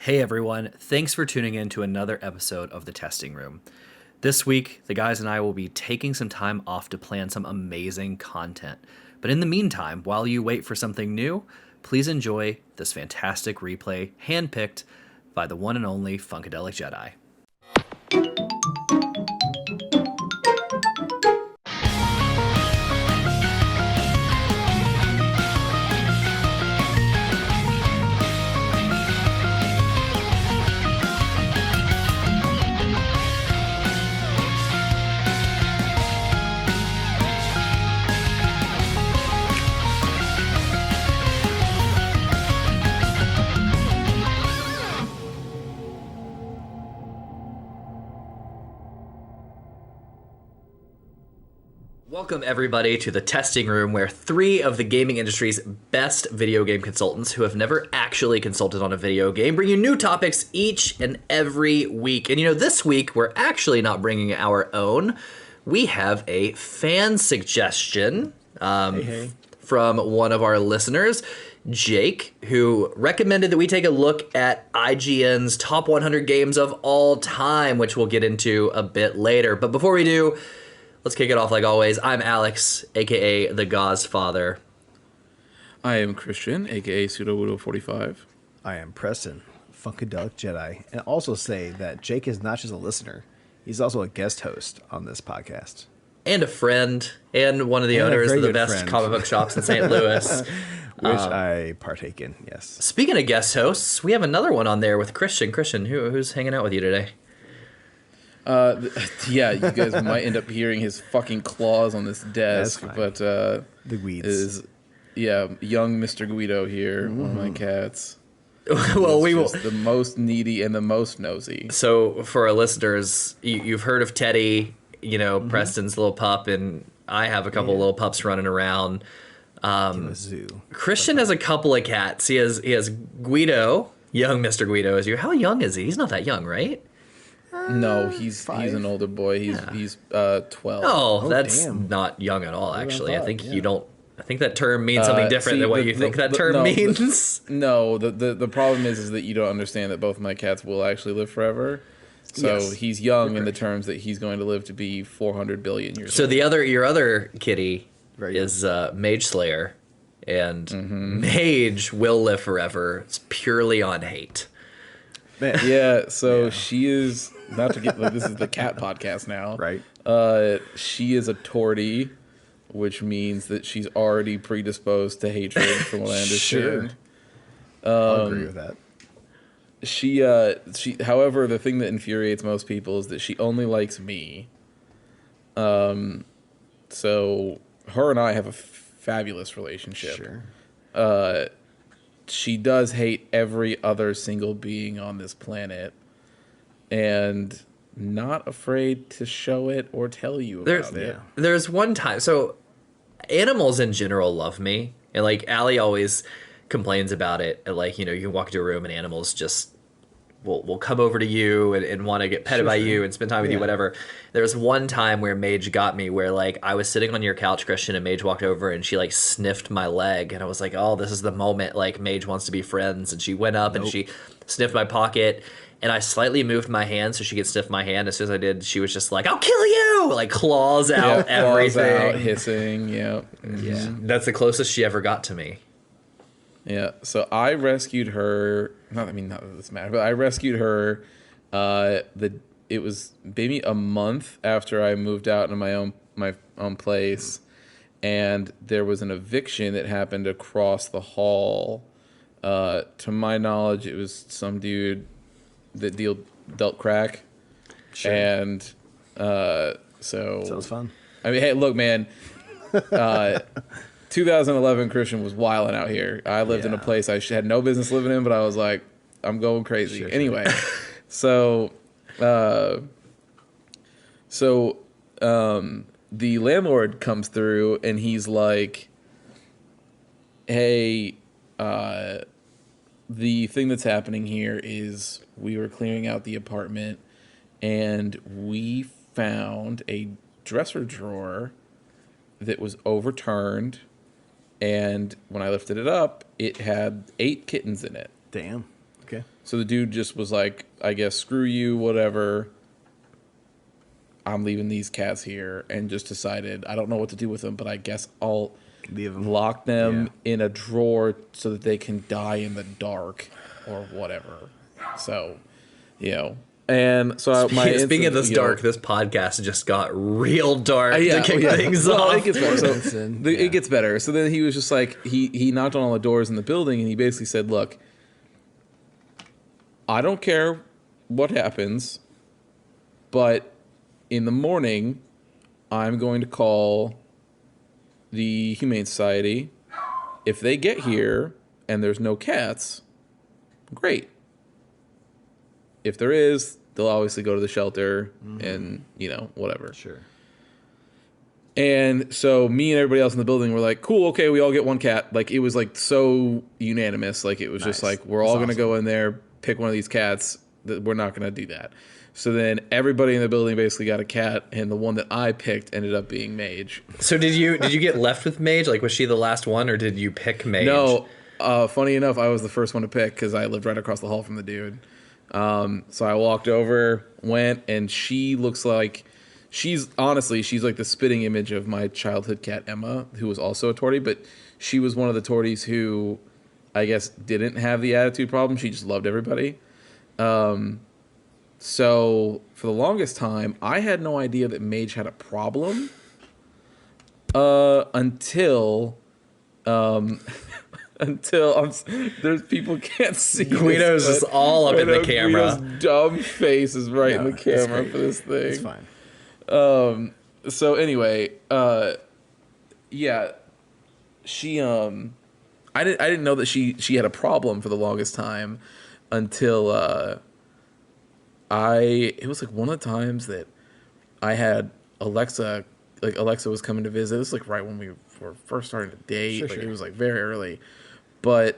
Hey everyone, thanks for tuning in to another episode of The Testing Room. This week, the guys and I will be taking some time off to plan some amazing content. But in the meantime, while you wait for something new, please enjoy this fantastic replay handpicked by the one and only Funkadelic Jedi. Welcome, everybody, to the testing room where three of the gaming industry's best video game consultants who have never actually consulted on a video game bring you new topics each and every week. And this week we're actually not bringing our own. We have a fan suggestion from one of our listeners, Jake, who recommended that we take a look at IGN's top 100 games of all time, which we'll get into a bit later. But before we do, let's kick it off like always. I'm Alex, a.k.a. the Godfather. I am Christian, a.k.a. Pseudo45. I am Preston, Funkadelic Jedi, and also say that Jake is not just a listener, he's also a guest host on this podcast. And a friend, and one of the owners of the best friend. comic book shops in St. Louis. Which I partake in, yes. Speaking of guest hosts, we have another one on there with Christian. Christian, who's hanging out with you today? Yeah, you guys might end up hearing his fucking claws on this desk, but The weeds. is young Mr. Guido here, one of my cats. Well, we will. The most needy and the most nosy. So, for our listeners, you've heard of Teddy, Preston's little pup, and I have a couple little pups running around. In a zoo. Christian has a couple of cats. He has Guido, young Mr. Guido is you. How young is he? He's not that young, right? No, he's an older boy. He's 12. Oh, that's damn. not young at all, actually. I thought, think yeah. you don't. I think that term means something different than what you think that term means. The problem is that you don't understand that both my cats will actually live forever. So Yes, he's young in the terms that he's going to live to be 400 billion years So old. your other kitty Very is Mage Slayer, and Mage will live forever. It's purely on hate. Man, Yeah, so she is, not to get, this is the cat podcast now. right? She is a tortie, which means that she's already predisposed to hatred, from what I understand. I'll agree with that. She, however, the thing that infuriates most people is that she only likes me. So her and I have a fabulous relationship. Sure. She does hate every other single being on this planet, and not afraid to show it or tell you about it. Yeah. There's one time. So animals in general love me, and Allie always complains about it. And you can walk into a room and animals just will come over to you and want to get petted by you and spend time with you, whatever. There's one time where Mage got me where I was sitting on your couch, Christian, and Mage walked over and she sniffed my leg, and I was like, oh, this is the moment Mage wants to be friends. And she went up and she sniffed my pocket, and I slightly moved my hand so she could sniff my hand. As soon as I did, she was just like, I'll kill you, claws out, everything, claws out, hissing. Yeah. Yeah, that's the closest she ever got to me. Yeah, so I rescued her. Not that this matters, but I rescued her. It was maybe a month after I moved out into my own place, and there was an eviction that happened across the hall. To my knowledge, it was some dude that dealt crack, Sure. and so Sounds fun. I mean, hey, look, man. 2011 Christian was wilding out here. I lived in a place I had no business living in, but I was like, I'm going crazy. Sure. Anyway, so the landlord comes through and he's like, hey, the thing that's happening here is we were clearing out the apartment and we found a dresser drawer that was overturned, and when I lifted it up, it had 8 kittens in it. Damn. Okay. So the dude just was like, I guess, screw you, whatever. I'm leaving these cats here, and just decided I don't know what to do with them, but I guess I'll Leave 'em. lock them in a drawer so that they can die in the dark or whatever. So, and so Speaking of this dark, this podcast just got real dark to kick things well, off. It gets better. So Listen, it gets better. So then he was just like, he knocked on all the doors in the building, and he basically said, look, I don't care what happens, but in the morning, I'm going to call the Humane Society. If they get here and there's no cats, great. If there is, they'll obviously go to the shelter and, whatever. Sure. And so me and everybody else in the building were like, cool, okay, we all get one cat. Like, it was like so unanimous. Like, it was just like, we're all going to go in there, pick one of these cats. That we're not going to do that. So then everybody in the building basically got a cat, and the one that I picked ended up being Mage. So did you get left with Mage? Like, was she the last one, or did you pick Mage? No, funny enough, I was the first one to pick because I lived right across the hall from the dude. So I walked over, went, and she looks like she's like the spitting image of my childhood cat Emma, who was also a tortie, but she was one of the torties who I guess didn't have the attitude problem. She just loved everybody. So for the longest time, I had no idea that Mage had a problem until there's people can't see. Guido's just all up in the camera. Guido's dumb face is right in the camera for this thing. It's fine. So anyway, yeah, she I didn't know that she had a problem for the longest time until it was like one of the times that I had Alexa was coming to visit. This was like right when we were first starting to date. It was like very early. But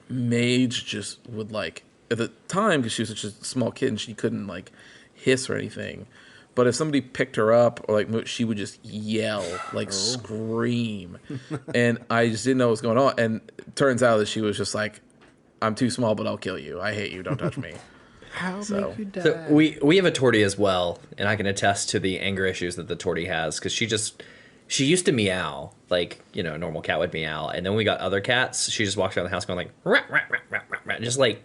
Mage just would like, at the time, because she was such a small kid and she couldn't like hiss or anything. But if somebody picked her up or like she would just yell, like scream. And I just didn't know what was going on. And it turns out that she was just like, I'm too small, but I'll kill you. I hate you. Don't touch me. Make you die. So we have a tortie as well, and I can attest to the anger issues that the tortie has, because she used to meow like a normal cat would meow, and then when we got other cats, she just walks around the house going like rah, rah, rah, rah, rah, rah, just like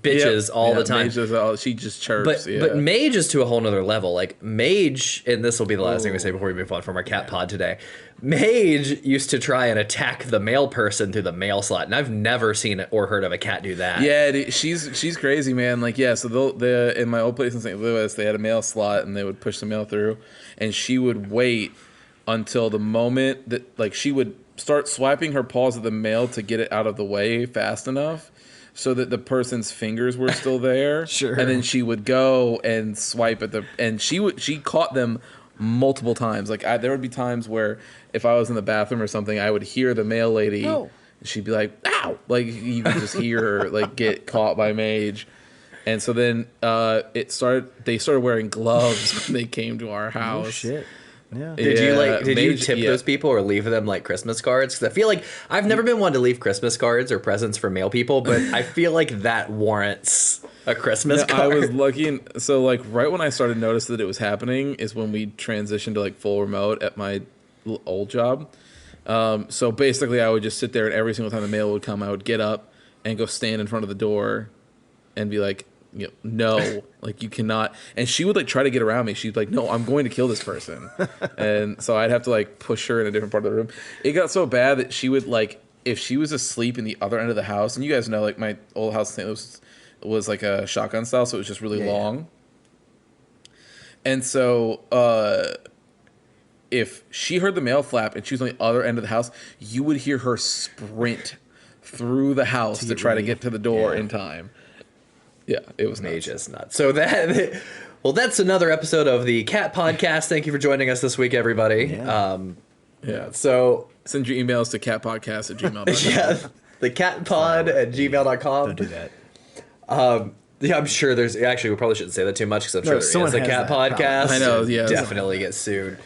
bitches all the time. She just chirps. But Mage is to a whole nother level. Like Mage, and this will be the last thing we say before we move on from our cat pod today. Mage used to try and attack the male person through the mail slot, and I've never seen or heard of a cat do that. Yeah, she's crazy, man. Like, yeah, so in my old place in St. Louis, they had a mail slot, and they would push the mail through, and she would wait until the moment that, like, she would start swiping her paws at the mail to get it out of the way fast enough so that the person's fingers were still there. Sure. And then she would go and swipe at and she caught them multiple times. Like, there would be times where if I was in the bathroom or something, I would hear the mail lady. No. She'd be like, ow! Like, you could just hear her, like, get caught by Mage. And so then they started wearing gloves when they came to our house. Oh, shit. Yeah. Did you tip those people or leave them like Christmas cards? Because I feel like I've never been one to leave Christmas cards or presents for male people, but I feel like that warrants a Christmas card. I was lucky, so like right when I started noticing that it was happening is when we transitioned to like full remote at my old job. So basically, I would just sit there, and every single time the mail would come, I would get up and go stand in front of the door, and be like, no, like you cannot. And she would like try to get around me. She'd like, no, I'm going to kill this person. And so I'd have to like push her in a different part of the room. It got so bad that she would like, if she was asleep in the other end of the house, and you guys know like my old house in St. Louis was like a shotgun style, so it was just really long. And so if she heard the mail flap and she was on the other end of the house, you would hear her sprint through the house to try to get to the door in time. Yeah, it was Mage is nuts. So that's another episode of the Cat Podcast. Thank you for joining us this week, everybody. Yeah. So send your emails to catpodcast@gmail.com. Yeah, the catpod@gmail.com. Don't do that. Yeah, I'm sure there's actually we probably shouldn't say that too much because I'm sure someone there is a has Cat that Podcast. I know. Yeah, definitely get sued.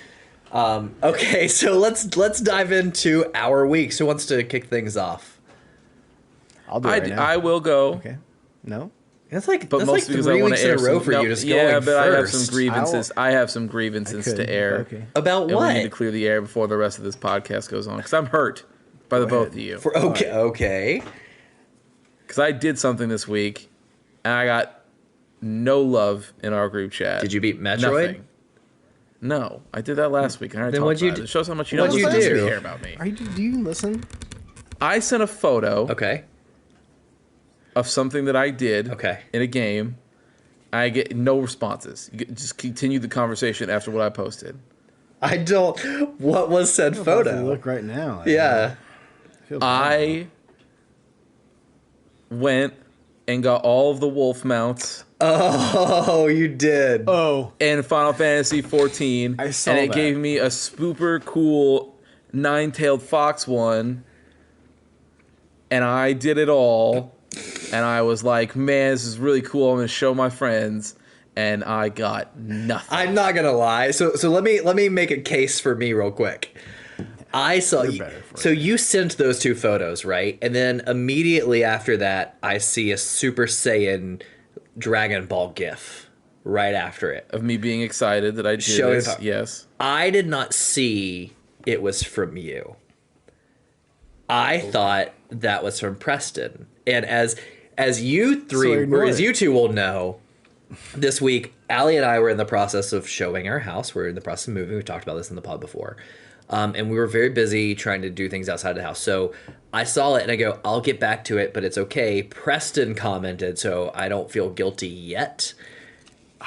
Okay, so let's dive into our weeks. Who wants to kick things off? I'll do it right now. I will go. Okay. No. That's like But that's mostly like because I 3 want weeks to in air a row some, for no, you just yeah, going but first. I have some grievances. I have some grievances could, to air. okay. About And we need to what? clear the air before the rest of this podcast goes on. Because I'm hurt by the Go both ahead. of you. For okay, Alright. okay. Because I did something this week, and I got no love in our group chat. Did you beat Metroid? Nothing. No, I did that last week. And I already Then talked what'd you about do? it. It shows how much you What'd don't you listen do? to care about me. Do you even listen? I sent a photo Okay. of something that I did Okay. in a game. I get no responses. Just continue the conversation after what I posted. I don't. What was said If I photo? look right now. Yeah. Feels wrong. I went and got all of the wolf mounts Oh, you did. Oh. in Final Fantasy 14. I saw and it that. gave me a super cool nine-tailed fox one. And I did it all. And I was like, man, this is really cool. I'm going to show my friends. And I got nothing. I'm not gonna lie. So let me make a case for me real quick. I saw You're you. better for So you sent those two photos, right? And then immediately after that, I see a Super Saiyan Dragon Ball GIF right after it. Of me being excited that I did Show this. it. Yes. I did not see it was from you. I thought that was from Preston. And as you three, So ignore or as it. you two will know, this week, Allie and I were in the process of showing our house. We're in the process of moving. We talked about this in the pod before. And we were very busy trying to do things outside of the house. So I saw it and I go, I'll get back to it, but it's okay. Preston commented, so I don't feel guilty yet.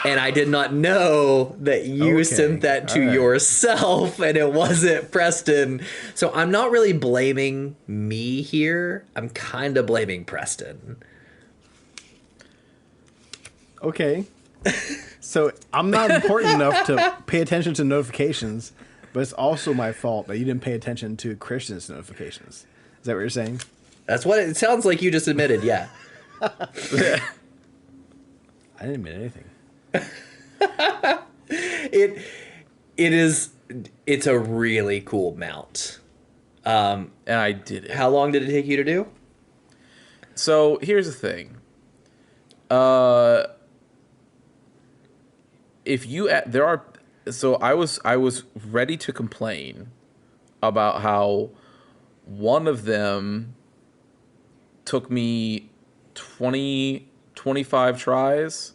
And I did not know that you Okay, sent that to all right. yourself and it wasn't Preston. So I'm not really blaming me here. I'm kind of blaming Preston. Okay. So I'm not important enough to pay attention to notifications, but it's also my fault that you didn't pay attention to Christian's notifications. Is that what you're saying? That's what it sounds like you just admitted, yeah. I didn't admit anything. It's a really cool mount. And I did it. How long did it take you to do? So here's the thing. If you there are, so I was ready to complain about how one of them took me 25 tries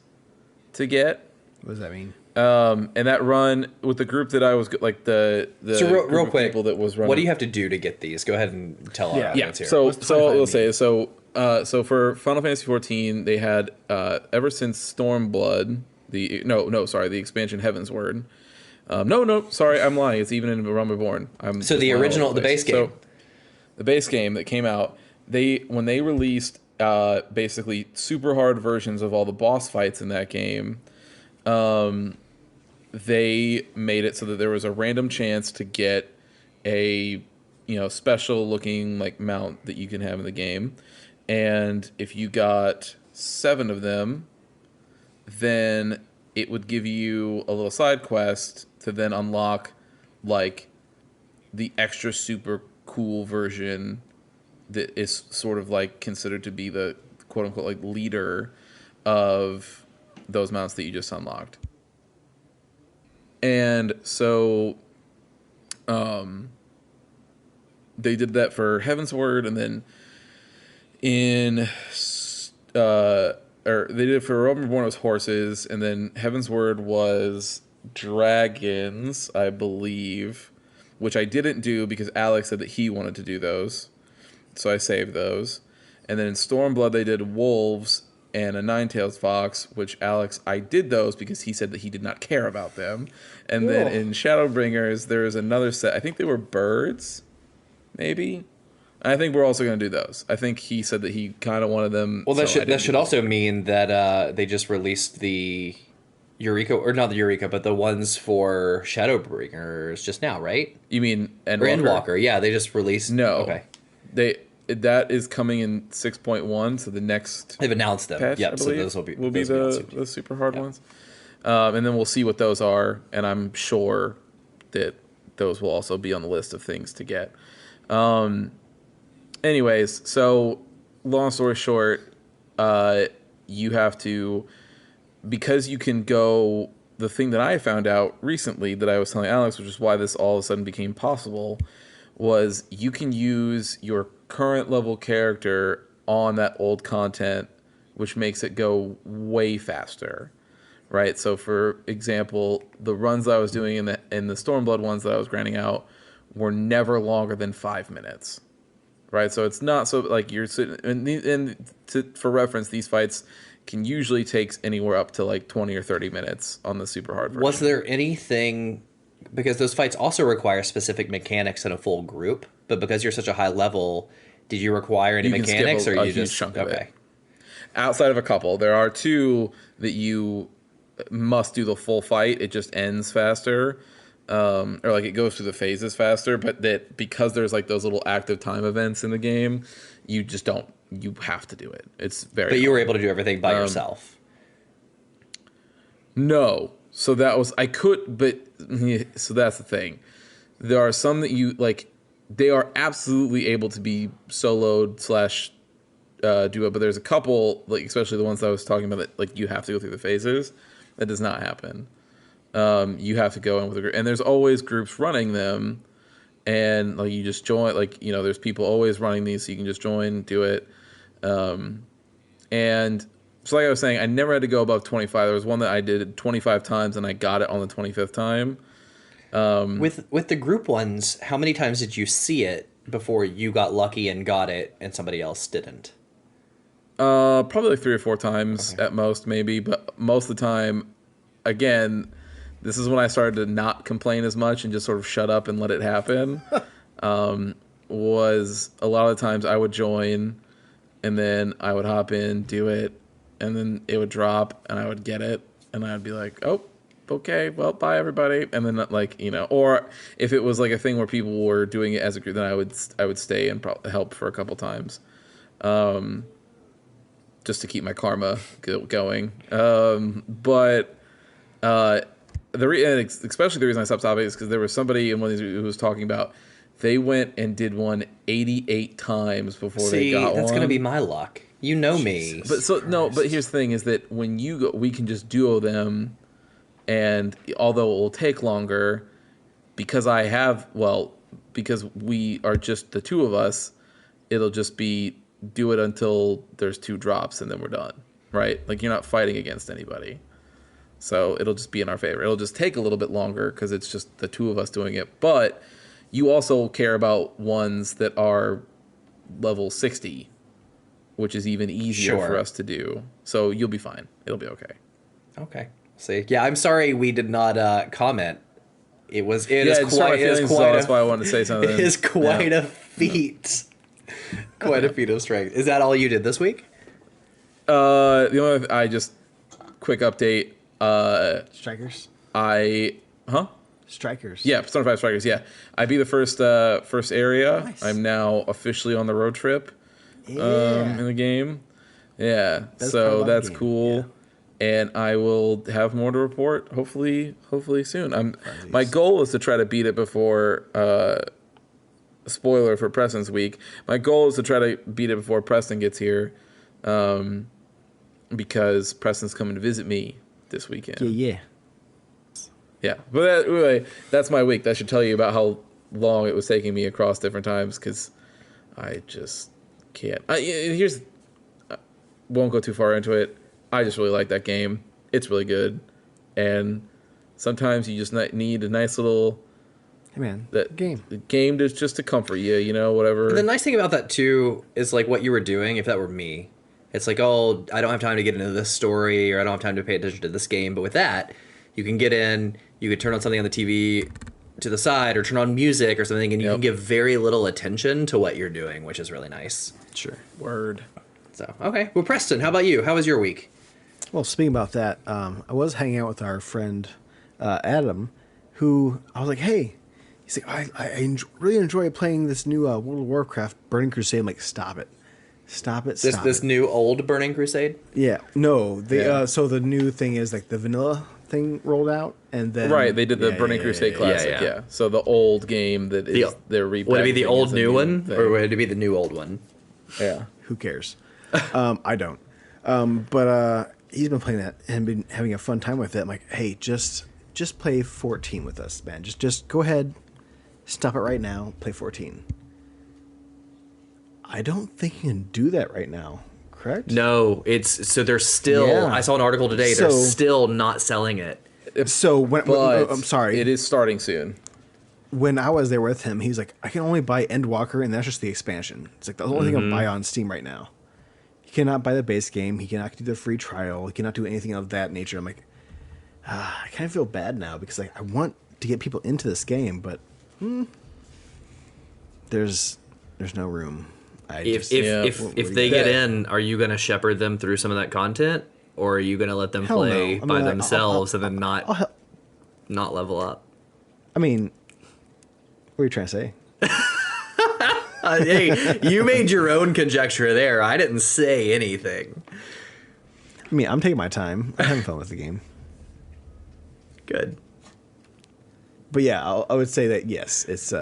to get. What does that mean? And that run with the group that I was like the So group real of quick, people that was running. what do you have to do to get these? Go ahead and tell our Yeah. Yeah. audience here. So What's so 25 we'll mean? say so for Final Fantasy 14 they had ever since Stormblood the expansion Heaven's Word. Sorry, I'm lying. It's even in Realm Reborn. So the original, the base game. So the base game that came out, when they released basically super hard versions of all the boss fights in that game, they made it so that there was a random chance to get a special looking like mount that you can have in the game, and if you got 7 of them, then it would give you a little side quest to then unlock like the extra super cool version that is sort of like considered to be the quote unquote like leader of those mounts that you just unlocked. And so they did that for Heaven's Word, and then they did it for Realm Reborn, it was horses, and then Heaven's Word was dragons, I believe, which I didn't do because Alex said that he wanted to do those, so I saved those. And then in Stormblood they did wolves and a nine-tailed fox, which Alex, I did those because he said that he did not care about them. And then in Shadowbringers there is another set, I think they were birds, maybe. I think we're also going to do those. I think he said that he kind of wanted them. Well, so that should also mean that they just released the Eureka, or not the Eureka, but the ones for Shadowbringers just now, right? You mean Or Endwalker? Yeah, they just released. No. Okay. That is coming in 6.1, so the next They've announced them. patch, I Yep. So believe, those will be the super hard ones. And then we'll see what those are, and I'm sure that those will also be on the list of things to get. Anyways, so long story short, you have to, because you can go, the thing that I found out recently that I was telling Alex, which is why this all of a sudden became possible, was you can use your current level character on that old content, which makes it go way faster, right? So for example, the runs that I was doing in the Stormblood ones that I was grinding out were never longer than 5 minutes, right? So it's not so like you're sitting, for reference, these fights can usually take anywhere up to like 20 or 30 minutes on the super hard version. Was there anything, because those fights also require specific mechanics in a full group, but because you're such a high level, did you require any mechanics, or you just chunk of it? Outside of a couple, there are two that you must do the full fight. It just ends faster, or like it goes through the phases faster. But that because there's like those little active time events in the game, you just don't. You have to do it. It's very. But you were able to do everything by yourself. No, so that was I could, but so that's the thing. There are some that you like. They are absolutely able to be soloed / duo, but there's a couple, like especially the ones that I was talking about, that like you have to go through the phases. That does not happen. You have to go in with a group, and there's always groups running them, and like you just join. Like there's people always running these, so you can just join, do it. And so like I was saying, I never had to go above 25. There was one that I did 25 times, and I got it on the 25th time. With the group ones, how many times did you see it before you got lucky and got it, and somebody else didn't? Probably like 3 or 4 times at most, maybe. But most of the time, again, this is when I started to not complain as much and just sort of shut up and let it happen. Was a lot of the times I would join, and then I would hop in, do it, and then it would drop, and I would get it, and I'd be like, oh, okay, well, bye everybody, and then or if it was like a thing where people were doing it as a group, then I would stay and help for a couple times, just to keep my karma going. But especially the reason I stopped stopping is because there was somebody in one of these who was talking about they went and did one 88 times before they got one. See, that's gonna be my luck. You know me. But here's the thing: is that when you go, we can just duo them. And although it will take longer, because because we are just the two of us, it'll just be do it until there's 2 drops and then we're done, right? Like you're not fighting against anybody. So it'll just be in our favor. It'll just take a little bit longer because it's just the 2 of us doing it. But you also care about ones that are level 60, which is even easier for us to do. So you'll be fine. It'll be okay. Okay. See, yeah, I'm sorry we did not comment. That's why I wanted to say something. It is quite a feat. Quite a feat of strength. Is that all you did this week? The only quick update. Strikers. Strikers. Yeah, Persona 5 Strikers. Yeah, I beat the first area. Nice. I'm now officially on the road trip. In the game. Yeah, that's cool. Yeah. And I will have more to report. Hopefully soon. My goal is to try to beat it before. Spoiler for Preston's week. My goal is to try to beat it before Preston gets here, because Preston's coming to visit me this weekend. Yeah. But anyway, that's my week. That should tell you about how long it was taking me across different times, because I just can't. Won't go too far into it. I just really like that game. It's really good. And sometimes you just need a nice little... Hey man, game just to comfort you, whatever. The nice thing about that, too, is like what you were doing, if that were me. It's like, oh, I don't have time to get into this story, or I don't have time to pay attention to this game. But with that, you can get in, you could turn on something on the TV to the side, or turn on music or something, and you can give very little attention to what you're doing, which is really nice. Sure. Word. So, okay. Well, Preston, how about you? How was your week? Well, speaking about that, I was hanging out with our friend Adam, who I was like, hey, he's like, I really enjoy playing this new World of Warcraft Burning Crusade. I'm like, stop it. This new old Burning Crusade? Yeah. No. So the new thing is like the vanilla thing rolled out, and then they did the Burning Crusade Classic. Yeah. So the old game that is they're repackaging. Would it be the old new one, or would it be the new old one? Yeah. Who cares? I don't. But he's been playing that and been having a fun time with it. I'm like, hey, just play 14 with us, man. Just go ahead, stop it right now, play 14. I don't think you can do that right now, correct? No, so they're still. Yeah. I saw an article today. They're still not selling it. So when I'm sorry, it is starting soon. When I was there with him, he's like, I can only buy Endwalker, and that's just the expansion. It's like the only thing I'll buy on Steam right now. He cannot buy the base game. He cannot do the free trial. He cannot do anything of that nature. I'm like, I kind of feel bad now because like I want to get people into this game, but there's no room. If they get in, are you going to shepherd them through some of that content, or are you going to let them play by themselves and then not level up? I mean, what are you trying to say? Hey, you made your own conjecture there. I didn't say anything. I mean, I'm taking my time. I'm having fun with the game. Good. But yeah, I would say that yes, it's.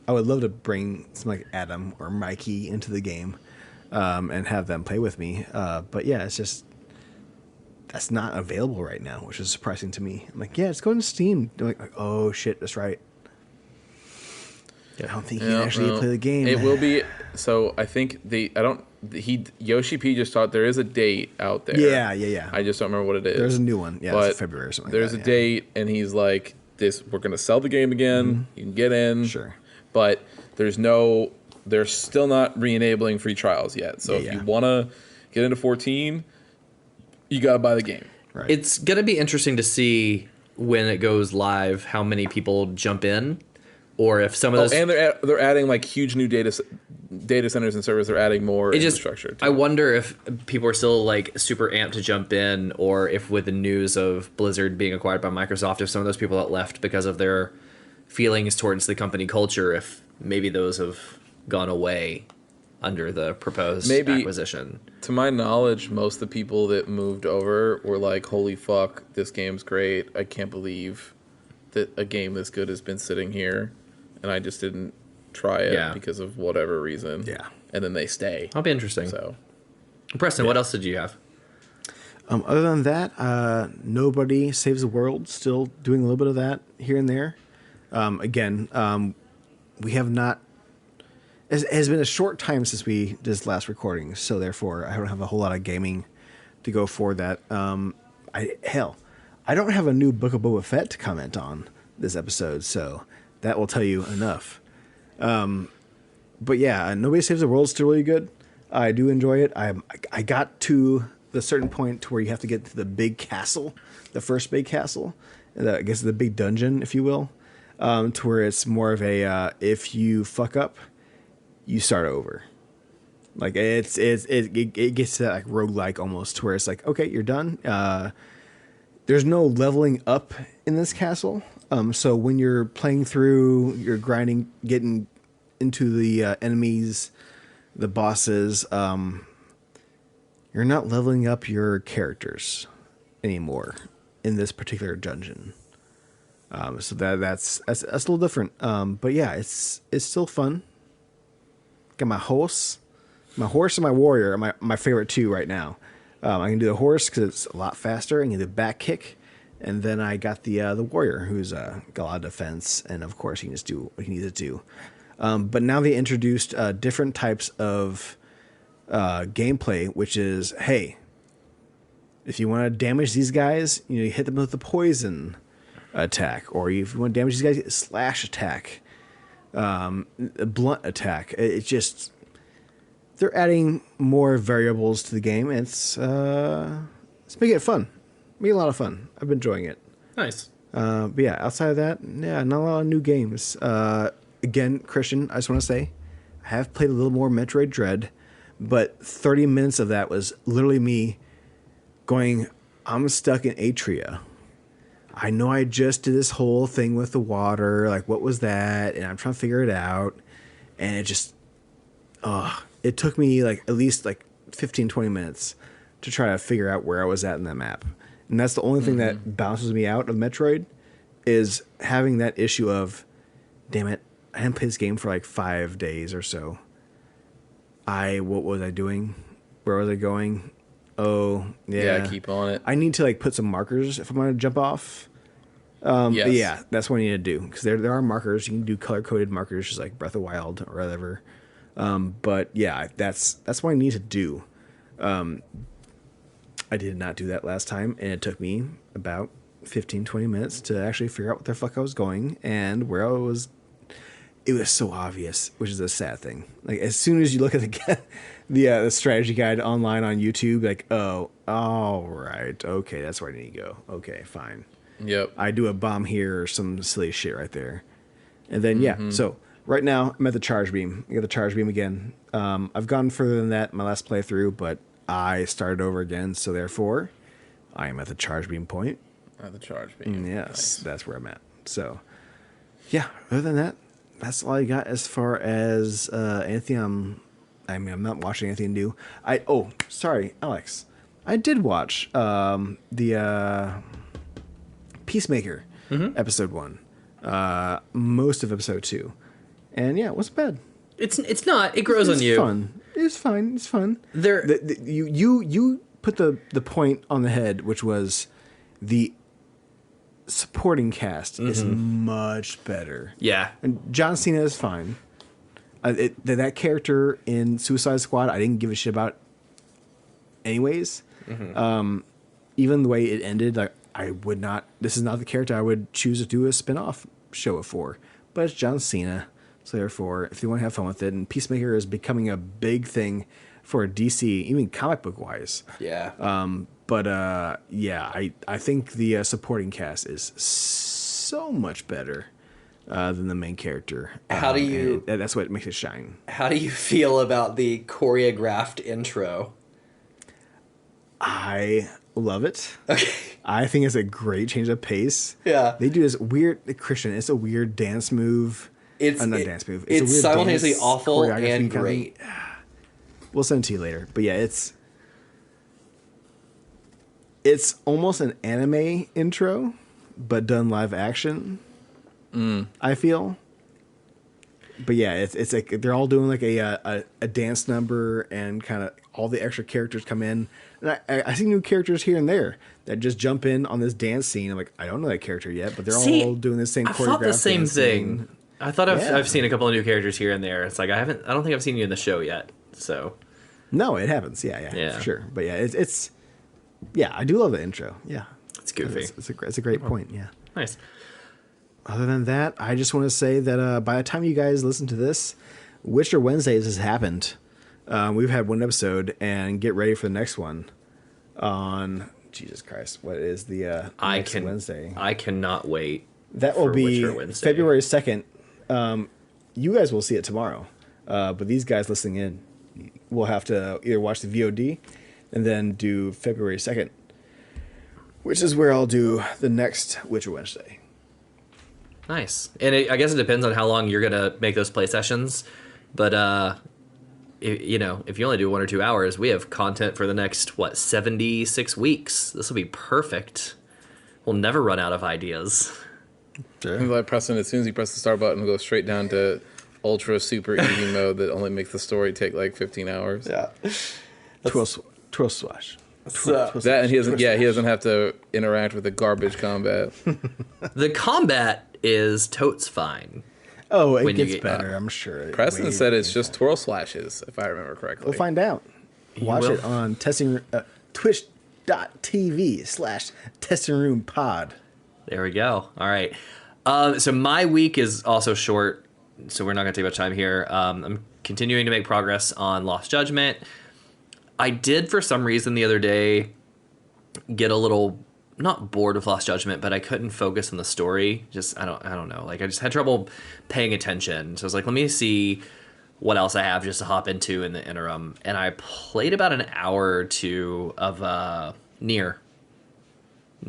I would love to bring someone like Adam or Mikey into the game, and have them play with me. But yeah, it's just that's not available right now, which is surprising to me. I'm like, yeah, it's going to Steam. They're like, oh shit, that's right. I don't think he can actually play the game. It will be. So I think Yoshi P just thought there is a date out there. Yeah. I just don't remember what it is. There's a new one. Yeah, but it's February or something. There's a date, and he's like, we're going to sell the game again. You can get in. Sure. But they're still not re-enabling free trials yet. So if you want to get into 14, you got to buy the game. Right. It's going to be interesting to see when it goes live how many people jump in, or if some of those. And they're adding like huge new data centers and servers. They're adding more infrastructure. I wonder if people are still like super amped to jump in, or if with the news of Blizzard being acquired by Microsoft, if some of those people that left because of their feelings towards the company culture, if maybe those have gone away under the proposed acquisition. To my knowledge, most of the people that moved over were like, holy fuck, this game's great. I can't believe that a game this good has been sitting here, and I just didn't try it because of whatever reason. Yeah. And then they stay. That'll be interesting. So, Preston, what else did you have? Other than that, Nobody Saves the World. Still doing a little bit of that here and there. We have not. It has been a short time since we did this last recording, so therefore I don't have a whole lot of gaming to go for that. I don't have a new Book of Boba Fett to comment on this episode, so that will tell you enough. But yeah, Nobody Saves the World is still really good. I do enjoy it. I got to the certain point to where you have to get to the big castle, the first big castle, I guess the big dungeon, if you will, to where it's more of a if you fuck up, you start over. Like it gets to that like roguelike almost, to where it's like, okay, you're done. There's no leveling up in this castle. So when you're playing through, you're grinding, getting into the enemies, the bosses, you're not leveling up your characters anymore in this particular dungeon. So that's a little different. But yeah, it's still fun. Got my horse and my warrior are my favorite two right now. I can do the horse because it's a lot faster. I can do the back kick, and then I got the warrior who's got a lot of defense, and of course he can just do what he needs to do. But now they introduced different types of gameplay, which is, hey, if you want to damage these guys, you hit them with the poison attack, or if you want to damage these guys, slash attack, a blunt attack. It's just they're adding more variables to the game. And it's making it fun, making a lot of fun. I've been enjoying it. Nice. But yeah, outside of that, yeah, not a lot of new games. Again, Christian, I just want to say, I have played a little more Metroid Dread, but 30 minutes of that was literally me going, I'm stuck in Atria. I know I just did this whole thing with the water, like what was that? And I'm trying to figure it out. And it just, it took me like at least like 15, 20 minutes to try to figure out where I was at in that map. And that's the only thing that bounces me out of Metroid, is having that issue of, damn it, I hadn't played this game for like 5 days or so. What was I doing? Where was I going? oh yeah, keep on it. I need to like put some markers if I'm going to jump off. But yeah, that's what I need to do because there are markers. You can do color coded markers, just like Breath of the Wild or whatever. But yeah, that's what I need to do. I did not do that last time, and it took me about 15-20 minutes to actually figure out what the fuck I was going and where I was. It was so obvious, which is a sad thing. Like as soon as you look at the strategy guide online on YouTube, like, oh, all right, okay, that's where I need to go. Okay, fine. Yep. I do a bomb here or some silly shit right there, and then yeah. So right now I'm at the charge beam. I got the charge beam again. I've gone further than that in my last playthrough, but I started over again, so therefore I am at the charge beam point. At the charge beam. Yes, Nice. that's where I'm at. So yeah, other than that, that's all I got as far as anything. I'm not watching anything new. Sorry, Alex. I did watch the Peacemaker episode 1, most of episode 2, and yeah, it wasn't bad. It's not. It grows on you. Fun. It's fine. It's fun. There, You put the point on the head, which was the supporting cast is much better. yeah. And John Cena is fine. That character in Suicide Squad, I didn't give a shit about. Anyways, even the way it ended, like I would not. This is not the character I would choose to do a spin-off show for. But it's John Cena, so therefore, if you want to have fun with it, and Peacemaker is becoming a big thing for DC, even comic book wise. Yeah. Yeah, I think the supporting cast is so much better than the main character. How do you? And that's what makes it shine. How do you feel about the choreographed intro? I love it. Okay. I think it's a great change of pace. Yeah. They do this weird Christian. It's a weird dance move. It's not it- dance move. It's a weird simultaneously dance awful choreography kind and of thing. great. We'll send it to you later. But yeah, it's almost an anime intro, but done live action. I feel. But yeah, it's like they're all doing like a dance number, and kind of all the extra characters come in. And I see new characters here and there that just jump in on this dance scene. I'm like, I don't know that character yet, but they're all doing the same I choreographed thought the same dance thing. scene. I thought Yeah. I've seen a couple of new characters here and there. It's like I don't think I've seen you in the show yet. So No, it happens. Yeah, for sure. But yeah, it's yeah, I do love the intro. Yeah, it's goofy. It's a great point. Yeah. Nice. Other than that, I just want to say that by the time you guys listen to this, Witcher Wednesdays has happened. We've had one episode, and get ready for the next one on Jesus Christ. What is the next Wednesday? I cannot wait. That will for be Witcher Wednesday. February 2nd. You guys will see it tomorrow, but these guys listening in will have to either watch the VOD and then do February 2nd, which is where I'll do the next Witcher Wednesday. Nice. And I guess it depends on how long you're gonna make those play sessions, but if you only do 1 or 2 hours, we have content for the next 76 weeks. This will be perfect. We'll never run out of ideas. Sure. I'm like pressing, as soon as you press the start button, it'll go straight down to ultra super easy mode that only makes the story take like 15 hours. Yeah. Twirl swash. That, and he doesn't have to interact with the garbage combat. The combat is totes fine. Oh, it When you gets get- better, I'm sure. Preston said it's just twirl slashes, if I remember correctly. We'll find out. Watch will. it on twitch.tv/testing room pod. There we go. All right. So my week is also short, so we're not going to take much time here. I'm continuing to make progress on Lost Judgment. I did, for some reason, the other day get a little, not bored with Lost Judgment, but I couldn't focus on the story. Just I don't know. Like I just had trouble paying attention. So I was like, let me see what else I have just to hop into in the interim. And I played about an hour or two of Nier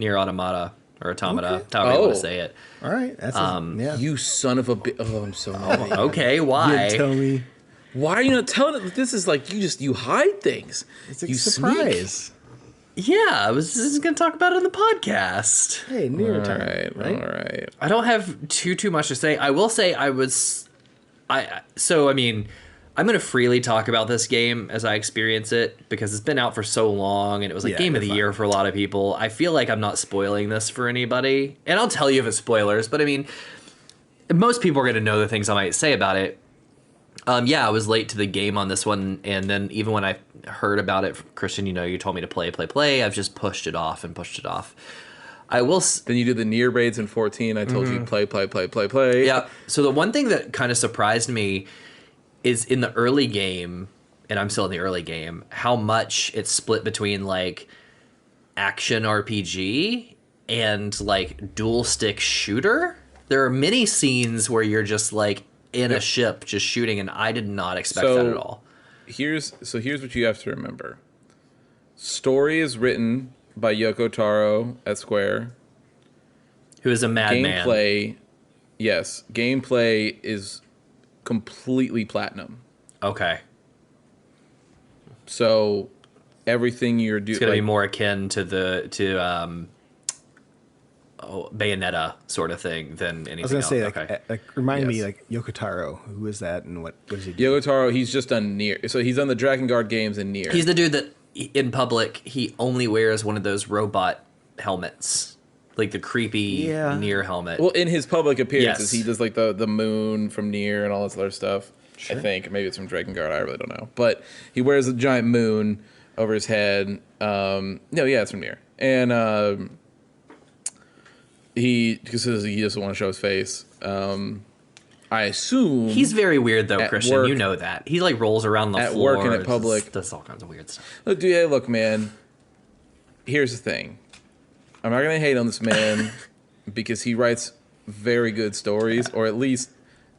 Automata. Or Automata, however you want to say it. All right. That's yeah. You son of a bitch. Oh, I'm so mad. Okay, You why? didn't tell me. Why are you not telling it? This is like, you hide things. It's a you surprise. Yeah, I was just going to talk about it on the podcast. Hey, near Sneak. time. All right. I don't have too much to say. I will say I I'm going to freely talk about this game as I experience it because it's been out for so long and it was like game of the year for a lot of people. I feel like I'm not spoiling this for anybody. And I'll tell you if it's spoilers, but I mean, most people are going to know the things I might say about it. I was late to the game on this one. And then even when I heard about it, Christian, you told me to play. I've just pushed it off. I will. Then you did the Nier raids in 14. I told you play. Yeah. So the one thing that kind of surprised me is in the early game, and I'm still in the early game, how much it's split between like action RPG and like dual stick shooter. There are many scenes where you're just like in a ship just shooting, and I did not expect that at all. Here's what you have to remember. Story is written by Yoko Taro at Square, who is a madman. Gameplay is completely platinum. Okay. So everything you're doing, it's gonna be more akin to Bayonetta sort of thing than anything else. I was gonna say, remind me, like Yoko Taro. Who is that, and what does he do? Yoko Taro, he's just done Nier. So he's on the Drakengard games and Nier. He's the dude that in public he only wears one of those robot helmets, like the creepy Nier helmet. Well, in his public appearances, he does like the moon from Nier and all this other stuff. Sure. I think maybe it's from Drakengard. I really don't know, but he wears a giant moon over his head. It's from Nier, and because he doesn't want to show his face. I assume he's very weird though, Christian. You know that he like rolls around the floor at work and at public. Does all kinds of weird stuff. Look, man. Here's the thing. I'm not gonna hate on this man because he writes very good stories, or at least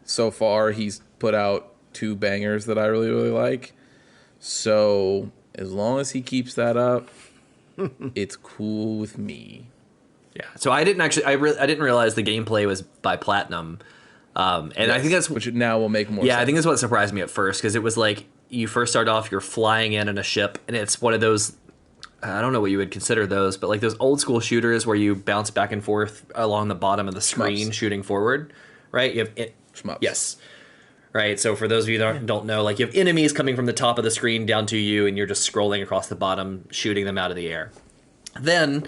so far he's put out 2 bangers that I really, really like. So as long as he keeps that up, it's cool with me. Yeah. So I didn't realize the gameplay was by Platinum. I think that's which now will make more sense. Yeah, I think that's what surprised me at first, because it was like you first start off, you're flying in a ship, and it's one of those, I don't know what you would consider those, but like those old school shooters where you bounce back and forth along the bottom of the screen shooting forward, right? You have Shmups. Yes. Right, so for those of you that don't know, like you have enemies coming from the top of the screen down to you, and you're just scrolling across the bottom, shooting them out of the air. Then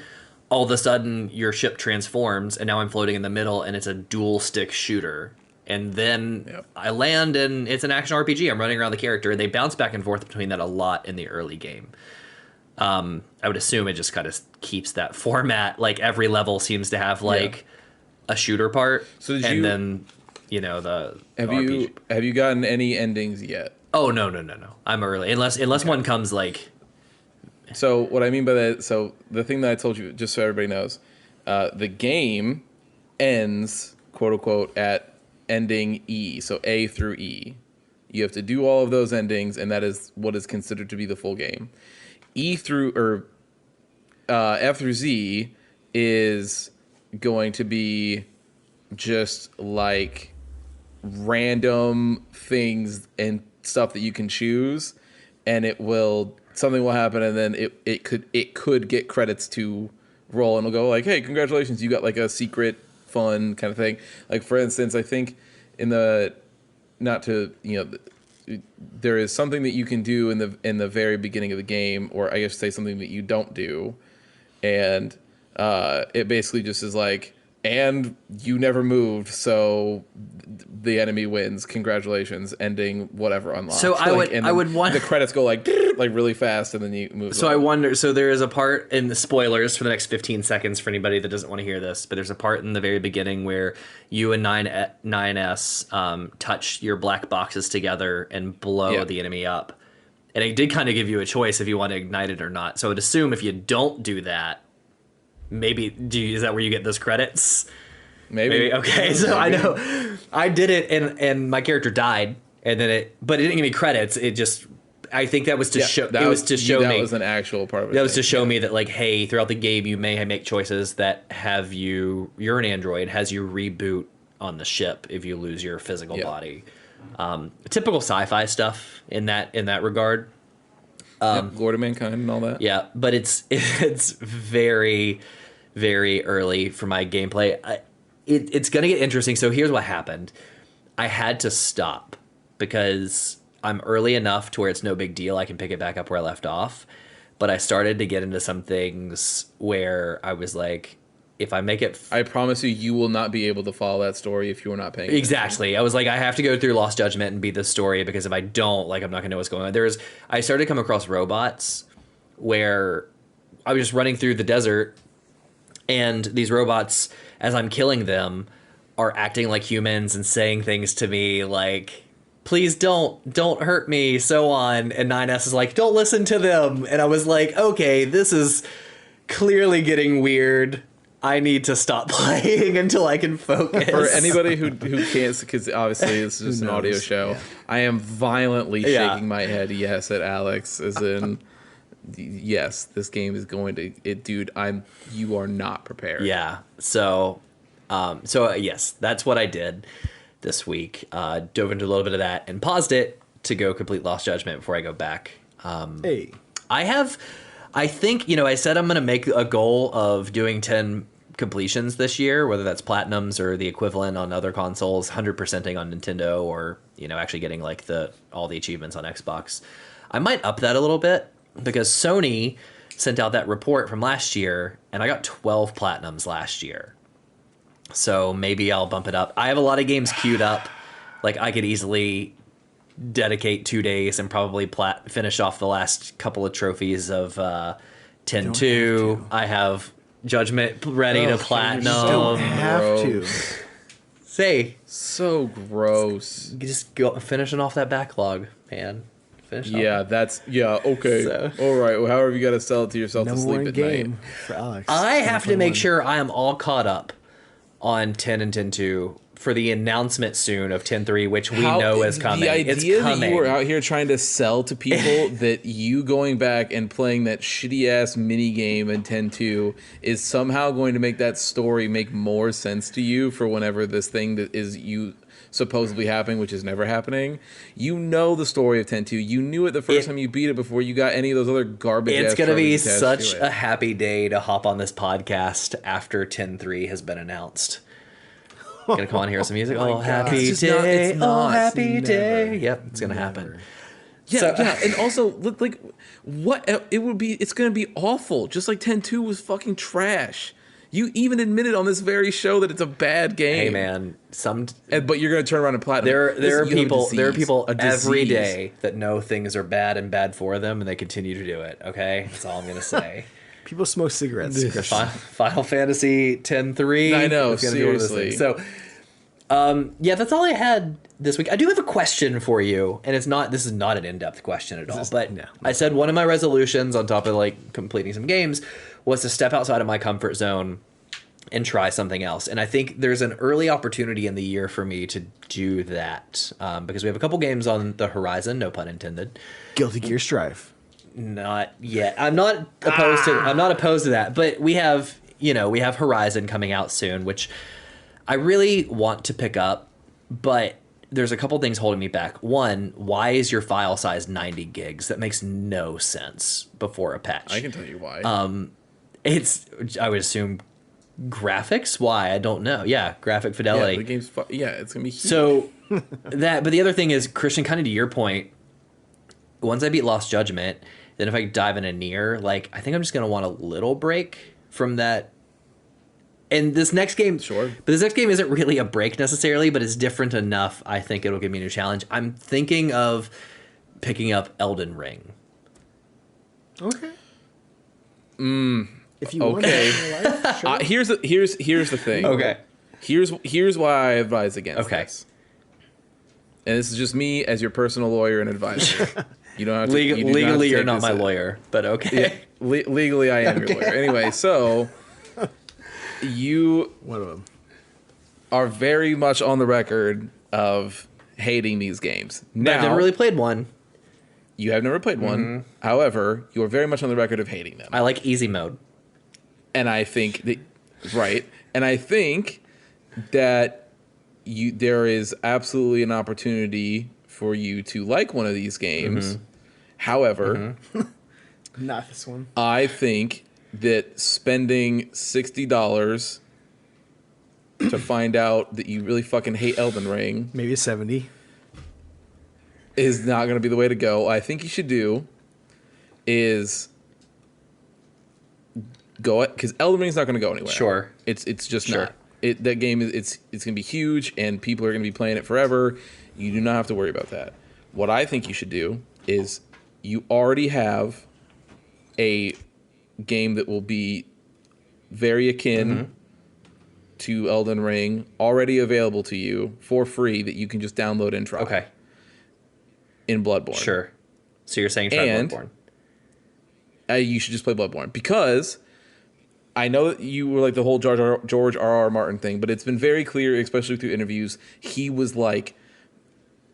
all of a sudden your ship transforms, and now I'm floating in the middle, and it's a dual stick shooter. And then I land, and it's an action RPG. I'm running around the character, and they bounce back and forth between that a lot in the early game. I would assume it just kind of keeps that format. Like every level seems to have like a shooter part, then the RPG. Have you gotten any endings yet? Oh no! I'm early, unless one comes like. So what I mean by that, so the thing that I told you, just so everybody knows, the game ends, quote unquote, at ending E, so A through E. You have to do all of those endings, and that is what is considered to be the full game. F through Z is going to be just like random things and stuff that you can choose, and something will happen, and then it could get credits to roll, and it'll go like, hey, congratulations, you got like a secret fun kind of thing. Like for instance, I think there is something that you can do in the very beginning of the game, or I guess say something that you don't do, and it basically just is like, and you never moved, so the enemy wins. Congratulations, ending whatever unlocked. So I would want the credits go like really fast, and then you move. So on. I wonder. So there is a part in the spoilers for the next 15 seconds for anybody that doesn't want to hear this, but there's a part in the very beginning where you and 9S touch your black boxes together and blow the enemy up, and it did kind of give you a choice if you want to ignite it or not. So I would assume if you don't do that. Maybe is that where you get those credits? Maybe. Okay, so I know I did it and my character died, and then but it didn't give me credits. It just, I think that was to show. That was to show me that was an actual part of it. That was to show me that like, hey, throughout the game you may make choices that have you're an android, has you reboot on the ship if you lose your physical body. Typical sci-fi stuff in that regard. Lord of Mankind and all that. Yeah, but it's very, very early for my gameplay. It's going to get interesting. So here's what happened. I had to stop because I'm early enough to where it's no big deal. I can pick it back up where I left off. But I started to get into some things where I was like, if I make it... I promise you will not be able to follow that story if you are not paying attention. Exactly. I was like, I have to go through Lost Judgment and beat the story, because if I don't, like, I'm not going to know what's going on. I started to come across robots where I was just running through the desert, and these robots, as I'm killing them, are acting like humans and saying things to me like, please don't hurt me, so on. And 9S is like, don't listen to them. And I was like, okay, this is clearly getting weird. I need to stop playing until I can focus. For anybody who can't, because obviously this is just an audio show, I am violently shaking my head yes at Alex, as in, yes, this game is going to, dude, you are not prepared. Yeah. So yes, that's what I did this week. Dove into a little bit of that and paused it to go complete Lost Judgment before I go back. Hey. I think, I said I'm going to make a goal of doing 10 completions this year, whether that's platinums or the equivalent on other consoles, 100%ing on Nintendo, or, actually getting like all the achievements on Xbox. I might up that a little bit, because Sony sent out that report from last year, and I got 12 platinums last year. So maybe I'll bump it up. I have a lot of games queued up. Like, I could easily dedicate 2 days and probably finish off the last couple of trophies of 10-2. I have Judgment ready to platinum. You don't have to. Say, so gross. you just go finishing off that backlog, man. Yeah, okay. So. All right. Well, however you got to sell it to yourself to Number sleep one at game night. for Alex. I have to make 2021. sure I am all caught up on 10 and 10-2 for the announcement soon of 10-3, which we know is coming. The idea it's that coming. you were out here trying to sell to people that you going back and playing that shitty ass mini game in 10-2 is somehow going to make that story make more sense to you for whenever this thing that is you supposedly happening, which is never happening. You know the story of 10-2. You knew it the first time you beat it before you got any of those other garbage. It's going to be such a happy day to hop on this podcast after 10-3 has been announced. Gonna come on here with some music. Oh, happy day! Oh, happy day! Yep, it's gonna happen. Yeah, and also like, what it would be? It's gonna be awful. Just like 10-2 was fucking trash. You even admitted on this very show that it's a bad game. Hey, man, but you're gonna turn around and platinum. There are people every day that know things are bad and bad for them, and they continue to do it. Okay, that's all I'm gonna say. People smoke cigarettes. Final Fantasy 10-3. I know, seriously. So, that's all I had this week. I do have a question for you, and this is not an in-depth question at all. But I said one of my resolutions, on top of like completing some games, was to step outside of my comfort zone and try something else. And I think there's an early opportunity in the year for me to do that, because we have a couple games on the horizon, no pun intended. Guilty Gear Strive. Not yet. I'm not opposed to that, but we have Horizon coming out soon, which I really want to pick up, but there's a couple things holding me back. One, why is your file size 90 gigs? That makes no sense before a patch. I can tell you why. I would assume graphics. Why? I don't know. Yeah, graphic fidelity. Yeah, the game's it's gonna be huge. So but the other thing is, Christian, kind of to your point, once I beat Lost Judgment, then if I dive in a Nier, like, I think I'm just going to want a little break from that. And this next game, sure. But this next game isn't really a break necessarily, but it's different enough. I think it'll give me a new challenge. I'm thinking of picking up Elden Ring. Okay. If you want okay. to in your life, sure. Here's the thing. Okay. Here's why I advise against Okay. this. And this is just me as your personal lawyer and advisor. You don't have to. Legally, you're not my lawyer, but okay. Yeah, legally, I am your lawyer. Anyway, so you One of them. are very much on the record of hating these games. But I've never really played one. You have never played one. However, you are very much on the record of hating them. I like easy mode. And I think that, right. And I think that there is absolutely an opportunity for you to like one of these games. However, Not this one. I think that spending $60 to find out that you really fucking hate Elden Ring, Maybe 70. is not going to be the way to go. What I think you should do is go it because Elden Ring's not going to go anywhere. Sure. It's just Sure. not. That game is it's going to be huge and people are going to be playing it forever. You do not have to worry about that. What I think you should do is you already have a game that will be very akin to Elden Ring already available to you for free that you can just download and try. Okay. In Bloodborne. Sure. So you're saying try And Bloodborne. You should just play Bloodborne because I know that you were like the whole George R.R. Martin thing, but it's been very clear, especially through interviews, he was like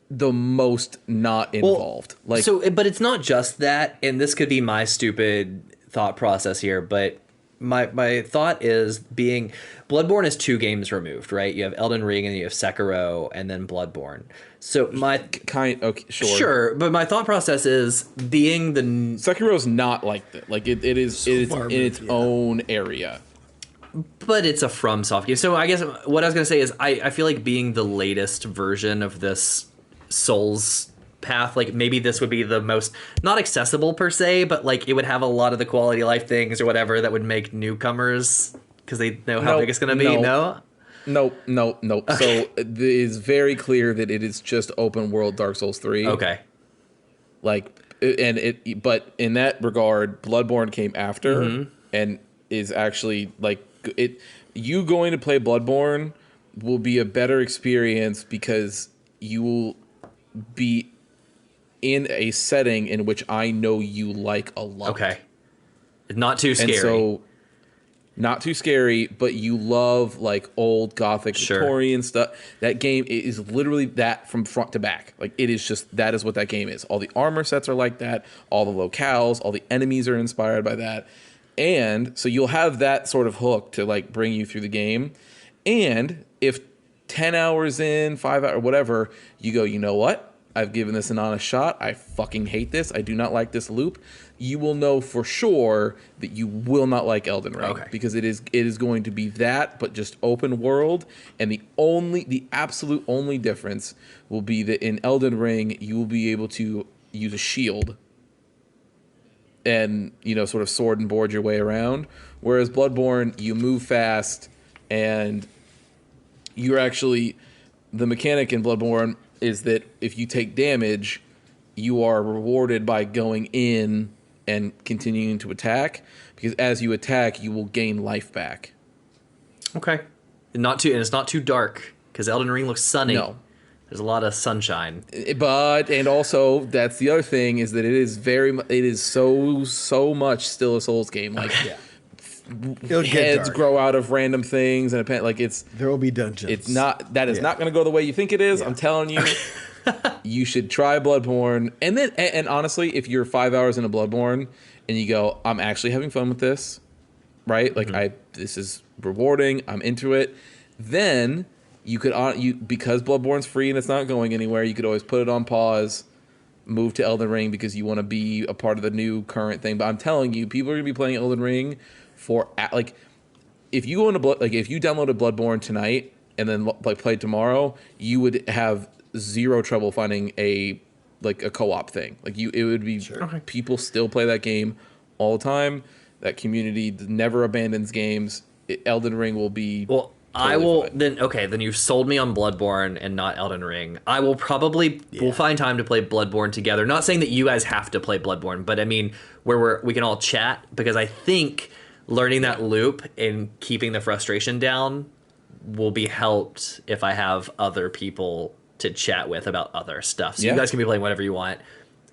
the most not involved. But it's not just that, and this could be my stupid thought process here, but my thought is being Bloodborne is 2 games removed, right? You have Elden Ring and you have Sekiro and then Bloodborne. So sure, but my thought process is being the Sekiro's not like that. Like it is in its own area. But it's a FromSoft game. So I guess what I was going to say is I feel like being the latest version of this Souls path, like maybe this would be the most not accessible per se, but like it would have a lot of the quality of life things or whatever that would make newcomers because they know how big it's going to be. Nope. Okay. So it is very clear that it is just open world Dark Souls 3. Okay. But in that regard, Bloodborne came after and is actually like it. You going to play Bloodborne will be a better experience because you will be in a setting in which I know you like a lot. Okay. Not too scary. And so, not too scary, but you love like old Gothic Victorian stuff. That game is literally that from front to back. Like it is just that is what that game is. All the armor sets are like that. All the locales, all the enemies are inspired by that. And so you'll have that sort of hook to like bring you through the game. And if 10 hours in, 5 hours, whatever, you go, you know what? I've given this an honest shot. I fucking hate this. I do not like this loop. You will know for sure that you will not like Elden Ring because it is going to be that, but just open world. And the absolute only difference will be that in Elden Ring you will be able to use a shield and sort of sword and board your way around. Whereas Bloodborne, you move fast and you're actually the mechanic in Bloodborne is that if you take damage, you are rewarded by going in and continuing to attack because as you attack, you will gain life back. Okay. And it's not too dark because Elden Ring looks sunny. No. There's a lot of sunshine. And also that's the other thing is that it is so much still a Souls game. Like heads grow out of random things and there will be dungeons. It's not not going to go the way you think it is. I'm telling you. You should try Bloodborne, and honestly, if you're 5 hours into Bloodborne and you go, I'm actually having fun with this, right? Like this is rewarding. I'm into it. Then you could because Bloodborne's free and it's not going anywhere. You could always put it on pause, move to Elden Ring because you want to be a part of the new current thing. But I'm telling you, people are gonna be playing Elden Ring for if you go into if you downloaded Bloodborne tonight and then played tomorrow, you would have zero trouble finding a co-op thing. It would be people still play that game all the time. That community never abandons games. Elden Ring will be I will fine. Then you've sold me on Bloodborne and not Elden Ring. I will probably we'll find time to play Bloodborne together. Not saying that you guys have to play Bloodborne, but I mean where we can all chat because I think learning that loop and keeping the frustration down will be helped if I have other people to chat with about other stuff. So you guys can be playing whatever you want.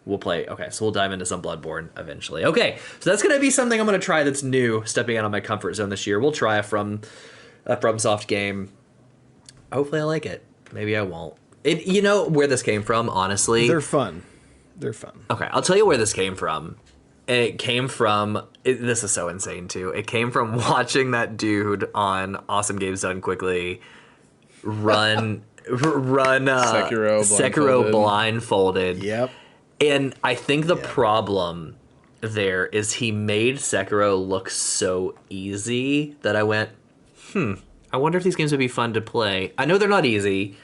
We'll play. Okay, so we'll dive into some Bloodborne eventually. Okay, so that's going to be something I'm going to try that's new, stepping out of my comfort zone this year. We'll try a FromSoft game. Hopefully I like it. Maybe I won't. You know where this came from, honestly? They're fun. Okay, I'll tell you where this came from. It came from... this is so insane, too. It came from watching that dude on Awesome Games Done Quickly run Sekiro blindfolded. Yep. And I think the problem there is he made Sekiro look so easy that I went, I wonder if these games would be fun to play. I know they're not easy,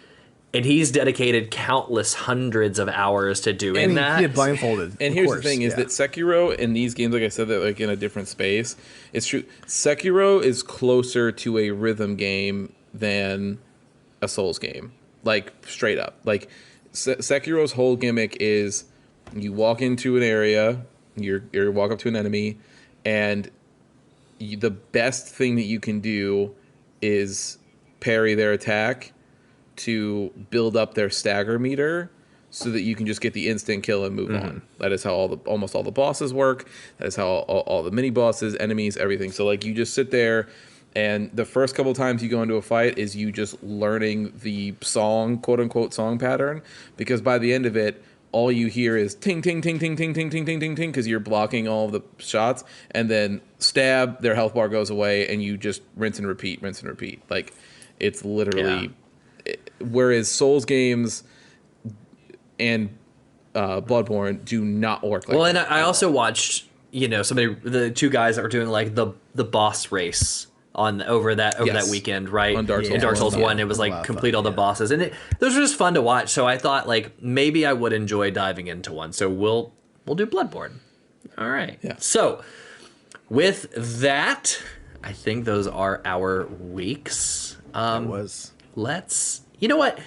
And he's dedicated countless hundreds of hours to doing that. He did blindfolded. And here's the thing: is that Sekiro in these games, like I said, that like in a different space. It's true. Sekiro is closer to a rhythm game than a Souls game, like straight up. Like Sekiro's whole gimmick is you walk into an area, you walk up to an enemy, and the best thing that you can do is parry their attack to build up their stagger meter so that you can just get the instant kill and move on. That is how almost all the bosses work. That is how all the mini bosses, enemies, everything. So like you just sit there, and the first couple times you go into a fight is you just learning the song, quote unquote song pattern, because by the end of it, all you hear is ting ting ting ting ting ting ting ting ting ting because you're blocking all of the shots, and then stab, their health bar goes away, and you just rinse and repeat. Like it's literally. Whereas Souls games and Bloodborne do not work like that. Well, and I also watched, the two guys that were doing like the boss race over that weekend, right? On Dark Souls. In Dark Souls 1, it was like Wow, complete all the bosses. And those were just fun to watch. So I thought like maybe I would enjoy diving into one. So we'll do Bloodborne. All right. Yeah. So with that, I think those are our weeks. You know what?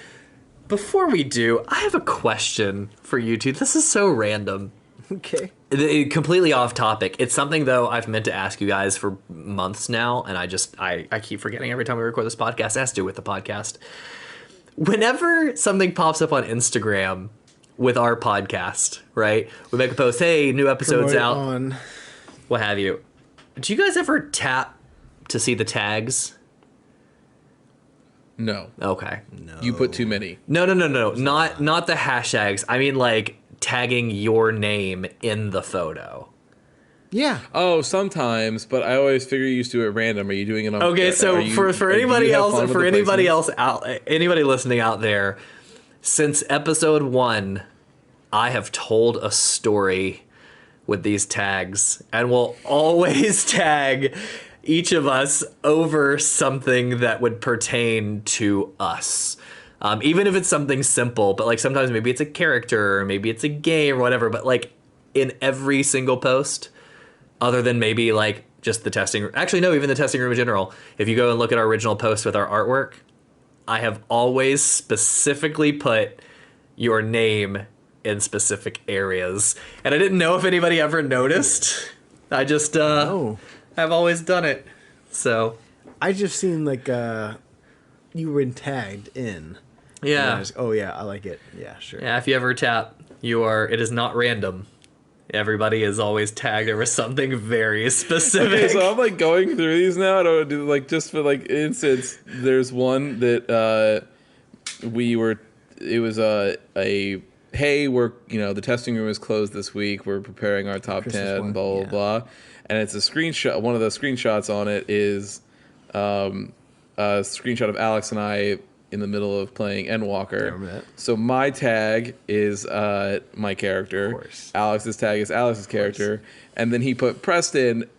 Before we do, I have a question for you two. This is so random. Okay. Completely off topic. It's something, though, I've meant to ask you guys for months now, and I keep forgetting every time we record this podcast. It has to do with the podcast. Whenever something pops up on Instagram with our podcast, right? We make a post, hey, new episode's out, what have you. Do you guys ever tap to see the tags? No. Okay. No. You put too many. No. Not the hashtags. I mean, like, tagging your name in the photo. Yeah. Oh, sometimes, but I always figure you used to do it random. Are you doing it on? Okay, so for anybody else, anybody listening out there, since episode 1, I have told a story with these tags, and will always tag each of us over something that would pertain to us. Even if it's something simple, but like sometimes maybe it's a character or maybe it's a game or whatever, but like in every single post, other than maybe like just the testing, actually no, even the testing room in general, if you go and look at our original post with our artwork, I have always specifically put your name in specific areas. And I didn't know if anybody ever noticed. I just, I've always done it. So I just seen like you were tagged in. Yeah. I like it. Yeah, sure. Yeah, if you ever tap, it is not random. Everybody is always tagged over something very specific. Okay, so I'm like going through these now. I don't do like just for like instance. There's one that it was a hey, we're the testing room is closed this week. We're preparing our top Christmas 10, one, blah blah blah. And it's a screenshot. One of the screenshots on it is a screenshot of Alex and I in the middle of playing Endwalker. I remember that. So my tag is my character. Of course. Alex's tag is Alex's character. And then he put Preston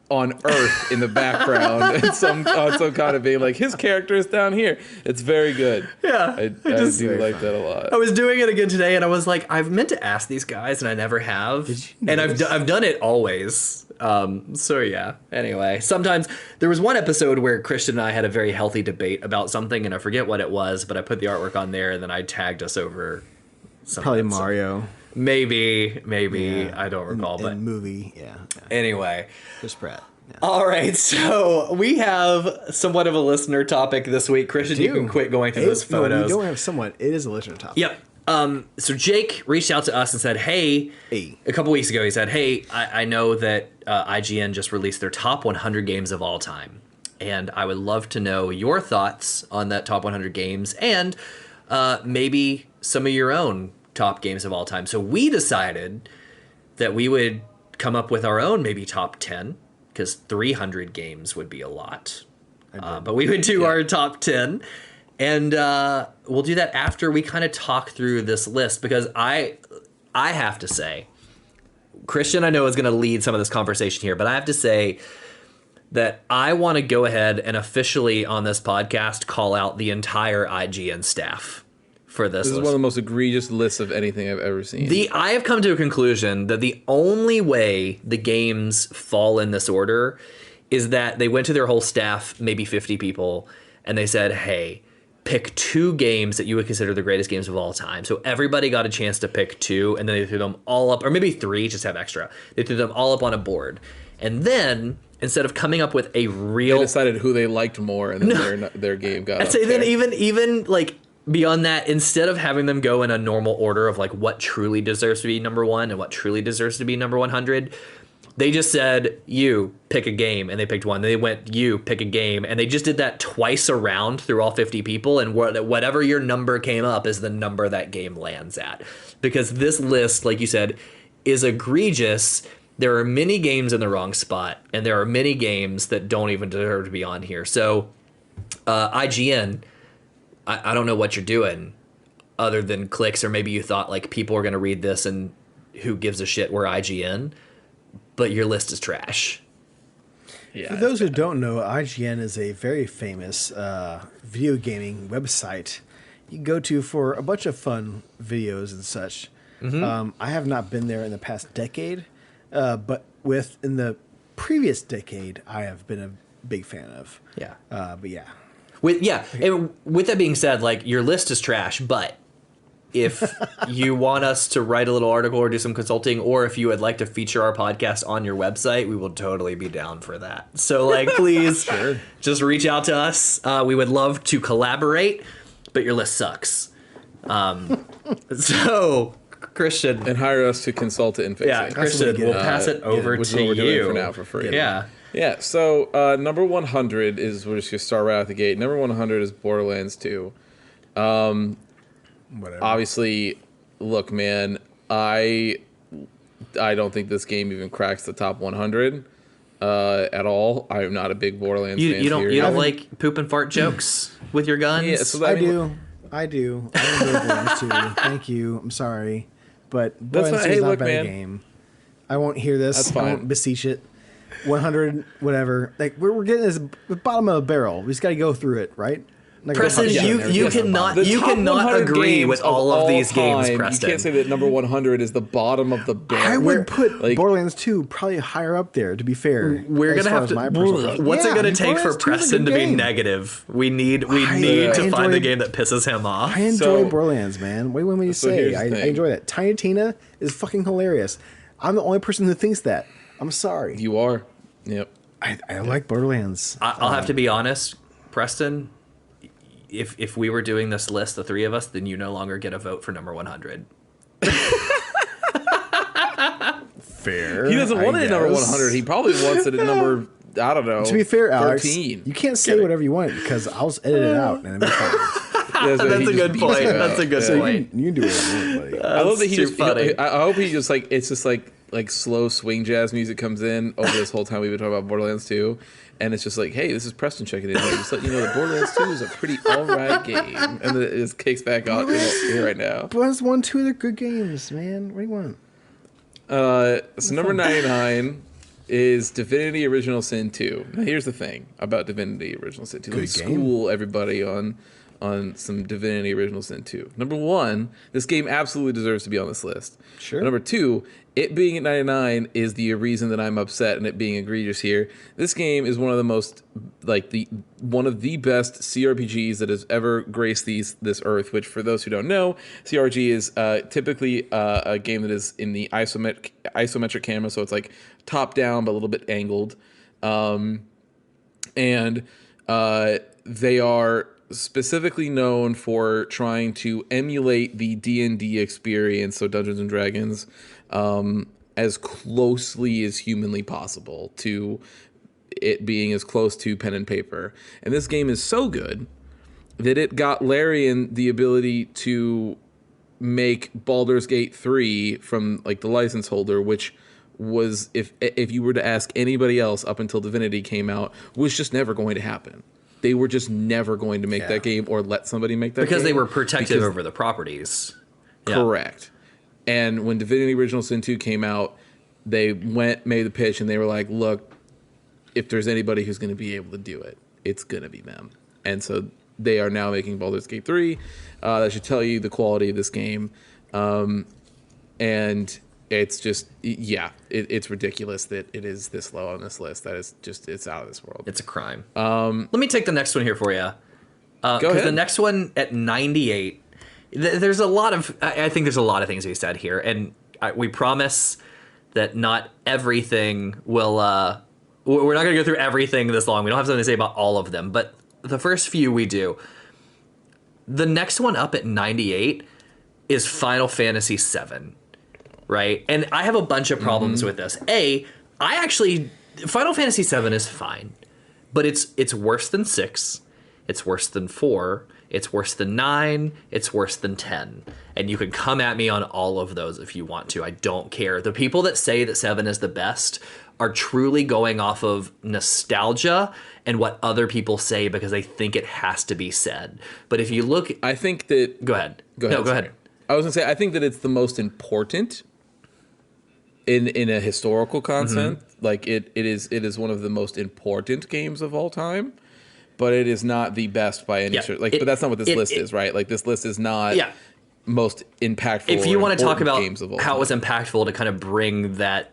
on Earth in the background on some kind of being like his character is down here. It's very good. Yeah, I do like that a lot. I was doing it again today, and I was like, I've meant to ask these guys, and I never have. Did you and notice? I've done it always. So yeah. Anyway, sometimes there was one episode where Christian and I had a very healthy debate about something, and I forget what it was, but I put the artwork on there, and then I tagged us over. Probably Mario. Maybe Yeah. I don't recall, but movie. Yeah. anyway. Chris Pratt. Yeah. All right, so we have somewhat of a listener topic this week. Christian, you can quit going through those photos. No, we don't have somewhat. It is a listener topic. Yep. So Jake reached out to us and said, hey, a couple weeks ago, he said, hey, I know that IGN just released their top 100 games of all time. And I would love to know your thoughts on that top 100 games and maybe some of your own top games of all time. So we decided that we would come up with our own maybe top 10, because 300 games would be a lot. But we would do our top 10. And we'll do that after we kind of talk through this list, because I have to say, Christian, I know is going to lead some of this conversation here, but I have to say that I want to go ahead and officially on this podcast call out the entire IGN staff, for this This is list. one of the most egregious lists of anything I've ever seen. I have come to a conclusion that the only way the games fall in this order is that they went to their whole staff, maybe 50 people, and they said, hey, pick 2 games that you would consider the greatest games of all time. So everybody got a chance to pick 2, and then they threw them all up, or maybe 3, just have extra. They threw them all up on a board. And then, instead of coming up with a real... They decided who they liked more, and then their game got I'd up say there. then even like beyond that, instead of having them go in a normal order of like what truly deserves to be number 1 and what truly deserves to be number 100, they just said, you pick a game, and they picked one. They went, you pick a game, and they just did that twice around through all 50 people, and whatever your number came up is the number that game lands at. Because this list, like you said, is egregious. There are many games in the wrong spot, and there are many games that don't even deserve to be on here. So, IGN, I don't know what you're doing other than clicks, or maybe you thought like people are going to read this and who gives a shit, we're IGN, but your list is trash. Yeah, For those who don't know, IGN is a very famous video gaming website you go to for a bunch of fun videos and such. I have not been there in the past decade, but in the previous decade, I have been a big fan of. Yeah. But yeah. With that being said, like your list is trash, but if you want us to write a little article or do some consulting, or if you would like to feature our podcast on your website, we will totally be down for that. So like, please just reach out to us. We would love to collaborate, but your list sucks. So Christian, and hire us to consult it and fix yeah, it. Christian, we'll pass it over which is to what we're doing you for now for free. Yeah. Yeah, so number 100 is, we're just going to start right out the gate. Number 100 is Borderlands 2. Whatever. Obviously, look, man, I don't think this game even cracks the top 100 at all. I'm not a big Borderlands fan. You don't like poop and fart jokes with your guns? Yeah, so I do. I enjoy Borderlands 2. Thank you. I'm sorry. But Borderlands 2 is not a bad game. I won't hear this. That's fine. I won't beseech it. 100, whatever. Like we're getting this the bottom of the barrel. We just got to go through it, right? Like Preston, you cannot agree with all of these games, Preston. You can't say that number 100 is the bottom of the barrel. I would put Borderlands 2 probably higher up there, to be fair. We're going to have to... What's it going to take for Preston to be negative? We need to find the game that pisses him off. I enjoy Borderlands, man. What do you want me to say? I enjoy that. Tiny Tina is fucking hilarious. I'm the only person who thinks that. I'm sorry. You are. Yep. I like Borderlands. I'll have to be honest, Preston. If we were doing this list, the three of us, then you no longer get a vote for number 100. Fair. He doesn't want it at number 100. He probably wants it at number, I don't know, to be fair, Alex, 13. you can't say whatever you want because I'll just edit it out and it'll be fine. That's a good point. That's a good point. You can do whatever you want, buddy. I love that he too just. funny. I hope he just like it's just like slow swing jazz music comes in over this whole time we've been talking about Borderlands 2, and it's just like, hey, this is Preston checking in. Just let you know that Borderlands 2 is a pretty alright game, and then it just kicks back on here right now. Borderlands 1, 2, they're good games, man. What do you want? So number 99 is Divinity Original Sin 2. Now here's the thing about Divinity Original Sin 2. Let's school everybody on some Divinity Original Sin 2. Number 1, this game absolutely deserves to be on this list. Sure. But number 2, it being at 99 is the reason that I'm upset and it being egregious here. This game is one of the most, one of the best CRPGs that has ever graced this earth, which for those who don't know, CRPG is typically a game that is in the isometric camera, so it's like top down but a little bit angled. And they are specifically known for trying to emulate the D&D experience, so Dungeons and Dragons, as closely as humanly possible to it being as close to pen and paper. And this game is so good that it got Larian the ability to make Baldur's Gate 3 from the license holder, which was, if you were to ask anybody else up until Divinity came out, was just never going to happen. They were just never going to make that game or let somebody make that game. Because they were protective over the properties. Correct. And when Divinity Original Sin 2 came out, they made the pitch, and they were like, look, if there's anybody who's going to be able to do it, it's going to be them. And so they are now making Baldur's Gate 3. That should tell you the quality of this game. And it's just, it's ridiculous that it is this low on this list. That is just, it's out of this world. It's a crime. Let me take the next one here for you. Go ahead. The next one at 98, there's a lot of, I think there's a lot of things to be said here. And we promise that not everything will, we're not going to go through everything this long. We don't have something to say about all of them. But the first few we do. The next one up at 98 is Final Fantasy VII. Right? And I have a bunch of problems with this. Final Fantasy VII is fine, but it's worse than 6, it's worse than 4, it's worse than 9, it's worse than 10. And you can come at me on all of those if you want to. I don't care. The people that say that 7 is the best are truly going off of nostalgia and what other people say because they think it has to be said. But if you look... I think that... Go ahead. Go ahead. No, go ahead. I was going to say, I think that it's the most important in a historical concept. Like it is one of the most important games of all time, but it is not the best by any sort. But that's not what this list is, right? Like this list is not most impactful. If you want to talk about games of all how time. it was impactful to kind of bring that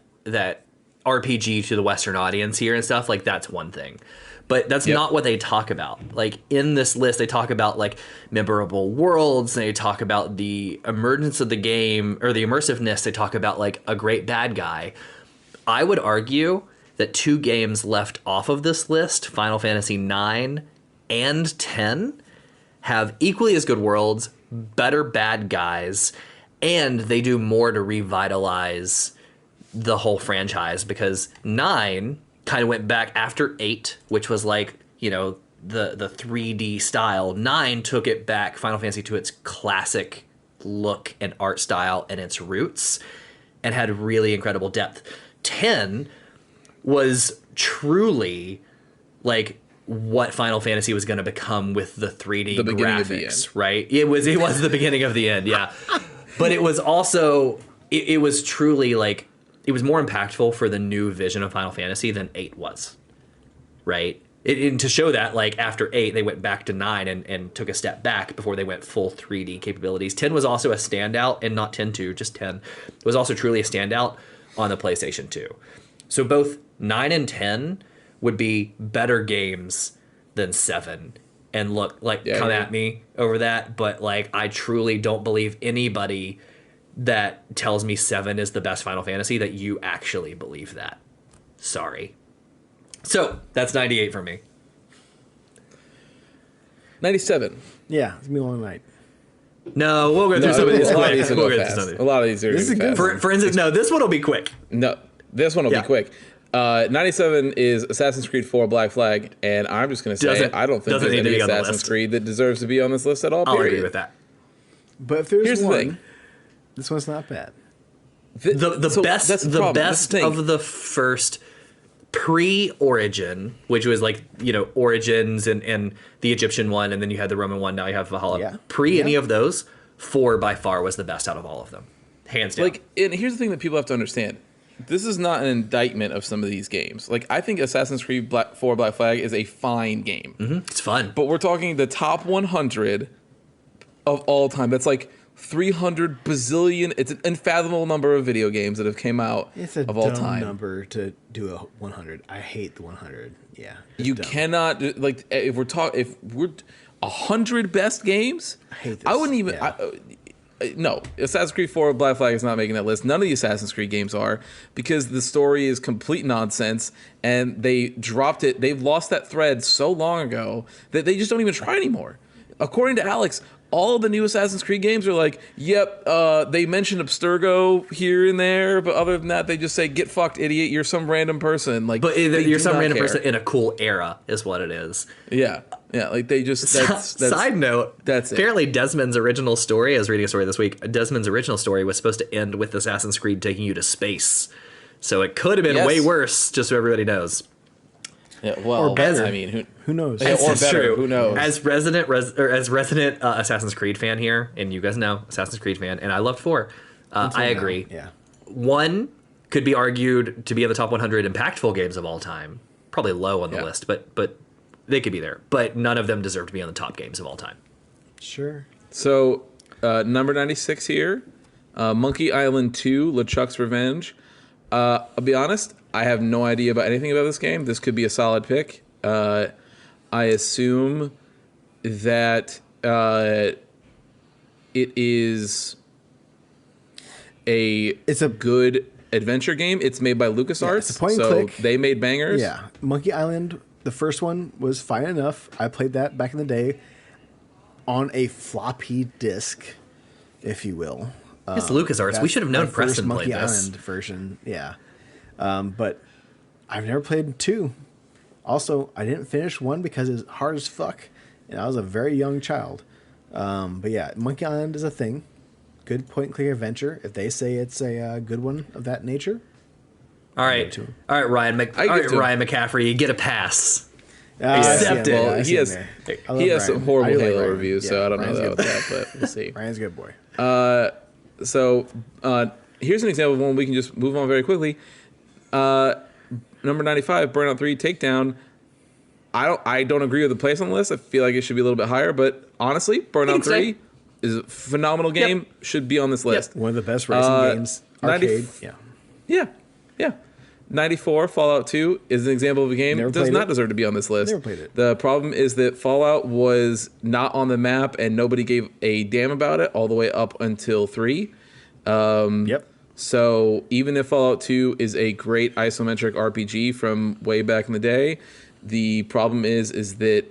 RPG to the Western audience here and stuff, like that's one thing. But that's not what they talk about. Like in this list, they talk about like memorable worlds. And they talk about the emergence of the game or the immersiveness. They talk about like a great bad guy. I would argue that 2 games left off of this list, Final Fantasy 9 and 10, have equally as good worlds, better bad guys, and they do more to revitalize the whole franchise because 9 kind of went back after 8, which was like, the 3D style. 9 took it back, Final Fantasy, to its classic look and art style and its roots and had really incredible depth. 10 was truly like what Final Fantasy was going to become with the 3D graphics, right? It was the beginning of the end, yeah. But it was also, it was truly like, it was more impactful for the new vision of Final Fantasy than 8 was, right? And to show that, like, after 8, they went back to 9 and took a step back before they went full 3D capabilities. 10 was also a standout, and not 10-2, just 10. It was also truly a standout on the PlayStation 2. So both 9 and 10 would be better games than 7. And look, like, come at me over that, but, like, I truly don't believe anybody that tells me 7 is the best Final Fantasy that you actually believe that. Sorry. So that's 98 for me. 97. Yeah, it's gonna be a long night. No, we'll go through some of these. A lot of these will go fast. A lot of these are This is fast. For instance, no, this one will be quick. No, this one will be quick. 97 is Assassin's Creed 4 Black Flag, and I'm just going to say I don't think there's any Assassin's Creed that deserves to be on this list at all. I'll period. agree with that. But if there's Here's one, the thing. this one's not bad. The best of the first pre-Origin, which was like, Origins and the Egyptian one, and then you had the Roman one, now you have Valhalla. Yeah. Any of those, 4 by far was the best out of all of them. Hands down. And here's the thing that people have to understand. This is not an indictment of some of these games. Like, I think Assassin's Creed 4 Black Flag is a fine game. Mm-hmm. It's fun. But we're talking the top 100 of all time. That's like 300 bazillion. It's an unfathomable number of video games that have came out of all time. It's a dumb number to do a 100. I hate the 100. Yeah. You cannot, like, if we're 100 best games, I hate this. I wouldn't even... Yeah. No, Assassin's Creed 4 Black Flag is not making that list. None of the Assassin's Creed games are, because the story is complete nonsense, and they dropped it. They've lost that thread so long ago that they just don't even try anymore. According to Alex, all of the new Assassin's Creed games are like, yep, they mention Abstergo here and there, but other than that, they just say, get fucked, idiot, you're some random person. Like, but you're some random person in a cool era is what it is. Yeah. Yeah, like they just... Side note, that's it. Apparently Desmond's original story, I was reading a story this week, Desmond's original story was supposed to end with Assassin's Creed taking you to space. So it could have been way worse, just so everybody knows. Yeah, well, or better. I mean, who knows? Yeah, or better, true. Who knows? As resident Assassin's Creed fan here, and you guys know, Assassin's Creed fan, and I loved 4, I agree. Yeah. 1 could be argued to be in the top 100 impactful games of all time. Probably low on the list, but they could be there, but none of them deserve to be on the top games of all time. Sure. So, number 96 here, Monkey Island 2, LeChuck's Revenge. I'll be honest, I have no idea about anything about this game. This could be a solid pick. I assume that it is it's a good adventure game. It's made by LucasArts, Yeah, it's a point and so click. they made bangers. Yeah, Monkey Island, the first one was fine enough. I played that back in the day on a floppy disk, if you will. It's LucasArts. We should have known my first Preston played Monkey this. Island version, yeah. But I've never played 2. Also, I didn't finish 1 because it's hard as fuck, and I was a very young child. But yeah, Monkey Island is a thing. Good point-and-click adventure. If they say it's a good one of that nature, All right, Ryan McCaffrey, you get a pass. Accept it. Well, he has some horrible Halo reviews, so I don't know about that, but we'll see. Ryan's a good boy. So here's an example of one we can just move on very quickly. Number 95, Burnout 3 Takedown. I don't agree with the place on the list. I feel like it should be a little bit higher, but honestly, Burnout 3 is a phenomenal game. Yep. Should be on this list. One of the best racing games. Arcade. Yeah. 94, Fallout 2 is an example of a game that does not deserve to be on this list. Never played it. The problem is that Fallout was not on the map and nobody gave a damn about it all the way up until 3. Yep. So even if Fallout 2 is a great isometric RPG from way back in the day, the problem is that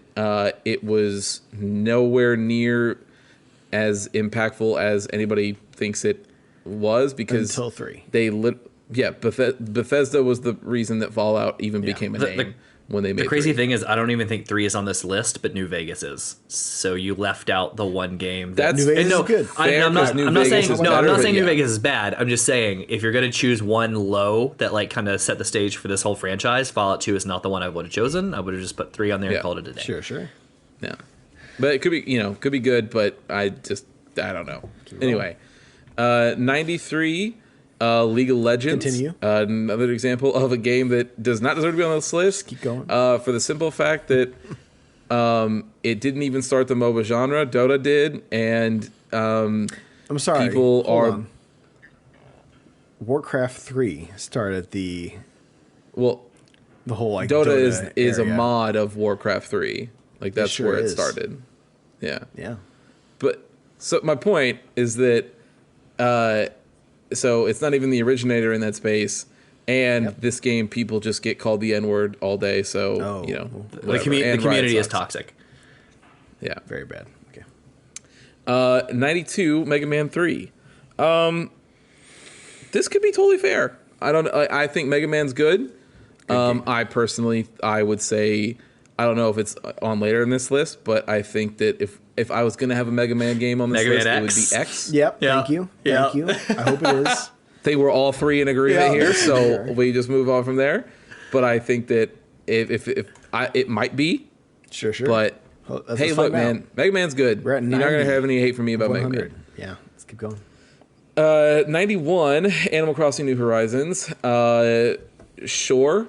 it was nowhere near as impactful as anybody thinks it was because until 3. Bethesda was the reason that Fallout even became a name when they made The crazy 3. thing is, I don't even think 3 is on this list, but New Vegas is. So you left out the one game. New Vegas is good. I'm not saying New yeah. Vegas is bad. I'm just saying if you're going to choose one low that like kind of set the stage for this whole franchise, Fallout 2 is not the one I would have chosen. I would have just put 3 on there and called it a day. Sure. Yeah, but it could be could be good, but I don't know. Anyway, 93. League of Legends. Continue. Another example of a game that does not deserve to be on this list. Keep going. For the simple fact that it didn't even start the MOBA genre. Dota did, and I'm sorry. people Hold are. on. Warcraft 3 started the Well, whole like Dota is a area. mod of Warcraft 3. Like that's sure where it is. started. Yeah. Yeah. But so my point is that so it's not even the originator in that space, and this game people just get called the N-word all day. So the whatever. And community Riot is sucks. toxic. Yeah. Very bad. Okay. 92 Mega Man 3. This could be totally fair. I think Mega Man's good. I personally would say I don't know if it's on later in this list, but I think that if I was gonna have a Mega Man game on this list, it would be X. Yep. Yeah. Thank you. Yeah. Thank you. I hope it is. They were all 3 in agreement here, so Sure. we just move on from there. But I think that if it might be, Sure. but hey, look, man, Mega Man's good. We're at You're not gonna 90. have any hate from me about Mega 100. Man. Yeah. Let's keep going. 91 Animal Crossing: New Horizons. Sure.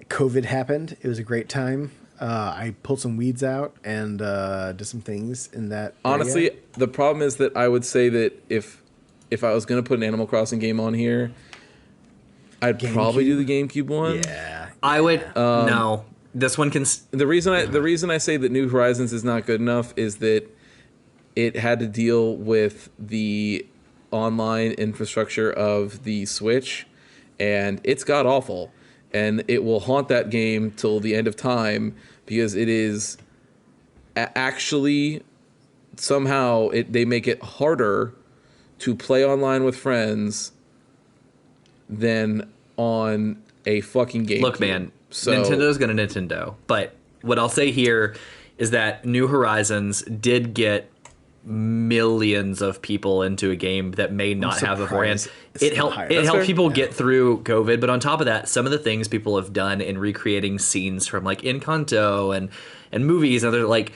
COVID happened. It was a great time. I pulled some weeds out and did some things in that Honestly, area. the problem is that I would say that if I was going to put an Animal Crossing game on here, I'd probably do the GameCube one. Yeah. I would no. This one can. The reason I say that New Horizons is not good enough is that it had to deal with the online infrastructure of the Switch, and it's god awful, and it will haunt that game till the end of time because it is actually somehow they make it harder to play online with friends than on a fucking game. Look, man, so Nintendo's gonna Nintendo. But what I'll say here is that New Horizons did get millions of people into a game that may not have beforehand. It helped people get through COVID, but on top of that, some of the things people have done in recreating scenes from like Encanto and movies, and they're like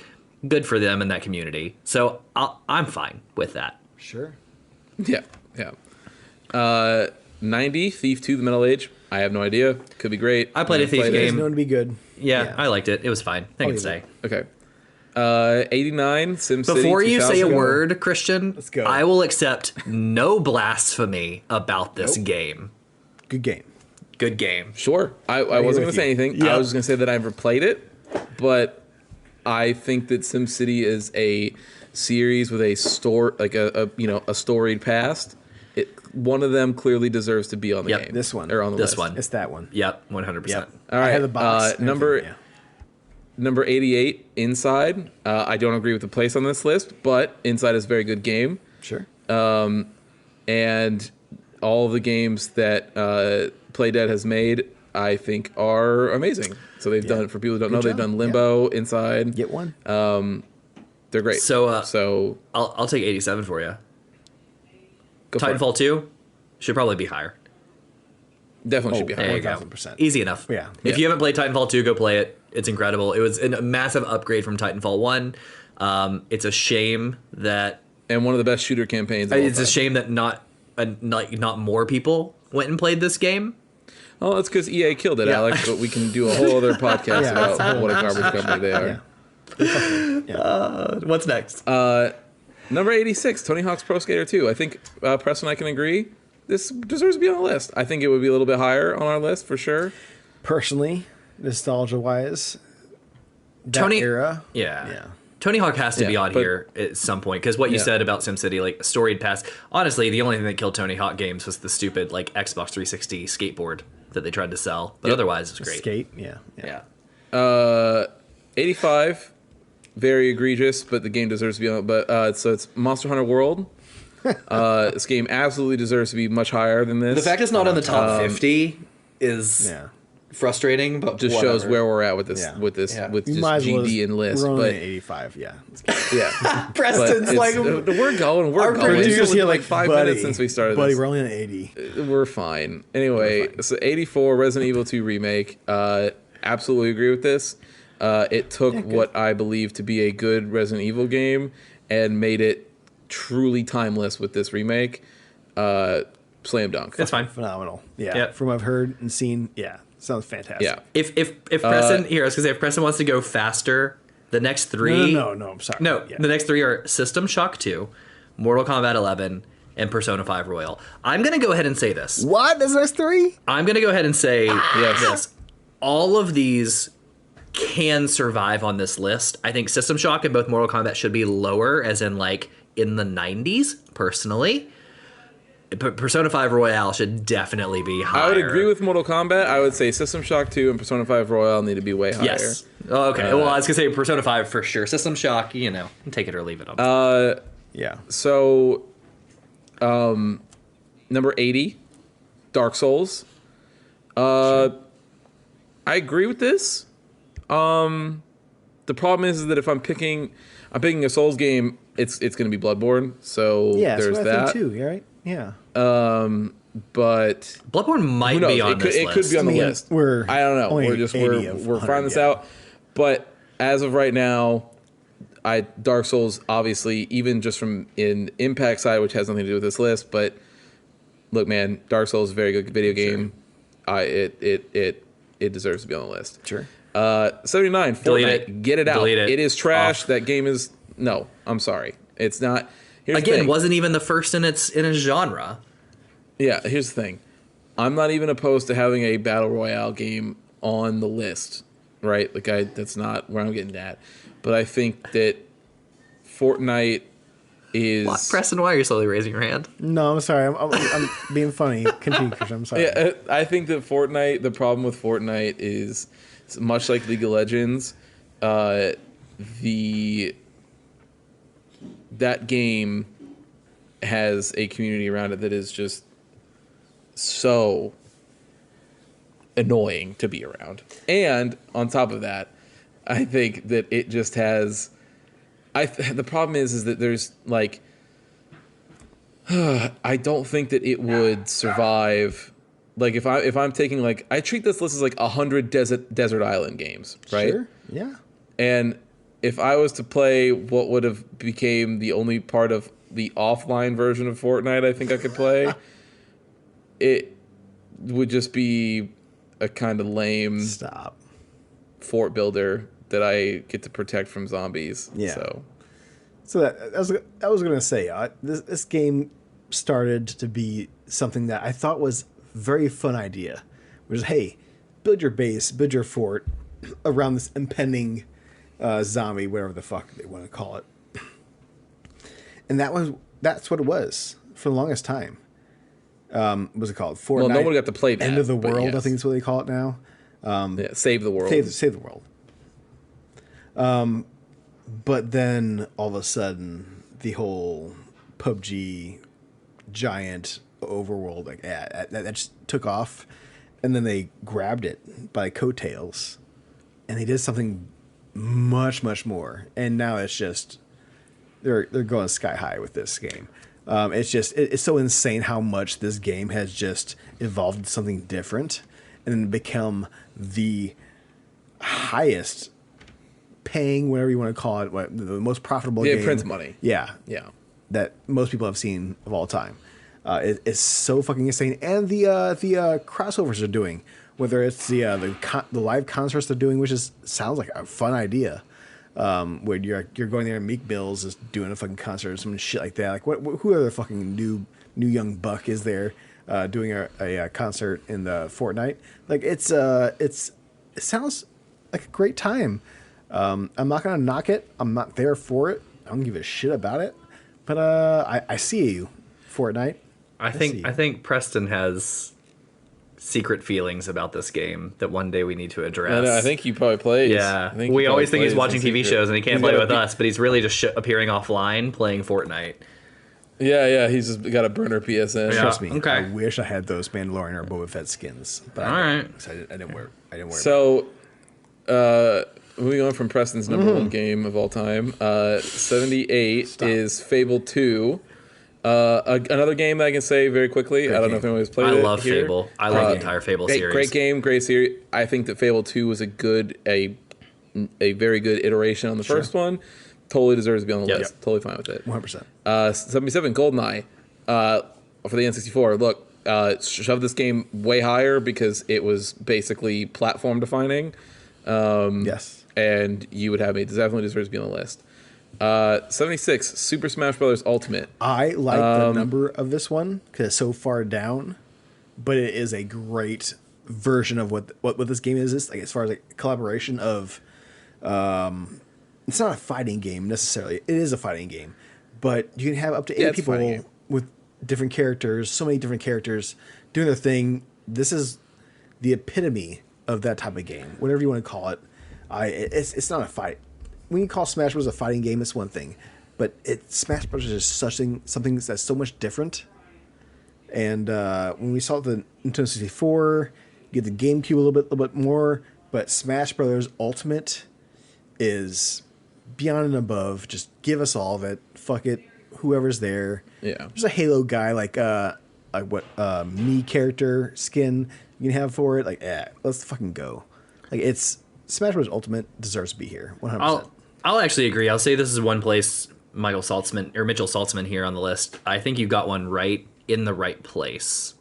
good for them in that community. So I'm fine with that. Sure. Yeah. 90 Thief 2: The Metal Age. I have no idea. Could be great. I played a Thief It's game. known to be good. Yeah, I liked it. It was fine. I can leave say. it. Okay. 89, SimCity. Before you say a 2000. word, Christian, Let's go. I will accept no blasphemy about this game. Good game. Good game. Sure. I wasn't with going to say you. anything. Yeah. I was just going to say that I've never played it, but I think that SimCity is a series with a a storied past. One of them clearly deserves to be on the Yep. game. This one. Or on the This list. one. It's that one. Yep, 100%. Yep. All right. I have the box. and number everything, number 88, Inside. I don't agree with the place on this list, but Inside is a very good game. Sure. And all of the games that Playdead has made, I think, are amazing. So they've done, for people who don't know, Good they've job. done Limbo, Inside. Get one. They're great. So I'll take 87 for you. Go for it. Titanfall 2 should probably be higher. Definitely should be Oh, There higher. you go. 1000%. Easy enough. Yeah. If Yeah. you haven't played Titanfall 2, go play it. It's incredible. It was a massive upgrade from Titanfall 1. It's a shame that And one of the best shooter campaigns of all it's a time. shame that not more people went and played this game. Oh, that's because EA killed it, Yeah. Alex. But we can do a whole other podcast Yeah. about what a garbage company they are. What's next? Number 86, Tony Hawk's Pro Skater 2. I think Preston and I can agree. This deserves to be on the list. I think it would be a little bit higher on our list for sure. Personally, nostalgia-wise, that Tony- era. Yeah. Tony Hawk has to be Yeah, on but- here at some point because what you Yeah. said about SimCity, like storied past. Honestly, the only thing that killed Tony Hawk games was the stupid like Xbox 360 skateboard that they tried to sell. But Yep. otherwise, it's great. Skate. Yeah. Yeah. 85, very egregious, but the game deserves to be on. But so it's Monster Hunter World. This game absolutely deserves to be much higher than this. The fact it's not on the top 50 is Yeah. frustrating, but just shows where we're at with this, Yeah. with Yeah. with You just might as well. GD and list. We're only But at 85. Yeah. yeah, Preston's But like we're going. We're Our going. It's producer's only like 5 minutes since we started Buddy, this. we're only at 80. We're fine. Anyway, so 84 Resident Evil 2 remake. Absolutely agree with this. It took what I believe to be a good Resident Evil game and made it truly timeless with this remake. Slam dunk. it's fine. Phenomenal. Yeah. Yeah. From what I've heard and seen, yeah, sounds fantastic. Yeah. If Preston here, I was gonna say if Preston wants to go faster, the next three. No, I'm sorry. No, Yeah. the next three are System Shock 2, Mortal Kombat 11, and Persona 5 Royal. I'm gonna go ahead and say this. What? That's next three? I'm gonna go ahead and say Yes. this. All of these can survive on this list. I think System Shock and both Mortal Kombat should be lower, as in like in the 90s, personally. But Persona 5 Royale should definitely be higher. I would agree with Mortal Kombat. I would say System Shock 2 and Persona 5 Royale need to be way higher. Yes. Oh, okay. Well, I was gonna say Persona 5 for sure. System Shock, take it or leave it on. Yeah. So, number 80, Dark Souls. I agree with this. The problem is that if I'm picking a Souls game, it's going to be Bloodborne. So Yeah, there's that's what I that. think too. You're right. Yeah. But Bloodborne might who knows? be on It could, this it list. could be on the I mean, list. we're I don't know. only We're just 80 we're of we're 100, finding this yeah. out. But as of right now, Dark Souls obviously, even just from in impact side, which has nothing to do with this list, but look, man, Dark Souls is a very good video game. It deserves to be on the list. Sure. 79, Delete Fortnite. it. Get it out. Delete it. It is trash. Off. That game is no. I'm sorry. It's not. Here's the Again, thing. wasn't even the first in a genre. Yeah, here's the thing. I'm not even opposed to having a battle royale game on the list, right? Like that's not where I'm getting at. But I think that Fortnite is What? Preston, why are you slowly raising your hand? No, I'm sorry. I'm being funny. Continue, Christian. I'm sorry. Yeah, I think that Fortnite. The problem with Fortnite is much like League of Legends. That game has a community around it that is just so annoying to be around. And on top of that, I think that it just has. The problem is that there's like. I don't think that it would survive. Like if I'm taking like I treat this list as like 100 desert island games, right? Sure. Yeah. And if I was to play what would have became the only part of the offline version of Fortnite I think I could play, would just be a kind of lame Stop. fort builder that I get to protect from zombies. Yeah. So that I was gonna say this game started to be something that I thought was a very fun idea, which is hey, build your base, build your fort around this impending zombie, whatever the fuck they want to call it, and that's what it was for the longest time. What was it called? Fortnite. well, no one got to play that. End of the but world, yes. I think is what they call it now. Yeah, save the world. Save the world. But then all of a sudden, the whole PUBG giant overworld that just took off, and then they grabbed it by coattails, and they did something much more. And now it's just they're going sky high with this game. It's so insane how much this game has just evolved into something different and become the highest paying, whatever you want to call it, the most profitable game. Yeah, prints money. Yeah. Yeah. That most people have seen of all time. It's so fucking insane. And the crossovers they're doing, whether it's the live concerts they're doing, which sounds like a fun idea. Where you're going there and Meek Mill's is doing a fucking concert or some shit like that. Like who other fucking new young buck is there doing a concert in the Fortnite? Like it sounds like a great time. I'm not gonna knock it. I'm not there for it. I don't give a shit about it. But I see you, Fortnite. I think Preston has secret feelings about this game that one day we need to address. I think he probably plays. Yeah, we always think he's watching TV shows and he can't play with us, but he's really just appearing offline playing Fortnite. Yeah, he's just got a burner PSN. Yeah. Trust me. Okay. I wish I had those Mandalorian or Boba Fett skins, but All right. I didn't wear. So, moving on from Preston's number one game of all time, 78 is Fable 2. Another game that I can say very quickly. I don't know if anyone's played it. I love here. Fable. I love the entire Fable series. Great game, great series. I think that Fable 2 was a very good iteration on the first one. Totally deserves to be on the list. Totally fine with it. 100%. 77 GoldenEye for the N64. Look, shove this game way higher because it was basically platform defining. Yes. And you would have it. Definitely deserves to be on the list. 76 Super Smash Bros. Ultimate. I like the number of this one because it's so far down, but it is a great version of what this game is. It's like as far as like collaboration of, it's not a fighting game necessarily. It is a fighting game, but you can have up to 8 people with different characters, so many different characters doing their thing. This is the epitome of that type of game, whatever you want to call it. It's not a fight. When you call Smash Bros. A fighting game, it's one thing, but Smash Bros. Is just something that's so much different. And when we saw the Nintendo 64, you get the GameCube a little bit more, but Smash Bros. Ultimate is beyond and above. Just give us all of it. Fuck it. Whoever's there. Yeah. There's a Halo guy like what me character skin you can have for it. Like, let's fucking go. Like it's Smash Bros. Ultimate deserves to be here. 100%. I'll actually agree. I'll say this is one place Mitchell Saltzman here on the list. I think you got one right in the right place.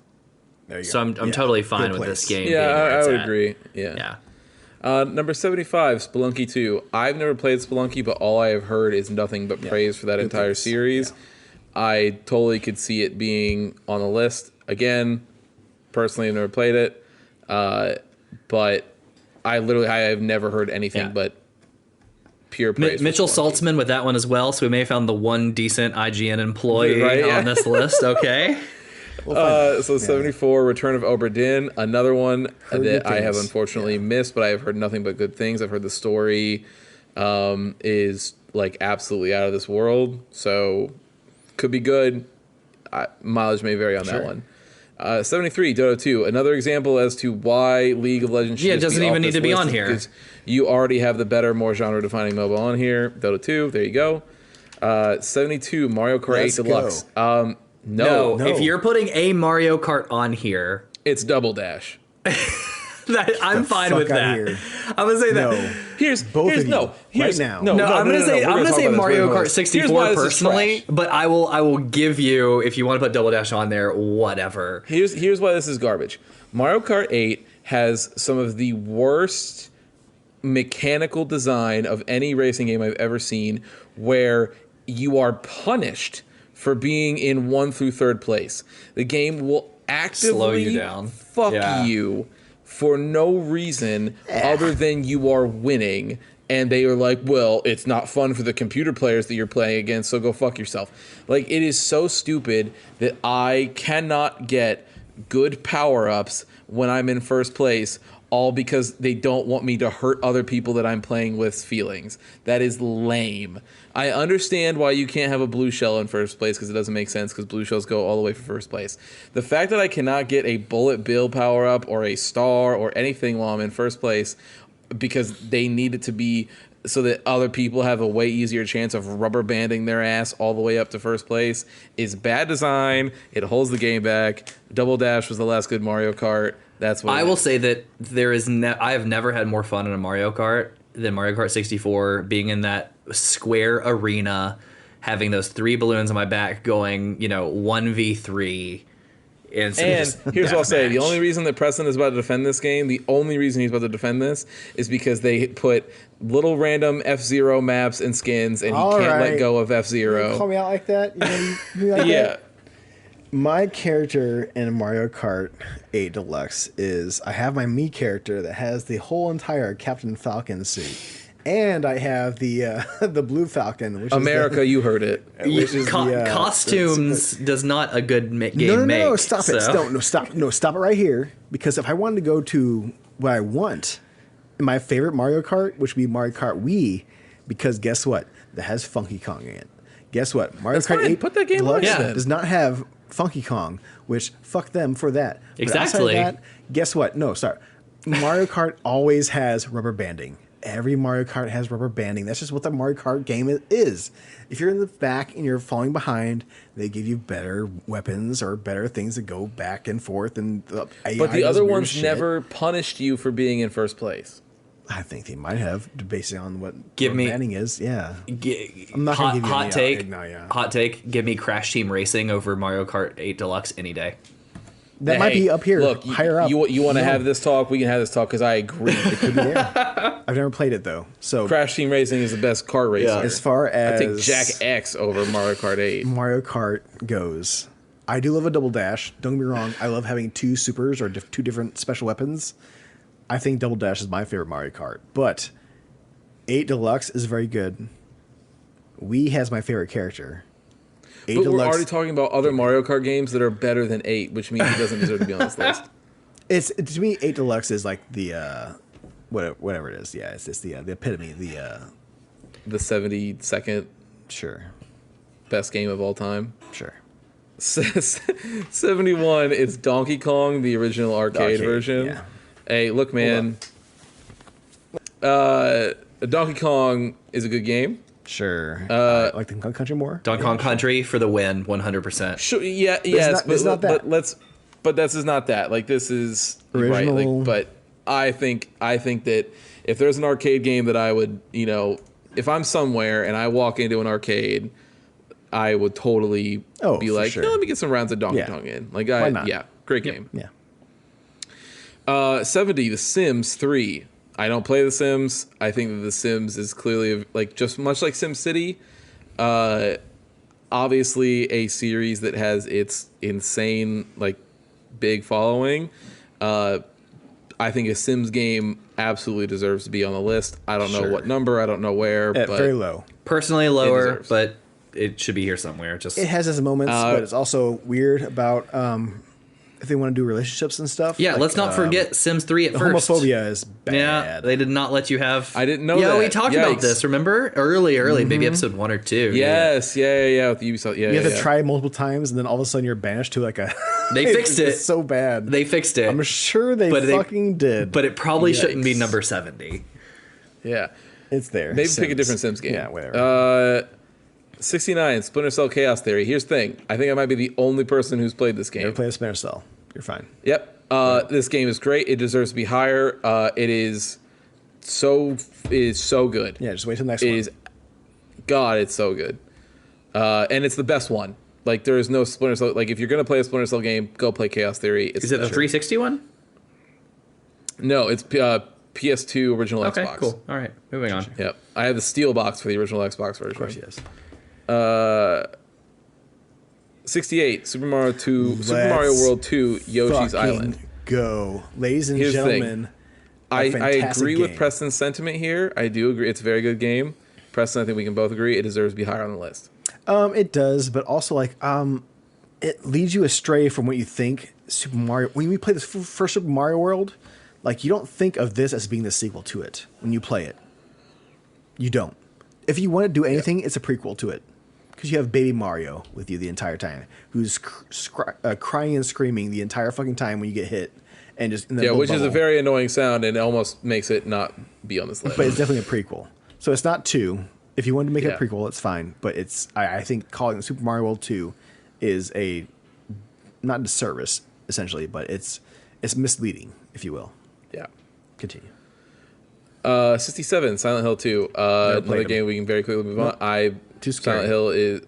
There you So go. I'm totally fine with this game. Yeah, being where I it's would at. agree. Yeah. Number 75, Spelunky 2. I've never played Spelunky, but all I have heard is nothing but praise for that entire series. Yeah. I totally could see it being on the list. Again, personally, I've never played it, but I have never heard anything but pure praise. Mitchell Saltzman with that one as well, so we may have found the one decent IGN employee on this list. Okay. So 74, Return of Obra Dinn, another one that I have unfortunately missed, but I have heard nothing but good things. I've heard the story is like absolutely out of this world, so could be good. Mileage may vary on that one. 73, Dota 2, another example as to why League of Legends should it doesn't even need to be on here. Because you already have the better, more genre-defining mobile on here. Dota 2, there you go. 72, Mario Kart 8 Deluxe. No, if you're putting a Mario Kart on here, it's Double Dash. I'm fine fuck with outta that. here. I'm gonna say No. that. Here's Both here's of you, no here's right now. no, No, no, I'm no, gonna no, say no. I'm We're gonna talk say about this. Mario We're gonna Kart talk about this. Here's 64 why this is personally, trash. but I will give you, if you want to put Double Dash on there, whatever. Here's why this is garbage. Mario Kart 8 has some of the worst mechanical design of any racing game I've ever seen, where you are punished for being in 1 through 3rd place. The game will actively Slow you down. fuck Yeah. you for no reason other than you are winning. And they are like, well, it's not fun for the computer players that you're playing against, so go fuck yourself. Like, it is so stupid that I cannot get good power-ups when I'm in first place, all because they don't want me to hurt other people that I'm playing with's feelings. That is lame. I understand why you can't have a blue shell in first place, because it doesn't make sense, because blue shells go all the way for first place. The fact that I cannot get a bullet bill power-up or a star or anything while I'm in first place because they need it to be so that other people have a way easier chance of rubber banding their ass all the way up to first place is bad design. It holds the game back. Double Dash was the last good Mario Kart. That's what I will say that there is I have never had more fun in a Mario Kart than Mario Kart 64, being in that square arena, having those 3 balloons on my back going, 1v3. And here's what I'll say. The only reason that Preston is about to defend this game, the only reason he's about to defend this is because they put little random F-Zero maps and skins, and he can't let go of F-Zero. Call me out like that? You like Yeah. that? My character in Mario Kart 8 Deluxe is I have my Mii character that has the whole entire Captain Falcon suit. And I have the the Blue Falcon, which America, is you heard it. which is costumes does not a good game no, make. No, stop so. it. Stop it right here. Because if I wanted to go to what I want, my favorite Mario Kart, which would be Mario Kart Wii, because guess what? That has Funky Kong in it. Guess what? Mario That's Kart fine. 8 Put that game Deluxe on then. does not have Funky Kong, which fuck them for that. But Exactly. outside of that, guess what? No, sorry. Mario Kart always has rubber banding. Every Mario Kart has rubber banding. That's just what the Mario Kart game is. If you're in the back and you're falling behind, they give you better weapons or better things to go back and forth. And the AI But the does other weird ones shit. never punished you for being in first place. I think they might have, based on what Give me- banding is. Yeah. I'm not gonna give you hot any take. out- no, yeah. Hot take. Give me Crash Team Racing over Mario Kart 8 Deluxe any day. That might Hey, be up here, Look, higher up. You want to No, have this talk? We can have this talk because I agree. It could be there. I've never played it though. So Crash Team Racing is the best car racer. as far as I take Jack X over Mario Kart 8. Mario Kart goes, I do love a double dash. Don't get me wrong. I love having 2 supers or 2 different special weapons. I think double dash is my favorite Mario Kart. But 8 Deluxe is very good. Wii has my favorite character. 8 But we're Deluxe, already talking about other Mario Kart games that are better than 8, which means he doesn't deserve to be on this list. it's to me 8 Deluxe is like the whatever it is. Yeah, it's just the epitome. The 72nd Sure, best game of all time. sure. 71 is Donkey Kong, the original arcade version. Yeah. Hey, look, man. Donkey Kong is a good game. Sure. I like the country more. Donkey Kong Country for the win, 100%. Sure, yeah, yes, it's not that. but this is not that. Like, this is you're right. Original. Like, but I think that if there's an arcade game that I would, if I'm somewhere and I walk into an arcade, I would totally be for like, sure. no, let me get some rounds of Donkey Yeah. Kong in. Like, Why not? yeah, great game. Yeah. 70, The Sims 3. I don't play The Sims. I think that The Sims is clearly just much like SimCity. Obviously, a series that has its insane big following. I think a Sims game absolutely deserves to be on the list. I don't know Sure. what number. I don't know where. But Very low. Personally lower, deserves. but it should be here somewhere. Just It has its moments, but it's also weird about if they want to do relationships and stuff. yeah, like, let's not forget Sims 3 at the first. homophobia is bad. Yeah, they did not let you have. I didn't know Yeah, that. we talked about Yikes. this. Remember early, maybe episode 1 or 2. Yes, yeah, with Ubisoft. Yeah, You have yeah. to try multiple times, and then all of a sudden you're banished to like a. They fixed It's it. so bad. They fixed it. I'm sure they But fucking did. But it probably shouldn't be Yikes. number 70. Yeah. It's there. Maybe pick a Sims. different Sims game. Yeah, whatever. 69, Splinter Cell Chaos Theory. Here's the thing. I think I might be the only person who's played this game. Never play a Splinter Cell. You're fine. Yep. This game is great. It deserves to be higher. It is so good. Yeah, just wait till the next It one. is, God, it's so good. And it's the best one. Like, there is no Splinter Cell. Like, if you're going to play a Splinter Cell game, go play Chaos Theory. Is it the 360 one? No, it's PS2 original Okay, Xbox. cool. All right, moving on. Yep. I have the steel box for the original Xbox version. Of course, yes. 68, Super Mario World 2, Yoshi's Island. Go. Ladies and Here's the thing. gentlemen. I agree with game. Preston's sentiment here. I do agree. It's a very good game. Preston, I think we can both agree it deserves to be higher on the list. It does, but also it leads you astray from what you think Super Mario. When you play this first Super Mario World, like you don't think of this as being the sequel to it when you play it. You don't. If you want to do anything, it's a prequel to it, because you have Baby Mario with you the entire time, who's crying and screaming the entire fucking time when you get hit, and just in the which is a bubble. very annoying sound, and it almost makes it not be on this list. But it's definitely a prequel, so it's not 2. If you wanted to make it Yeah. a prequel, it's fine. But it's I think calling it Super Mario World 2 is a not a disservice essentially, but it's misleading, if you will. Yeah. Continue. 67, Silent Hill 2. Another played game we can very quickly move on. Too scary. Silent Hill is...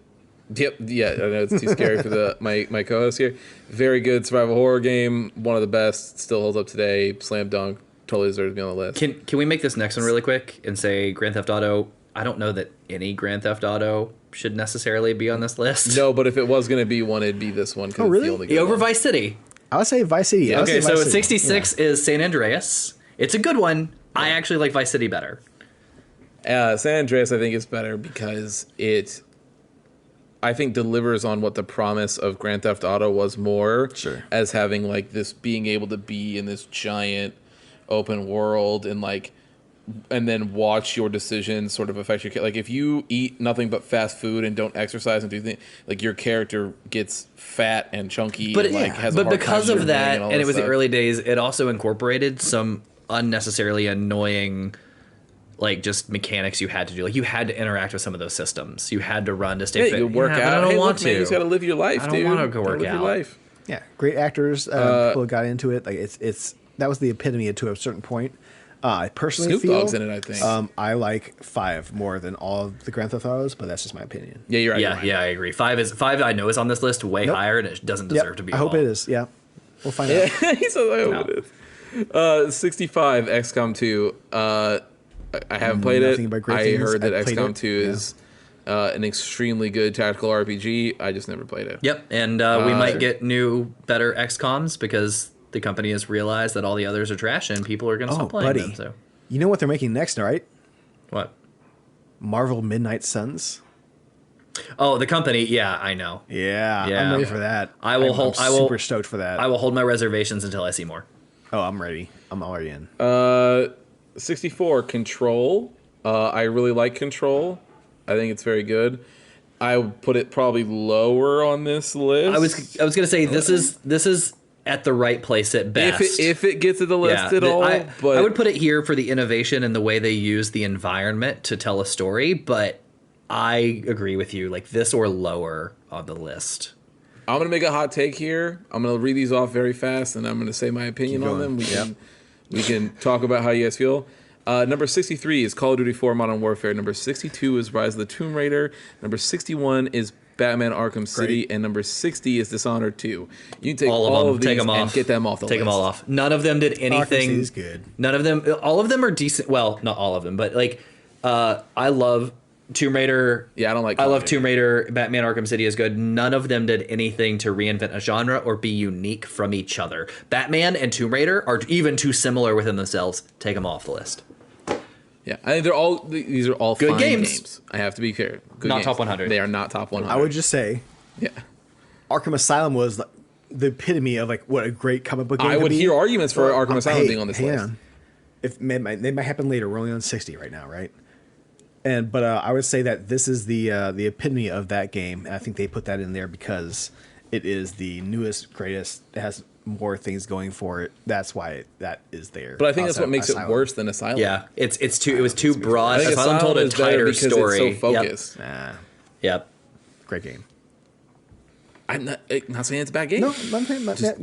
Yep, yeah, I know it's too scary for my co-host here. Very good survival horror game. One of the best. Still holds up today. Slam dunk. Totally deserves to be on the list. Can we make this next one really quick and say Grand Theft Auto? I don't know that any Grand Theft Auto should necessarily be on this list. No, but if it was going to be one, it'd be this one. Oh, really? It's the only good Over one. Vice City. I would say Vice City. I would Okay, say so Vice at City. 66 is San Andreas. It's a good one. I actually like Vice City better. San Andreas, I think, is better because it, I think, delivers on what the promise of Grand Theft Auto was more. Sure. As having, like, this being able to be in this giant open world and, like, and then watch your decisions sort of affect your... Like, if you eat nothing but fast food and don't exercise and do things, like, your character gets fat and chunky But and, like, has a but hard because time of that, all and it this was the stuff. early days, it also incorporated some unnecessarily annoying, like, just mechanics you had to do. Like, you had to interact with some of those systems. You had to run to stay Yeah, fit. you work but out. I don't Hey, want look, man, you just got to live your life, I don't dude. wanna go Gotta work live out. your life. Yeah, great actors. People got into it. Like it's that was the epitome to a certain point. I personally Snoop feel Dogg's in it, I think. I like 5 more than all of the Grand Theft Autos, but that's just my opinion. Yeah, you're right. Yeah, yeah, I agree. Five I know is on this list way Nope. higher, and it doesn't Yep, deserve to be. I hope all. it is. Yeah, we'll find out. He says, I hope it is. 65, XCOM 2. I haven't played Nothing it. but great I things. heard that I played XCOM it. 2 is an extremely good tactical RPG. I just never played it. Yep, and we might get new, better XComs because the company has realized that all the others are trash and people are going to Oh, stop playing buddy. them. So You know what they're making next, right? what? Marvel Midnight Suns. Oh, the company. Yeah, I know. Yeah, Yeah. I'm ready for that. I will I'm hold- I will- super stoked for that. I will hold my reservations until I see more. Oh, I'm ready. I'm already in. 64, Control. I really like Control. I think it's very good. I would put it probably lower on this list. I was going to say this is at the right place at best. if it gets to the list at all. But I would put it here for the innovation and the way they use the environment to tell a story, but I agree with you. Like this or lower on the list. I'm going to make a hot take here. I'm going to read these off very fast, and I'm going to say my opinion on them. We can talk about how you guys feel. Number 63 is Call of Duty 4 Modern Warfare. Number 62 is Rise of the Tomb Raider. Number 61 is Batman Arkham City. And number 60 is Dishonored 2. You can take all of these Take them off. and get them off the list. Take them all off. None of them did anything. City's good. None of them. All of them are decent. Well, not all of them, but like, I love Tomb Raider. Yeah, I don't like I Tomb love Raider. Tomb Raider. Batman Arkham City is good. None of them did anything to reinvent a genre or be unique from each other. Batman and Tomb Raider are even too similar within themselves. Take them off the list. Yeah, I think these are all Good fine games. I have to be fair. Good Not games. top 100. They are not top 100. I would just say Yeah. Arkham Asylum was like the epitome of like what a great comic book game I could would be. hear arguments for Well, Arkham Asylum hey, being on this hang list. on. If they might happen later. We're only on 60 right now, right? But I would say that this is the epitome of that game. And I think they put that in there because it is the newest, greatest. It has more things going for it. That's why that is there. But I think that's outside what of makes Asylum. it worse than Asylum. Yeah, it was too broad. I think Asylum told a is better tighter because story. it's so focused. Nah, Yep. great game. I'm not saying it's a bad game. No,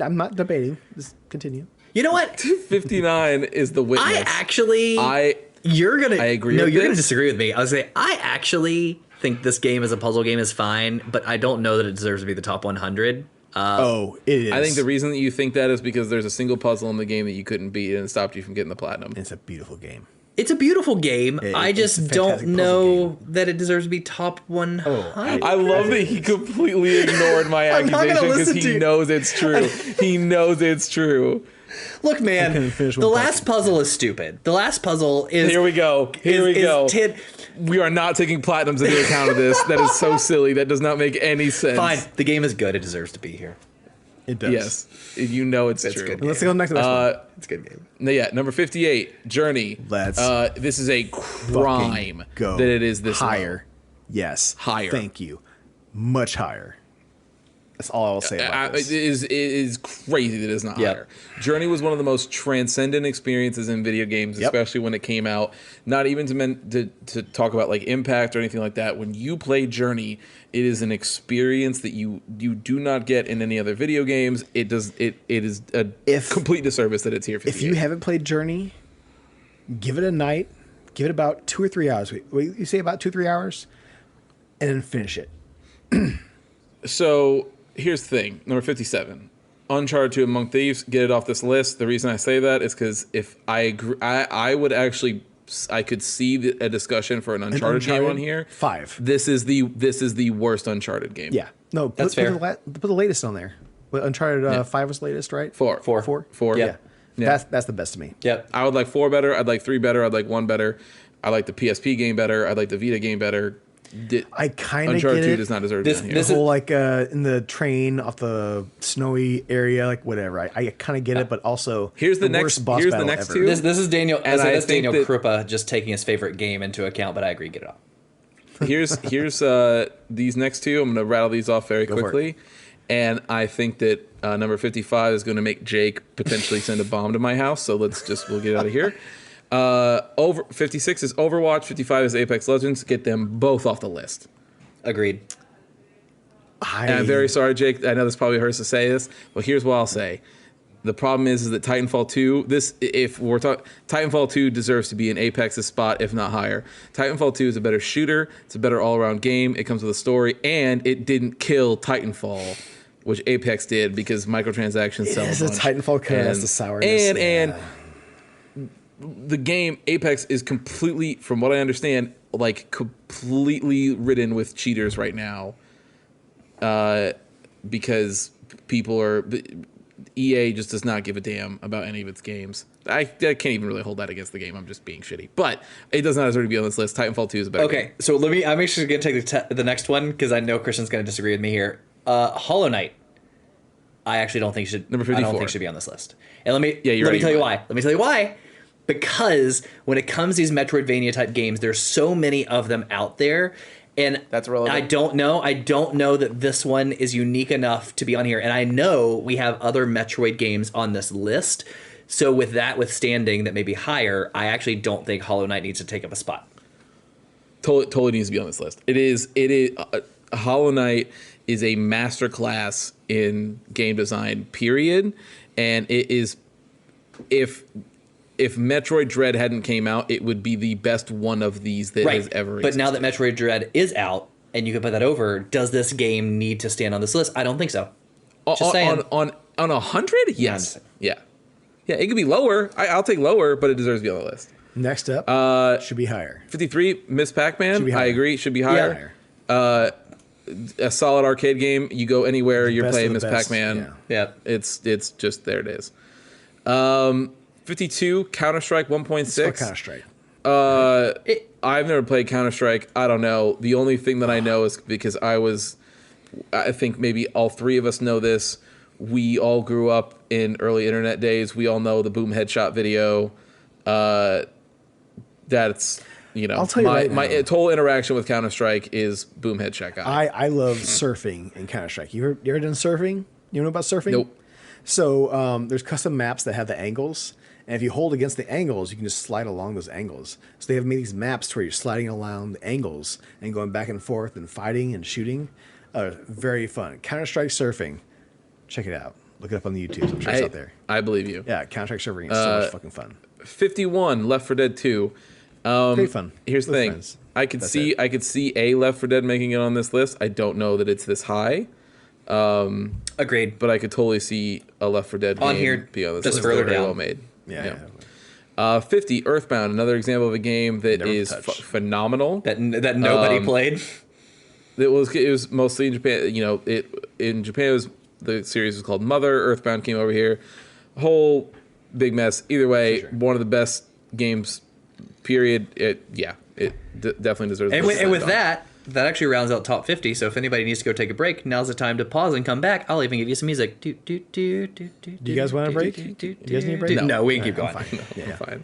I'm not debating. Just continue. You know what? 59 is the witness. You're gonna. I agree. No, with you're gonna this. disagree with me. I was say I actually think this game as a puzzle game is fine, but I don't know that it deserves to be the top 100. It is. I think the reason that you think that is because there's a single puzzle in the game that you couldn't beat and it stopped you from getting the platinum. It's a beautiful game. It's a beautiful game. I it's just a don't fantastic puzzle know that it deserves to be top 100. I love that he completely ignored my I'm not gonna accusation because listen to he you. knows it's true. He knows it's true. Look, man, couldn't finish the one last puzzle is stupid. The last puzzle is. Here we go. Here we go. Tid- We are not taking platinums into account of this. That is so silly. That does not make any sense. Fine, the game is good. It deserves to be here. It does. Yes. You know it's It's true. good. Let's go next to the next one. It's a good game. No, yeah, number 58, Journey. Let's this is a crime Go that it is this higher. Yes. Higher. Thank you. Much higher. That's all I will say about It this. is crazy that it's not Yep. higher. Journey was one of the most transcendent experiences in video games, Yep. especially when it came out. Not even to talk about like impact or anything like that. When you play Journey, it is an experience that you do not get in any other video games. It is a complete disservice that it's here for If you haven't played Journey, give it a night. Give it about 2 or 3 hours. Wait, you say about 2 or 3 hours, and then finish it. So here's the thing, number 57, Uncharted 2 Among Thieves. Get it off this list. The reason I say that is because if I agree, I would actually, I could see a discussion for an Uncharted game on here. 5. This is the worst Uncharted game. Yeah. No, That's fair. Put the latest on there. But Uncharted 5 was latest, right? Four. 4? Yeah. Yeah. That's the best to me. Yep. I would like 4 better. I'd like 3 better. I'd like 1 better. I like the PSP game better. I'd like the Vita game better. I kind of Uncharted get 2 it. does not deserve to be on here. The whole like in the train off the snowy area, like whatever. I kind of get it, but also Here's the next- worst boss here's the battle next ever. two. This is Daniel. And I That's think Daniel that- Krupa just taking his favorite game into account, but I agree. Get it off. Here's these next two. I'm going to rattle these off very for it. quickly. And I think that number 55 is going to make Jake potentially send a bomb to my house. So we'll get it out of here. 56 is Overwatch. 55 is Apex Legends. Get them both off the list. Agreed. And I'm very sorry, Jake. I know this probably hurts to say this, but here's what I'll say. The problem is that Titanfall 2, Titanfall 2 deserves to be in Apex's spot, if not higher. Titanfall 2 is a better shooter. It's a better all-around game. It comes with a story, and it didn't kill Titanfall, which Apex did because microtransactions sell. It's a Titanfall kind of has the sourness. And the game Apex is completely, from what I understand, like completely ridden with cheaters right now, because people are. EA just does not give a damn about any of its games. I can't even really hold that against the game. I'm just being shitty. But it does not deserve to be on this list. Titanfall 2 is a better game. Okay, so I'm actually going to take the next one because I know Christian's going to disagree with me here. Hollow Knight. I actually don't think should. Number I don't 54. think should be on this list. And let me Yeah, you're let me right, tell you you're why. Let me tell you why. Because when it comes to these Metroidvania type games, there's so many of them out there. And That's relevant. I don't know that this one is unique enough to be on here. And I know we have other Metroid games on this list. So with that withstanding that may be higher, I actually don't think Hollow Knight needs to take up a spot. Totally needs to be on this list. It is. Hollow Knight is a masterclass in game design. Period. And it is. If Metroid Dread hadn't came out, it would be the best one of these that has ever But existed. now that Metroid Dread is out and you can put that over, does this game need to stand on this list? I don't think so. Just saying. On 100? Yes. I'm Yeah. Yeah, it could be lower. I'll take lower, but it deserves to be on the list. Next up, should be higher. 53, Miss Pac-Man. Should be I higher. agree. Should be higher. A solid arcade game. You go anywhere, you're best playing of Miss the best, Pac-Man. Yeah. It's just, there it is. 52, Counter-Strike 1.6. Counter-Strike. I've never played Counter-Strike. I don't know. The only thing that I know is because I think maybe all three of us know this. We all grew up in early internet days. We all know the boom headshot video. That's, I'll tell you right my now. total interaction with Counter-Strike is boom headshot guy. I love surfing in Counter-Strike. You ever done surfing? You know about surfing? Nope. So there's custom maps that have the angles. And if you hold against the angles, you can just slide along those angles. So they have made these maps to where you're sliding along the angles and going back and forth and fighting and shooting. Very fun. Counter-Strike Surfing. Check it out. Look it up on the YouTube. I'm sure it's out there. I believe you. Yeah, Counter-Strike Surfing is so much fucking fun. 51, Left 4 Dead 2. Great fun. Here's the With thing. friends. I could see a Left 4 Dead making it on this list. I don't know that it's this high. Agreed. But I could totally see a Left 4 Dead On game here, be on this just list. further They're very down. well made. Yeah. 50, Earthbound, another example of a game that Never is touched. phenomenal. That nobody played. It was mostly in Japan. You know, in Japan the series was called Mother. Earthbound came over here. Whole big mess. Either way, one of the best games. Period. It definitely deserves. And with that actually rounds out top 50. So if anybody needs to go take a break, now's the time to pause and come back. I'll even give you some music. Do you guys want a break? You guys need a break? No, we can keep going. I'm fine.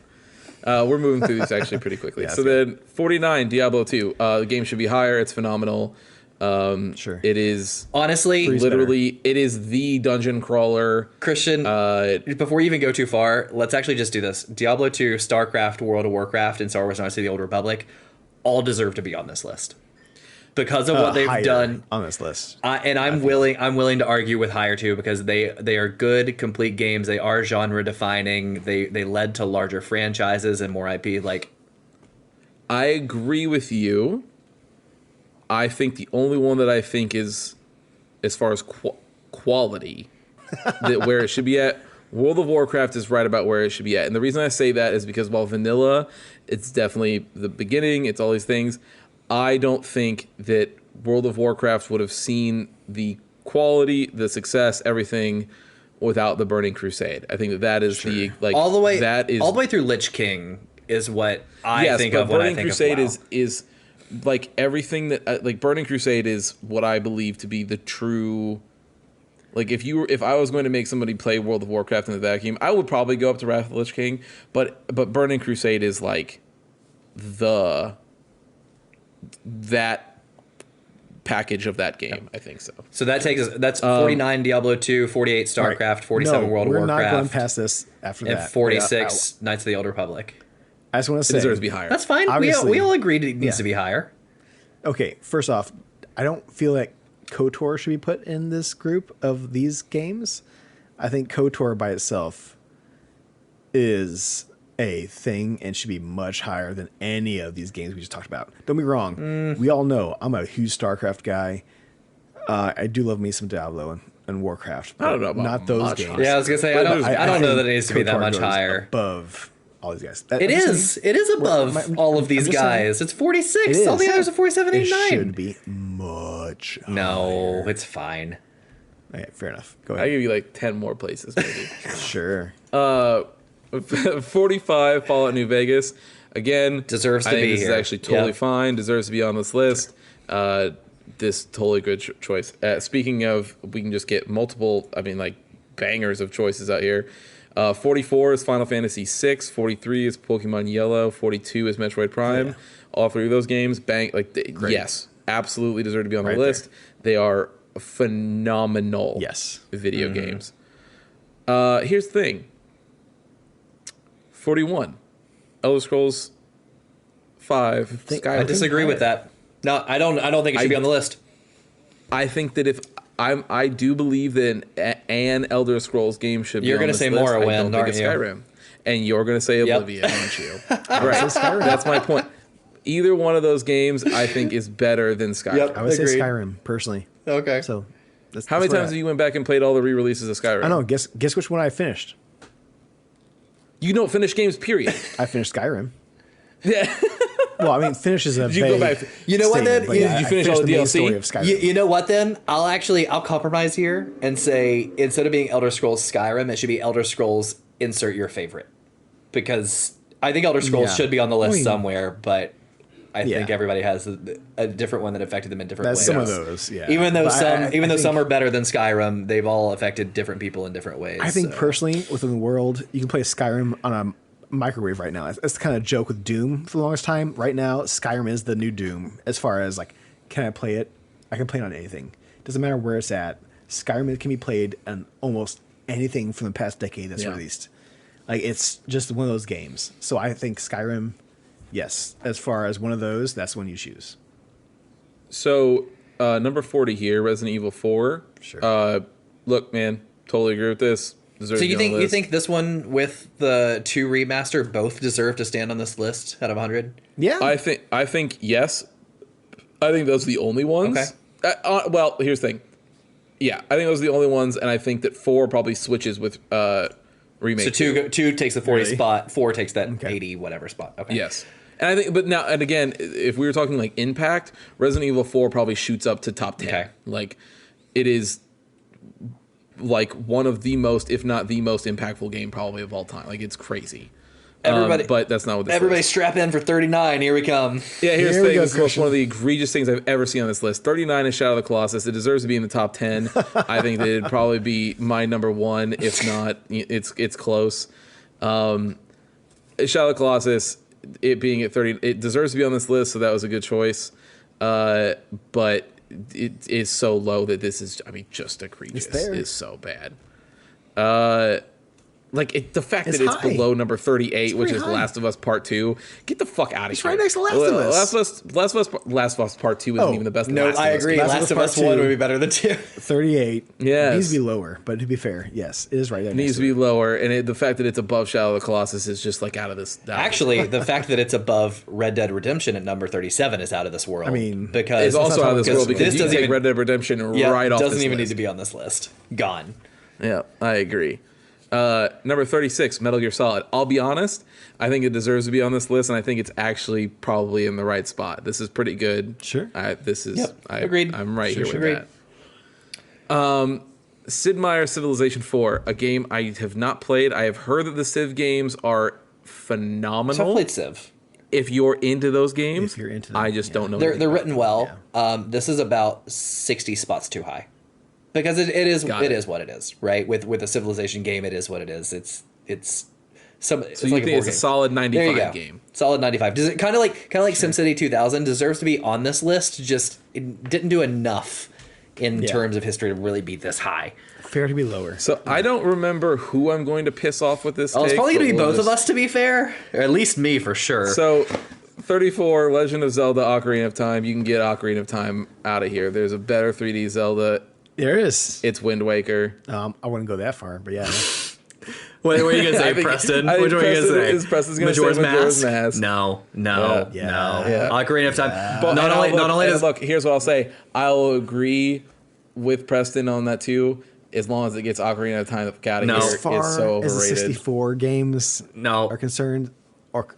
We're moving through these actually pretty quickly. Yeah, so then 49, Diablo 2. The game should be higher. It's phenomenal. Sure. It is Honestly, literally it is the dungeon crawler. Christian, before you even go too far, let's actually just do this. Diablo 2, StarCraft, World of Warcraft, and Star Wars Knights of the Old Republic all deserve to be on this list. Because of what they've done on this list. And I'm willing to argue with higher too, because they are good, complete games. They are genre defining. They led to larger franchises and more IP. Like, I agree with you. I think the only one that I think is, as far as quality, that where it should be at, World of Warcraft is right about where it should be at. And the reason I say that is because while vanilla, it's definitely the beginning, it's all these things, I don't think that World of Warcraft would have seen the quality, the success, everything without the Burning Crusade. I think that is the like all the way all the way through Lich King is what I think of when Burning I think Crusade of WoW. is like everything that like Burning Crusade is what I believe to be the true. Like if I was going to make somebody play World of Warcraft in the vacuum, I would probably go up to Wrath of the Lich King, but Burning Crusade is like that package of that game. I think so. So that takes us. That's 49 Diablo 2, 48 StarCraft, Right. 47 World of We're Warcraft, not going past this after and that. 46 Knights of the Old Republic. I just want to It say deserves to be higher. That's fine. Obviously, We all agreed it needs to be higher. Okay, first off, I don't feel like KOTOR should be put in this group of these games. I think KOTOR by itself is a thing and should be much higher than any of these games we just talked about. Don't be wrong. We all know I'm a huge StarCraft guy. I do love me some Diablo and Warcraft. I don't know about not those much games. higher. Yeah, I was gonna say I don't know that it needs to be that KOTOR much goes higher. above all these guys. It is above all of these I'm just saying. guys. It's 46. It All the is. others are 47, It 89. should be much No, it's fine. higher. Okay, fair enough. Go I ahead. give you like 10 more places maybe. Sure. 45 Fallout New Vegas. Again, Deserves to I think be this here. is actually totally Yep. fine. Deserves to be on this list. This totally good choice. Speaking of, we can just get multiple. I mean, like bangers of choices out here. 44 is Final Fantasy VI. 43 is Pokemon Yellow. 42 is Metroid Prime. Yeah. All three of those games, yes, absolutely deserve to be on the list. They are phenomenal. Yes. Video games. Here's the thing. 41, Elder Scrolls 5. Skyrim. I disagree with that. No, I don't think it should be on the list. I think that if I do believe that an Elder Scrolls game should be You're on gonna this say list. Morrowind, I don't think aren't it's you? Skyrim. And you're going to say Yep. Oblivion, aren't you? Right. That's my point. Either one of those games, I think, is better than Skyrim. Yep. I would say Agreed. Skyrim personally. Okay. So, How many times have you went back and played all the re-releases of Skyrim? I know. Guess which one I finished. You don't finish games, period. I finished Skyrim. Yeah. Well, I mean, finish is a Did you go vague back? You know what, statement, then? but You- yeah, you I finish all finished the main DLC? story of Skyrim. You know what then? I'll compromise here and say instead of being Elder Scrolls Skyrim, it should be Elder Scrolls insert your favorite. Because I think Elder Scrolls Yeah. should be on the list I mean, somewhere, but I Yeah. think everybody has a different one that affected them in different That's ways. some of those, yeah. Even though But some I even though think- some are better than Skyrim, they've all affected different people in different ways. I think so. personally, within the world, you can play Skyrim on a microwave right now. That's the kind of joke with Doom for the longest time. Right now, Skyrim is the new Doom as far as like, can I play it? I can play it on anything. Doesn't matter where it's at. Skyrim can be played on almost anything from the past decade that's released. Like, it's just one of those games. So I think Skyrim, yes, as far as one of those, that's one you choose. So, number 40 here, Resident Evil 4. Sure. Look, man, totally agree with this. Deserves So to be on the you list. think this one with the 2 remaster both deserve to stand on this list out of 100? Yeah. I think yes. I think those are the only ones. Okay. Well, here's the thing. Yeah, I think those are the only ones, and I think that 4 probably switches with remake. So 2 takes the 40 Really? spot, 4 takes that Okay. 80 whatever spot. Okay. Yes. And I think, but now, and again, if we were talking like impact, Resident Evil 4 probably shoots up to top 10. Okay. Like, it is like one of the most, if not the most impactful game probably of all time. Like, it's crazy. Everybody, but that's not what this everybody is. strap in for 39. Here we come. Yeah, here's Here the we thing. go, This is Christian. one of the egregious things I've ever seen on this list. 39 is Shadow of the Colossus. It deserves to be in the top 10. I think that it'd probably be my number 1, if not, it's close. Shadow of the Colossus, it being at 30, it deserves to be on this list, so that was a good choice. But it is so low that this is, I mean, just egregious. It's there. It's so bad. Like the fact It's that it's high. below number 38, which pretty is high. Last of Us Part 2, get the fuck out of It's here. right next to Last of Us. Last of Us Part 2 isn't Oh, even the best. No, Last of I Us agree. game. Last of Us Part 1 2. would be better than 2. 38. Yes. It needs to be lower, but to be fair, yes, it is right there. It needs to be lower, and the fact that it's above Shadow of the Colossus is just like out of this. Actually, the fact that it's above Red Dead Redemption at number 37 is out of this world. I mean, because it's also out of this world because this you can doesn't take even, Red Dead Redemption yeah, right off doesn't this even list. need to be on this list. Gone. Yeah, I agree. Number 36, Metal Gear Solid. I'll be honest, I think it deserves to be on this list, and I think it's actually probably in the right spot. This is pretty good. Sure. Agreed. I'm right here with Agreed. that. Sid Meier's Civilization 4, a game I have not played. I have heard that the Civ games are So I phenomenal. played Civ. If you're into those games, If you're into them, I just yeah. don't know. They're anything about written well. This is about 60 spots too high. Because it is Got it it. is what it is, right? With a Civilization game, it is what it is. It's some. So you think it's a solid 95 game? Solid 95. Does it kind of like SimCity 2000 deserves to be on this list? Just it didn't do enough in Yeah. terms of history to really be this high. Fair to be lower. So I don't remember who I'm going to piss off with this. Oh, it's take, probably going to but be we'll both of just- us, to be fair, or at least me for sure. So, 34, Legend of Zelda: Ocarina of Time. You can get Ocarina of Time out of here. There's a better 3D Zelda. There is. It's Wind Waker. I wouldn't go that far, but yeah. What are you going to I say, think- Preston? I think Which one are you going to say? Preston's gonna say Majora's Majora's Mask. No. Yeah. Yeah. Ocarina of Time. But not only does look, here's what I'll say. I'll agree with Preston on that too, as long as it gets Ocarina of Time out of No. here. As far It's so as the overrated. 64 games No. are concerned,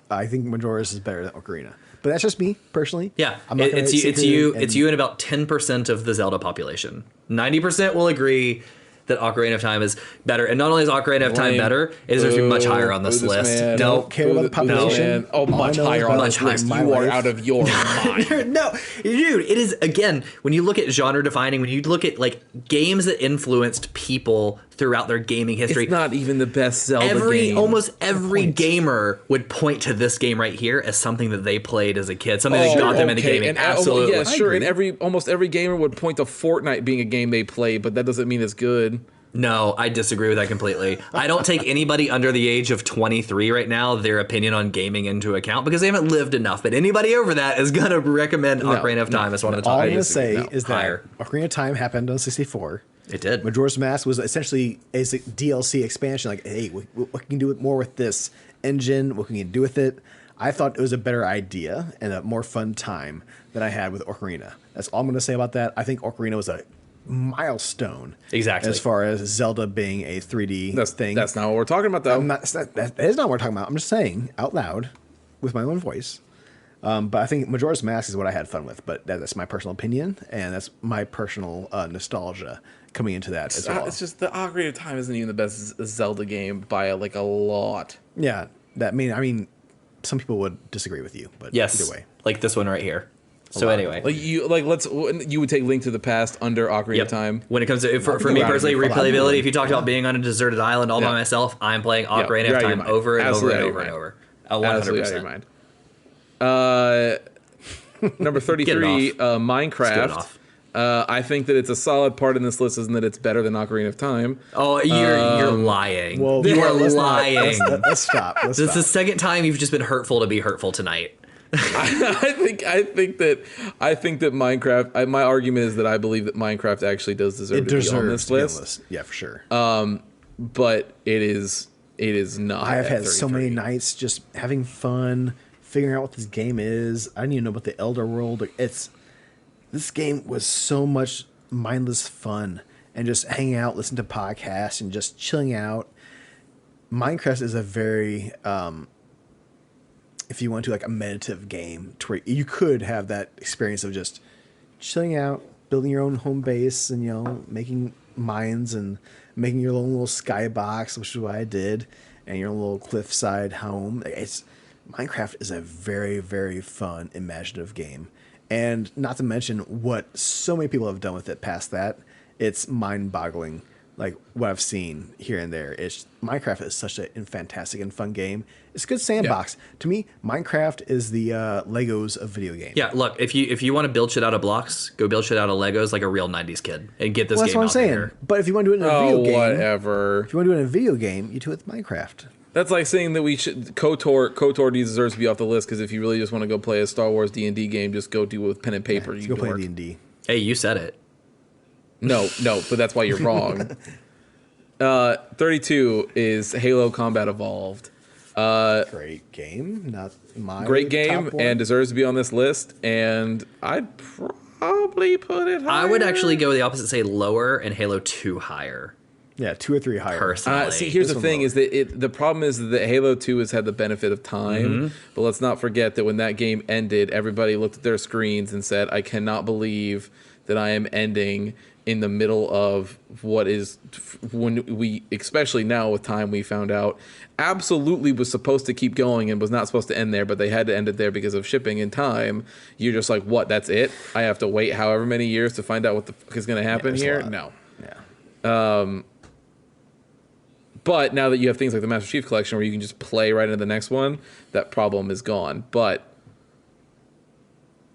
I think Majora's is better than Ocarina. But that's just me personally. Yeah, I'm not gonna it's sit you here it's you and about 10% of the Zelda population. 90% will agree that Ocarina of Time is better, and not only is Ocarina of Time Lame. better, it deserves to be much higher on this Boo this list. man. No, Don't care about the Boo this population. man. Oh, All I much know is higher on about this much list. my You are life. out of your mind. no, dude, it is again when you look at genre defining, when you look at like games that influenced people throughout their gaming history. It's not even the best Zelda game. Almost every gamer would point to this game right here as something that they played as a kid, something that got them into gaming. And, Absolutely. yeah, sure. I And almost every gamer would point to Fortnite being a game they play, but that doesn't mean it's good. No, I disagree with that completely. I don't take anybody under the age of 23 right now, their opinion on gaming into account because they haven't lived enough. But anybody over that is going to recommend Ocarina of Time as one of the top All I'm going to eight. say No, is that higher. Ocarina of Time happened on 64. It did. Majora's Mask was essentially a DLC expansion. Like, hey, what can you do more with this engine? What can you do with it? I thought it was a better idea and a more fun time than I had with Ocarina. That's all I'm going to say about that. I think Ocarina was a milestone. Exactly. As far as Zelda being a 3D thing. That's not what we're talking about, though. That is not what we're talking about. I'm just saying out loud with my own voice. But I think Majora's Mask is what I had fun with. But that's my personal opinion, and that's my personal nostalgia coming into that as well. It's just the Ocarina of Time isn't even the best Zelda game by a lot. Yeah, I mean, some people would disagree with you, but Yes. either way. Like this one right here. So anyway. You would take Link to the Past under Ocarina of Time. When it comes to, for You're me out of personally, your fucking replayability, mind. if you talked about being on a deserted island all by Yeah. myself, I'm playing Yeah, Ocarina you're of out of your Time mind. over and over Absolutely and out of over your and mind. over. Absolutely out of 100%. your mind. Number Get 33, it off. Minecraft. off. I think that it's a solid part in this list, isn't that it's better than Ocarina of Time. Oh, you're lying. You are let's not- lying. Let's stop. Let's This is stop. the second time you've just been hurtful to be hurtful tonight. I think that Minecraft. My argument is that I believe that Minecraft actually does deserve to be on this list. Yeah, for sure. But it is not. I have at had so 33. many nights just having fun, figuring out what this game is. I didn't even know about the Elder World. This game was so much mindless fun and just hanging out, listening to podcasts, and just chilling out. Minecraft is a very, if you want to, like a meditative game to where you could have that experience of just chilling out, building your own home base, and making mines and making your own little skybox, which is what I did, and your own little cliffside home. Minecraft is a very, very fun, imaginative game. And not to mention what so many people have done with it past that. It's mind-boggling, like what I've seen here and there. Minecraft is such a fantastic and fun game. It's a good sandbox. Yeah. To me, Minecraft is the Legos of video games. Yeah, look, if you want to build shit out of blocks, go build shit out of Legos like a real 90s kid and get this game out. That's what I'm saying. There. But if you want to do it in a video game, whatever. If you want to do it in a video game, you do it with Minecraft. That's like saying that we should KOTOR deserves to be off the list because if you really just want to go play a Star Wars D&D game, just go do it with pen and paper. You go play D&D. Hey, you said it. No, but that's why you're wrong. 32 is Halo Combat Evolved. Great game, not my great game, top one. And deserves to be on this list. And I'd probably put it higher. I would actually go the opposite, say lower, and Halo 2 higher. Yeah, 2 or 3 higher. Personally, see, here's the thing: is that the problem is that Halo 2 has had the benefit of time, but let's not forget that when that game ended, everybody looked at their screens and said, "I cannot believe that I am ending in the middle of what is when we, especially now with time, we found out absolutely was supposed to keep going and was not supposed to end there, but they had to end it there because of shipping and time." You're just like, what? That's it? I have to wait however many years to find out what the fuck is going to happen here? No. Yeah. But now that you have things like the Master Chief Collection where you can just play right into the next one, that problem is gone. But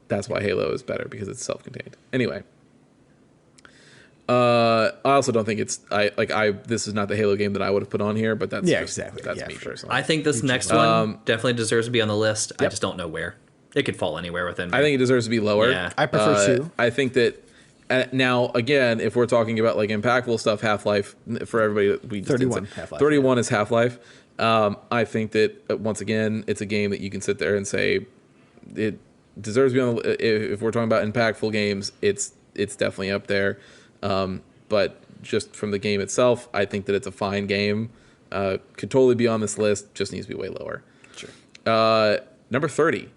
that's why Halo is better, because it's self-contained. Anyway. I also don't think this is not the Halo game that I would have put on here, but that's exactly. That's me personally. I think this next one definitely deserves to be on the list. Yep. I just don't know where. It could fall anywhere within. I think it deserves to be lower. Yeah. I prefer 2. I think that now again, if we're talking about like impactful stuff, Half-Life for everybody, we just 31 Half-Life. 31 is Half-Life. I think that once again, it's a game that you can sit there and say it deserves to be on. If we're talking about impactful games, it's definitely up there. But just from the game itself, I think that it's a fine game. Could totally be on this list. Just needs to be way lower. Sure. Number 30,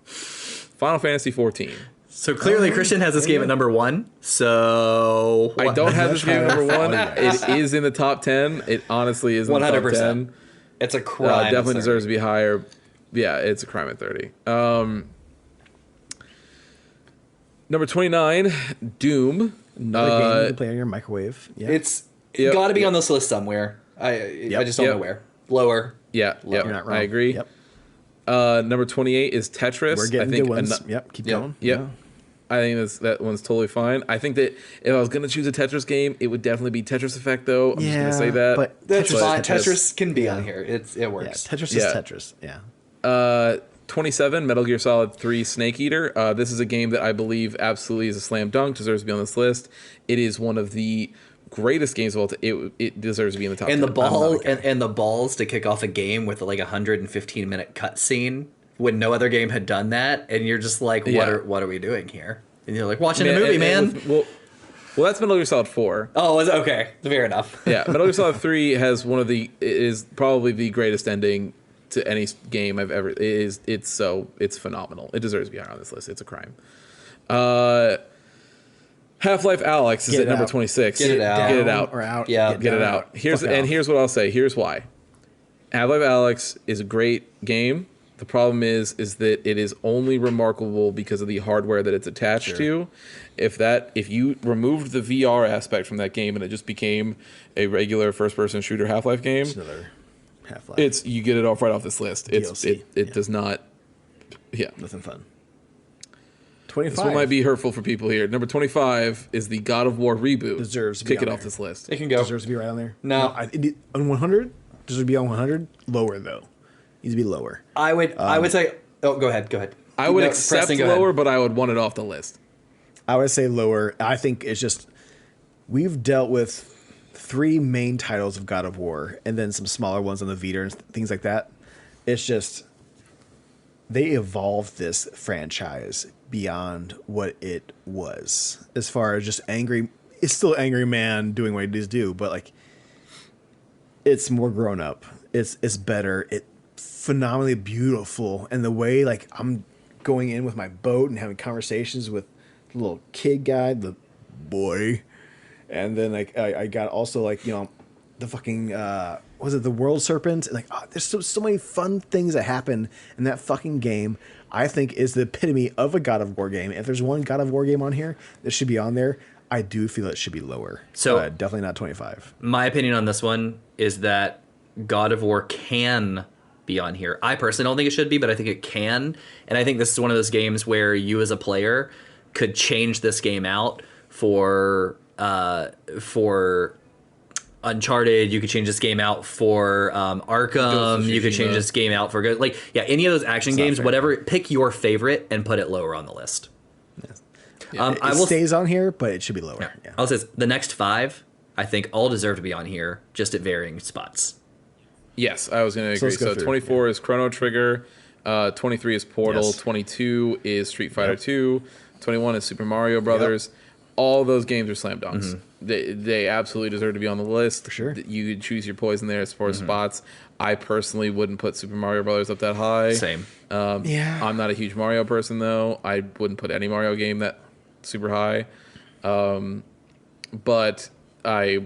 Final Fantasy 14. So clearly, Christian has this game at number 1. So I don't have this game at number 1. It is in the top 10. It honestly is in the top 10. It's a crime. Definitely deserves to be higher. Yeah, it's a crime at 30. Number 29, Doom. Another game you can play on your microwave. Yeah. It's got to be on this list somewhere. I just don't know where. Lower. Yeah, You're not wrong. I agree. Yep. Number 28 is Tetris. We're getting good ones. Keep going. Yep. Yeah. I think that one's totally fine. I think that if I was going to choose a Tetris game, it would definitely be Tetris Effect, though. I'm just going to say that. But that's fine. Tetris can be on here. It works. Yeah, Tetris is Tetris. Yeah. 27, Metal Gear Solid 3 Snake Eater. This is a game that I believe absolutely is a slam dunk, deserves to be on this list. It is one of the greatest games of all time. It deserves to be in the top 10. And the balls to kick off a game with like a 115-minute cutscene when no other game had done that, and you're just like, what are we doing here? And you're like, watching a movie, man. Well, that's Metal Gear Solid 4. Oh, okay. Fair enough. Yeah, Metal Gear Solid 3 has is probably the greatest ending to any game I've ever. It's phenomenal. It deserves to be higher on this list. It's a crime. Half-Life Alyx is at number 26. Get it out. Get it out. Or out. Yeah. Get it out. Here's what I'll say. Here's why. Half-Life Alyx is a great game. The problem is that it is only remarkable because of the hardware that it's attached to. If you removed the VR aspect from that game and it just became a regular first-person shooter Half-Life game, it's another Half-Life. You get it off right off this list. It does not. Yeah, nothing fun. 25. This one might be hurtful for people here. Number 25 is the God of War reboot. Deserves to be Kick it on off there. this list. It can go. Deserves to be right on there. No. On 100? Deserves to be on 100? Lower, though. Needs to be lower. I would say Oh, go ahead. Go ahead. I would No, accept Preston, go ahead. lower, but I would want it off the list. I would say lower. I think it's just we've dealt with 3 main titles of God of War and then some smaller ones on the Vita and things like that. It's just they evolved this franchise beyond what it was as far as just angry. It's still angry man doing what he does do, but like it's more grown up. It's better. It's phenomenally beautiful, and the way like I'm going in with my boat and having conversations with the little kid guy, the boy, and then like I got also like the fucking was it the world serpent? And like there's so many fun things that happen in that fucking game. I think is the epitome of a God of War game. If there's one God of War game on here that should be on there, I do feel it should be lower. So definitely not 25. My opinion on this one is that God of War can be on here. I personally don't think it should be, but I think it can. And I think this is one of those games where you as a player could change this game out for Uncharted. You could change this game out for Arkham. You could change this game out for good. Like, yeah, any of those action games, whatever. Pick your favorite and put it lower on the list. Yeah. It stays on here, but it should be lower. Yeah. I'll say the next 5, I think, all deserve to be on here, just at varying spots. Yes, I was going to agree. So 24 is Chrono Trigger, 23 is Portal, 22 is Street Fighter 2, 21 is Super Mario Brothers. All those games are slam dunks. They absolutely deserve to be on the list. For sure. You could choose your poison there as far as spots. I personally wouldn't put Super Mario Brothers up that high. Same. I'm not a huge Mario person, though. I wouldn't put any Mario game that super high. But I...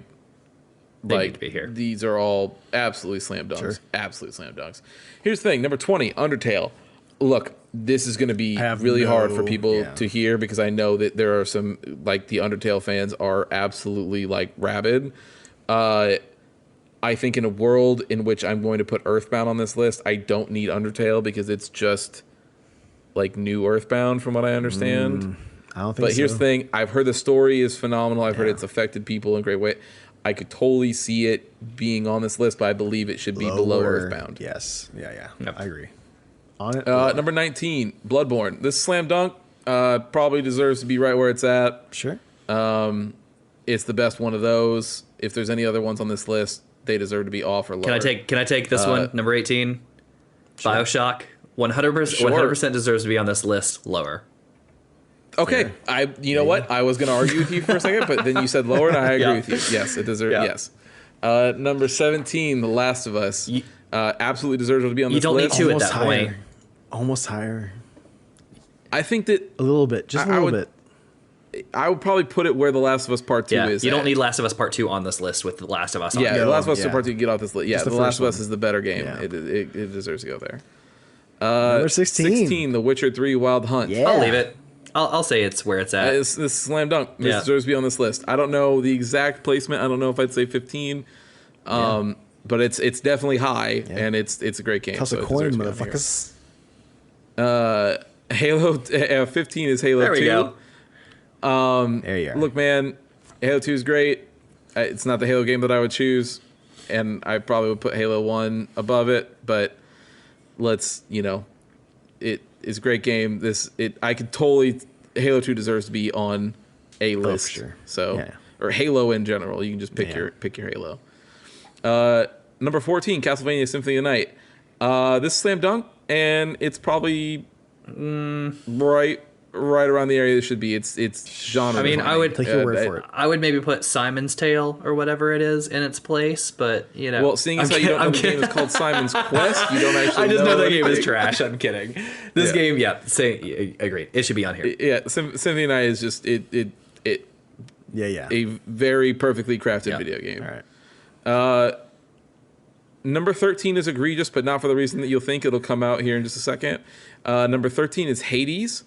They need to be here. These are all absolutely slam dunks. Sure. Absolute slam dunks. Here's the thing. Number 20, Undertale. Look, this is going to be really hard for people to hear because I know that there are some, like, the Undertale fans are absolutely, like, rabid. I think in a world in which I'm going to put Earthbound on this list, I don't need Undertale because it's just, like, new Earthbound from what I understand. I don't think so. But here's the thing. I've heard the story is phenomenal. I've heard it's affected people in a great way. I could totally see it being on this list, but I believe it should be below Earthbound. Yes. Yeah. Yep. I agree. On it. Number 19, Bloodborne. This slam dunk probably deserves to be right where it's at. Sure. It's the best one of those. If there's any other ones on this list, they deserve to be off or lower. Can I take this one? Number 18, sure. BioShock. 100% deserves to be on this list. Lower. Okay, you know what? I was going to argue with you for a second, but then you said lower, and I agree with you. Yes, it deserves. Yes. Number 17, The Last of Us. Absolutely deserves to be on this list. You don't need to at that point. Almost higher. I think that a little bit, just a little bit. I would probably put it where The Last of Us Part 2 is. You don't need Last of Us Part 2 on this list with The Last of Us on it. The Last of Us Part 2 get off this list. Yeah, The Last of Us is the better game. Yeah. It deserves to go there. Number 16. 16, The Witcher 3 Wild Hunt. Yeah. I'll leave it. I'll say it's where it's at. It's slam dunk. This deserves to be on this list. I don't know the exact placement. I don't know if I'd say 15. But it's definitely high, and it's a great game. Toss a coin, motherfuckers. Halo 15 is Halo 2. There we go. There you are. Look, man, Halo 2 is great. It's not the Halo game that I would choose, and I probably would put Halo 1 above it, but it is a great game. I could totally... Halo 2 deserves to be on a list. For sure. So, or Halo in general. You can just pick your Halo. Number 14, Castlevania Symphony of the Night. This is slam dunk, and it's probably right around the area it should be. It's genre. I mean, I would take your word for it. I would maybe put Simon's Tale or whatever it is in its place, but Well, seeing as how you don't know the game is called Simon's Quest, you don't actually. I just know the game anything. is trash. I'm kidding. This game, agreed. It should be on here. Yeah, Symphony of the Night is just a very perfectly crafted video game. All right. Number 13 is egregious, but not for the reason that you'll think. It'll come out here in just a second. Number 13 is Hades.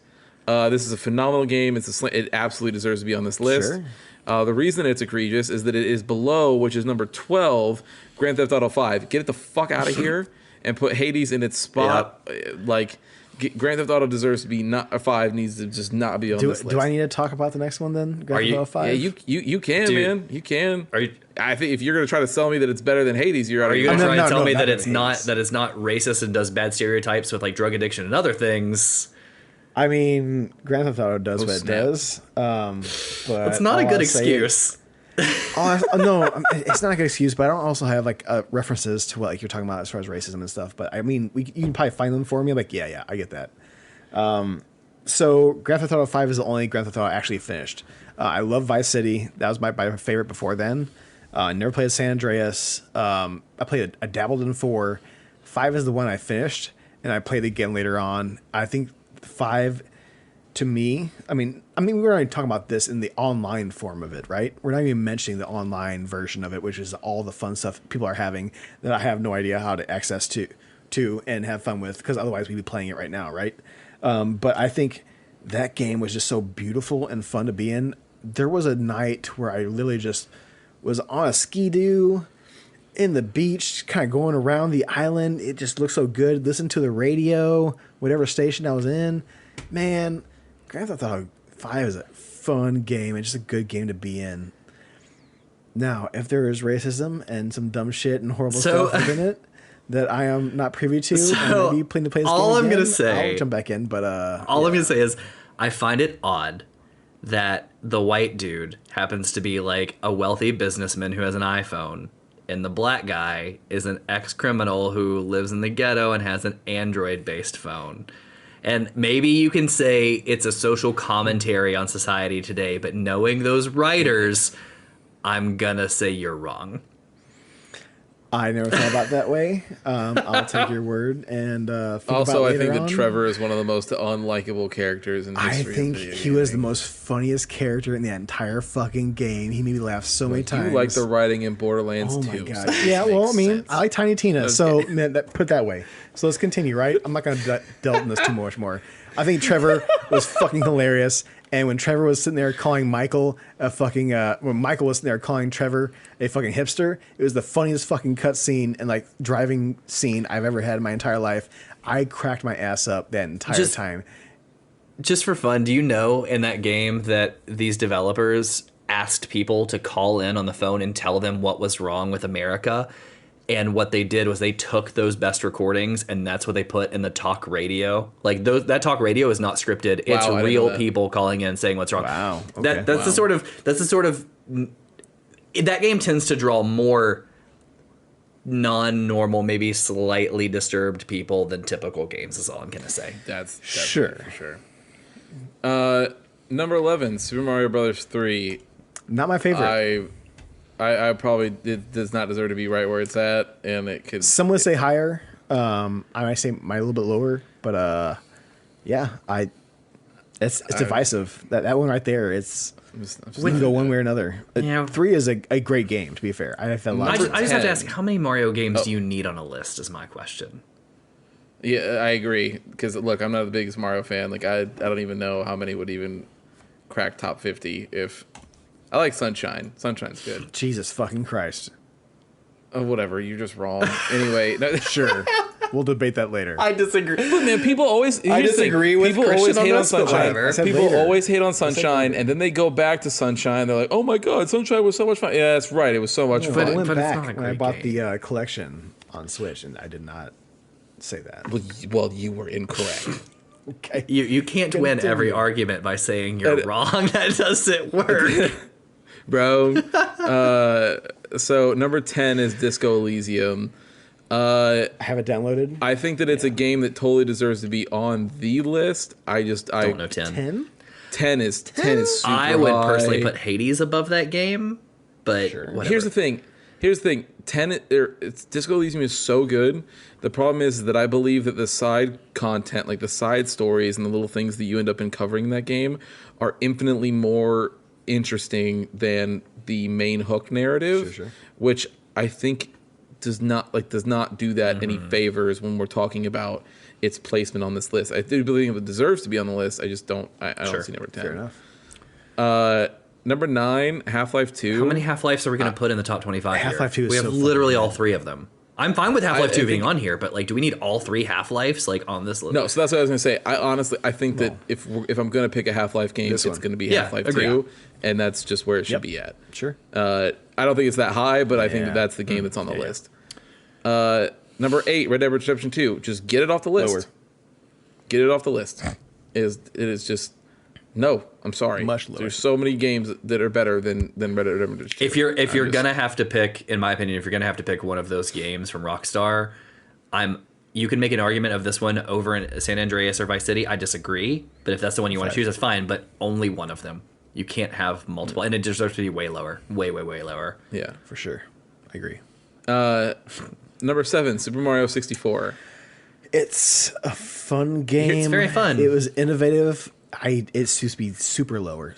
This is a phenomenal game. It absolutely deserves to be on this list. Sure. The reason it's egregious is that it is below, which is number 12, Grand Theft Auto 5. Get it the fuck out of here and put Hades in its spot. Grand Theft Auto deserves to be not a 5. Needs to just not be on this list. Do I need to talk about the next one then? Grand Theft Auto 5? Yeah, you can, Dude, man. You can. Are you? I think if you're gonna try to sell me that it's better than Hades, you're out Are of you your gonna try and tell me not that it's not Hades. that it's not racist and does bad stereotypes with like drug addiction and other things? I mean, Grand Theft Auto does what snap. it does. But It's not a all good I'll say excuse. no, it's not a good excuse, but I don't also have like references to what like you're talking about as far as racism and stuff. But I mean, you can probably find them for me. I'm like, yeah, I get that. So Grand Theft Auto 5 is the only Grand Theft Auto I actually finished. I love Vice City. That was my favorite before then. Never played San Andreas. I played I dabbled in 4. 5 is the one I finished, and I played again later on. I think 5 to me, I mean, we were already talking about this in the online form of it, right? We're not even mentioning the online version of it, which is all the fun stuff people are having that I have no idea how to access to and have fun with, because otherwise we'd be playing it right now, right? But I think that game was just so beautiful and fun to be in. There was a night where I literally just was on a ski-doo in the beach, kind of going around the island. It just looked so good. Listen to the radio, whatever station I was in. Man, Grand Theft Auto 5 is a fun game and just a good game to be in. Now, if there is racism and some dumb shit and horrible stuff within it that I am not privy to, and maybe planning to play this game all I'm again, gonna say, I'll jump back in. But all I'm gonna say is, I find it odd that the white dude happens to be like a wealthy businessman who has an iPhone, and the black guy is an ex-criminal who lives in the ghetto and has an Android-based phone. And maybe you can say it's a social commentary on society today, but knowing those writers, I'm gonna say you're wrong. I never thought about it that way. I'll take your word and think Also, about I think later that on. Trevor is one of the most unlikable characters in I history. think of video he was the gaming. most funniest character in the entire fucking game. He made me laugh so many times. You like the writing in Borderlands Oh 2. my so god! that Yeah, well, I makes mean, sense. I like Tiny Tina, so man, put it that way. So let's continue, right? I'm not going to delve in this too much more. I think Trevor was fucking hilarious, and when Trevor was sitting there calling Michael a fucking, when Michael was sitting there calling Trevor a fucking hipster, it was the funniest fucking cutscene and like driving scene I've ever had in my entire life. I cracked my ass up that entire time. Just for fun, do you know in that game that these developers asked people to call in on the phone and tell them what was wrong with America? And what they did was they took those best recordings and that's what they put in the talk radio. Like that talk radio is not scripted. It's Wow, I didn't know real that. people calling in saying what's wrong. Wow. Okay. That's the sort of that game tends to draw more non-normal, maybe slightly disturbed people than typical games is all I'm gonna say. That's Sure. for sure. Number 11, Super Mario Brothers 3. Not my favorite. I probably it does not deserve to be right where it's at, and it could. Some would say higher. I might say my a little bit lower, but yeah, it's divisive. That one right there, it's we can go one way or another. Yeah. 3 is a great game, to be fair. I've had a lot. I of just have to 10. ask, how many Mario games do you need on a list is my question. Yeah, I agree. Because look, I'm not the biggest Mario fan. Like I don't even know how many would even crack top 50. If I like Sunshine, Sunshine's good. Jesus fucking Christ. Oh, whatever, you're just wrong. Anyway, no, Sure, we'll debate that later. I disagree. man, people always. I here's the thing, disagree with people Christian always on hate on this, but Sunshine. whatever. I said People later. always hate on said Sunshine, later. and then they go back to Sunshine. They're like, "Oh my god, Sunshine was so much fun." Yeah, that's right. It was so much I fun. went but it's back not a when I great bought game. the collection on Switch, and I did not say that. Well, you were incorrect. Okay. You can't win every Continue. argument by saying you're wrong. That doesn't work. Bro. So number 10 is Disco Elysium. I have it downloaded. I think that it's a game that totally deserves to be on the list. I Don't know 10. 10? 10 is super I would personally high. put Hades above that game, but whatever. Here's the thing. 10 it's Disco Elysium is so good. The problem is that I believe that the side content, like the side stories and the little things that you end up uncovering in that game, are infinitely more interesting than the main hook narrative, Sure. which I think does not do that any favors when we're talking about its placement on this list. I do believe it deserves to be on the list. I just don't. I don't see number 10. Fair enough. Number 9, Half-Life 2. How many Half-Lives are we going to put in the top 25 Half-Life 2 here? is We have so literally fucking all three of them. I'm fine with Half-Life 2 being on here, but like, do we need all 3 Half-Lives like on this list? No, so that's what I was gonna say. I think that if I'm gonna pick a Half-Life game, it's gonna be Half-Life 2, and that's just where it should be at. Sure. I don't think it's that high, but I think that's the game that's on the list. Number 8, Red Dead Redemption 2. Just get it off the list. Lower. Get it off the list. It is just no. I'm sorry. Much lower. There's so many games that are better than Red Dead Redemption 2. If you're gonna have to pick, in my opinion, if you're gonna have to pick one of those games from Rockstar, you can make an argument of this one over in San Andreas or Vice City. I disagree, but if that's the one you want to choose, that's fine. But only one of them. You can't have multiple, and it deserves to be way lower, way lower. Yeah, for sure. I agree. Number 7, Super Mario 64. It's a fun game. It's very fun. It was innovative. It's supposed to be super lower.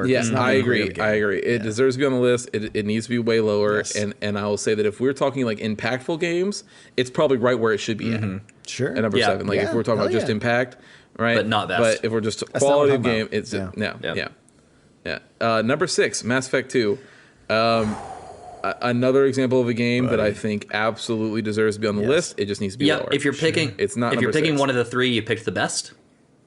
Yeah, I agree. It deserves to be on the list. It needs to be way lower. Yes. And I will say that if we're talking like impactful games, it's probably right where it should be at. Sure. At number 7. Like if we're talking about just impact, right? But not best. But if we're just quality of game, it's Yeah. Number 6, Mass Effect 2. Another example of a game that I think absolutely deserves to be on the list. It just needs to be lower. If you're picking, it's not. If you're number picking 6. one of the 3, you picked the best,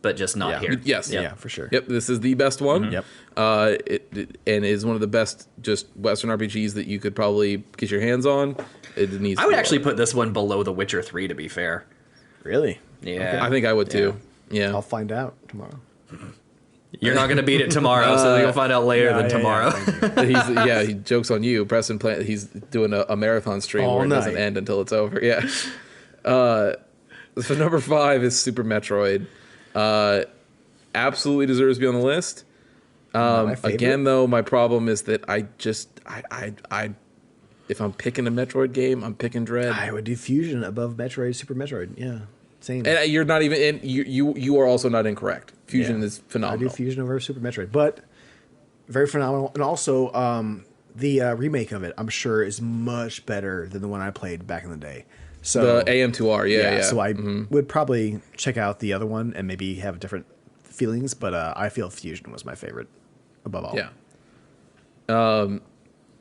but just not here. Yes. Yeah, for sure. Yep, this is the best one. Yep. And is one of the best just Western RPGs that you could probably get your hands on. It needs. I would actually put this one below The Witcher 3, to be fair. Really? Yeah. I think I would too. Yeah. I'll find out tomorrow. You're not going to beat it tomorrow, so you'll find out later than tomorrow. He jokes on you. Preston he's doing a marathon stream All where it night. doesn't end until it's over. Yeah. So number 5 is Super Metroid. Absolutely deserves to be on the list. Again, though, my problem is that I if I'm picking a Metroid game, I'm picking Dread. I would do Fusion above Metroid, Super Metroid. Yeah, same. And you're not even in. You are also not incorrect. Fusion is phenomenal. I do Fusion over Super Metroid, but very phenomenal. And also, the remake of it, I'm sure, is much better than the one I played back in the day. So The AM2R, yeah. So I would probably check out the other one and maybe have different feelings, but I feel Fusion was my favorite above all. Yeah.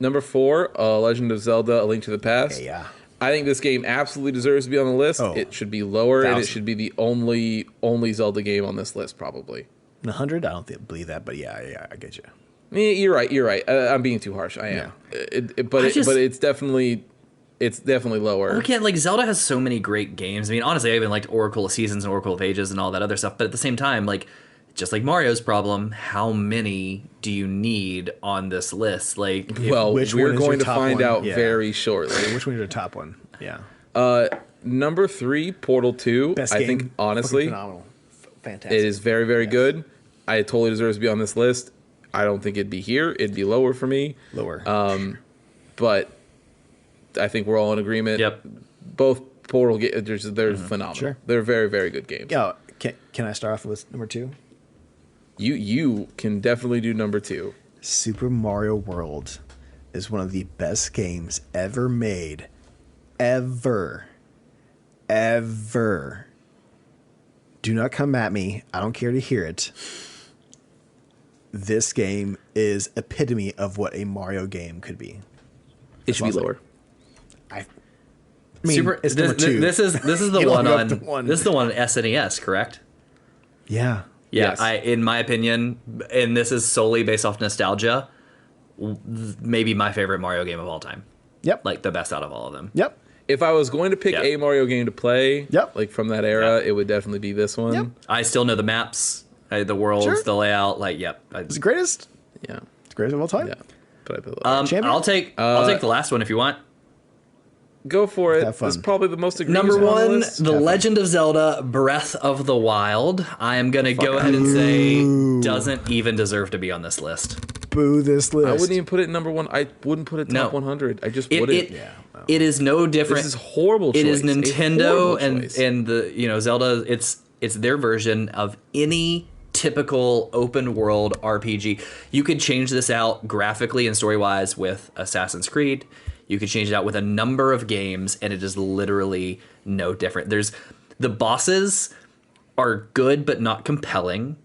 Number 4, Legend of Zelda: A Link to the Past. Okay, yeah. I think this game absolutely deserves to be on the list. Oh, it should be lower, and it 1,000. should be the only Zelda game on this list, probably. 100? I don't believe that, but yeah, I get you. You're right. I'm being too harsh. I am. But it's definitely lower. We can't, like, Zelda has so many great games. I mean, honestly, I even liked Oracle of Seasons and Oracle of Ages and all that other stuff. But at the same time, like, just like Mario's problem, how many do you need on this list? Like, Well, Which we're one is going your to top find one? out Yeah. very shortly. Which one is your top one? Yeah. Number 3, Portal 2. Best I game. think, honestly, Fucking phenomenal. Fantastic. it is very, very good. It totally deserves to be on this list. I don't think it'd be here. It'd be lower for me. Lower. But I think we're all in agreement. Yep. Both Portal games, they're phenomenal. Sure. They're very, very good games. Yeah. Can I start off with number 2? You can definitely do number 2. Super Mario World is one of the best games ever made. Ever. Do not come at me. I don't care to hear it. This game is epitome of what a Mario game could be. It should be lower. I mean, it's number 2. This is the You one only on got the one. this is the one on SNES, correct? Yeah. Yeah, Yes. in my opinion, and this is solely based off nostalgia, maybe my favorite Mario game of all time. Yep. Like the best out of all of them. Yep. If I was going to pick Yep. a Mario game to play, Yep. like from that era, it would definitely be this one. Yep. I still know the maps, the worlds, Sure. the layout. Like, yep. It's the greatest. Yeah. It's the greatest of all time. Yeah. But I put it lower. Champion? I'll take the last one if you want. Go for it. Have fun. It's probably the most egregious Number on the one, list. The Legend of Zelda: Breath of the Wild. I am gonna go ahead and say doesn't even deserve to be on this list. Boo this list. I wouldn't even put it number 1. I wouldn't put it top No. 100. I just It wouldn't. it is no different. This is horrible choice. It is A Nintendo horrible and choice. the Zelda. It's their version of any typical open world RPG. You could change this out graphically and story wise with Assassin's Creed. You could change it out with a number of games, and it is literally no different. The bosses are good but not compelling.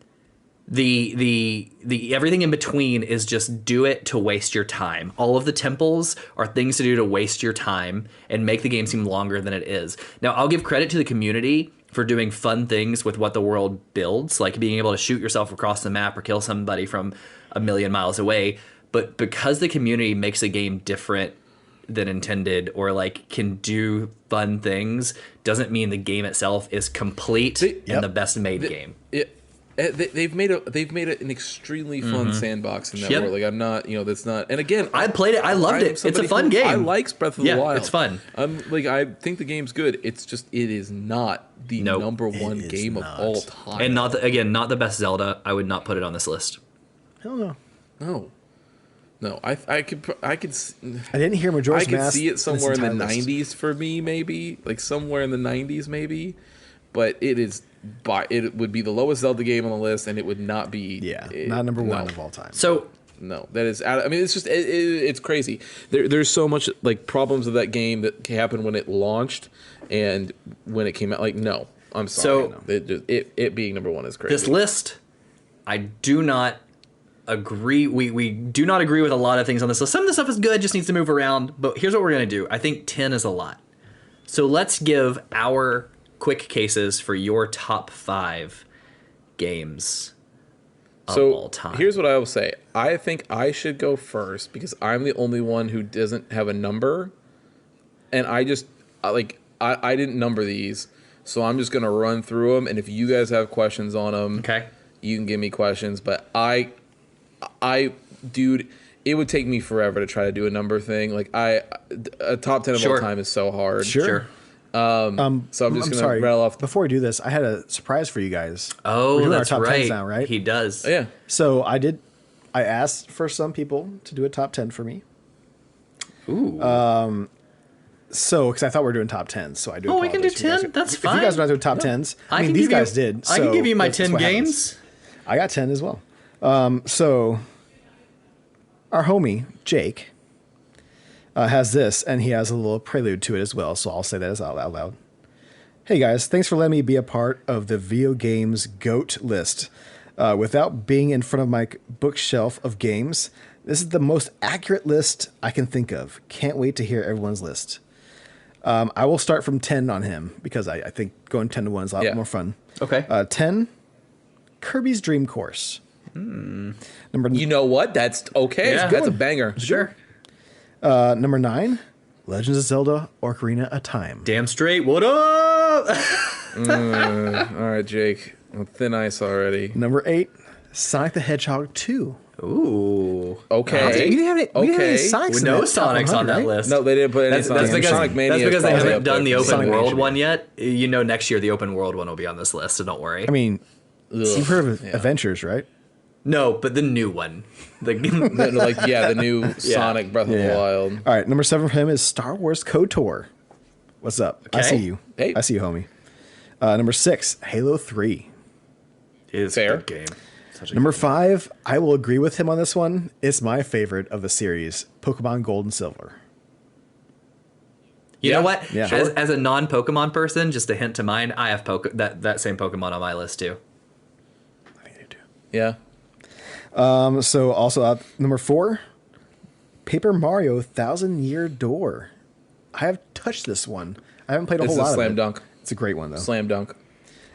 The everything in between is just do it to waste your time. All of the temples are things to do to waste your time and make the game seem longer than it is. Now, I'll give credit to the community for doing fun things with what the world builds, like being able to shoot yourself across the map or kill somebody from a million miles away. But because the community makes a game different than intended, or like can do fun things, doesn't mean the game itself is complete and the best made game. They've made an extremely fun sandbox in that world. Like I'm not, that's not. And again, I played it. I loved it. It's a fun game. I like Breath of the Wild. It's fun. I think the game's good. It's just it is not the number one game of all time. And not the best Zelda. I would not put it on this list. Hell no. No, I could. I didn't hear Majora's Mask. I could see it somewhere in the list. 90s for me, maybe somewhere in the 90s, maybe. But it would be the lowest Zelda game on the list, and it would not be. Not number one of all time. So no, that is. I mean, it's just it's crazy. There's so much like problems of that game that happened when it launched and when it came out. Like no, I'm sorry. So it being number one is crazy. This list, I do not agree. We do not agree with a lot of things on this list. Some of the stuff is good, just needs to move around. But here's what we're gonna do. I think 10 is a lot. So let's give our quick cases for your top 5 games of all time. Here's what I will say. I think I should go first because I'm the only one who doesn't have a number, and I didn't number these, so I'm just gonna run through them. And if you guys have questions on them, okay, you can give me questions. But dude, it would take me forever to try to do a number thing. Like a top 10 of all time is so hard. Sure. So I'm just going to rattle off. Before we do this, I had a surprise for you guys. Oh, we're doing that's our top right. 10s now, right? He does. Oh, yeah. So I asked for some people to do a top 10 for me. Ooh. So, because I thought we were doing top 10s, so I do. Oh, we can do 10. That's fine. If you guys are not doing top 10s, I mean, these guys did. I can give you my 10 games. Happens. I got 10 as well. So our homie Jake has this, and he has a little prelude to it as well. So I'll say that out loud. Hey guys, thanks for letting me be a part of the video games GOAT list. Without being in front of my bookshelf of games, this is the most accurate list I can think of. Can't wait to hear everyone's list. I will start from 10 on him because I think going 10 to 1 is a lot more fun. Okay. 10, Kirby's Dream Course. You know what? That's okay. Yeah. That's a banger. Sure. Number 9, Legends of Zelda: Ocarina of Time. Damn straight. What up? All right, Jake. On thin ice already. Number 8, Sonic the Hedgehog 2. Ooh. Okay. We didn't have any Sonics. With in no that top Sonics on 100, that right? list. No, they didn't put any Sonic. That's because, Sonic Mania that's because they probably haven't up done there. the Sonic open world Mania. one yet. You know, next year the open world one will be on this list, so don't worry. I mean, you've heard of Adventures, right? No, but the new one. The new Sonic Breath of the Wild. All right, number 7 for him is Star Wars KOTOR. What's up? I Okay. see you. Hey. I see you, homie. Number 6, Halo 3. Is Fair. a good game. Such a Number good 5, I will agree with him on this one. It's my favorite of the series, Pokemon Gold and Silver. You know what? Yeah. As a non-Pokemon person, just a hint to mine, I have that same Pokemon on my list too. I think they do. Yeah. So also number 4, Paper Mario Thousand Year Door. I have touched this one. I haven't played a whole lot of it. Slam dunk. It's a great one though. Slam dunk.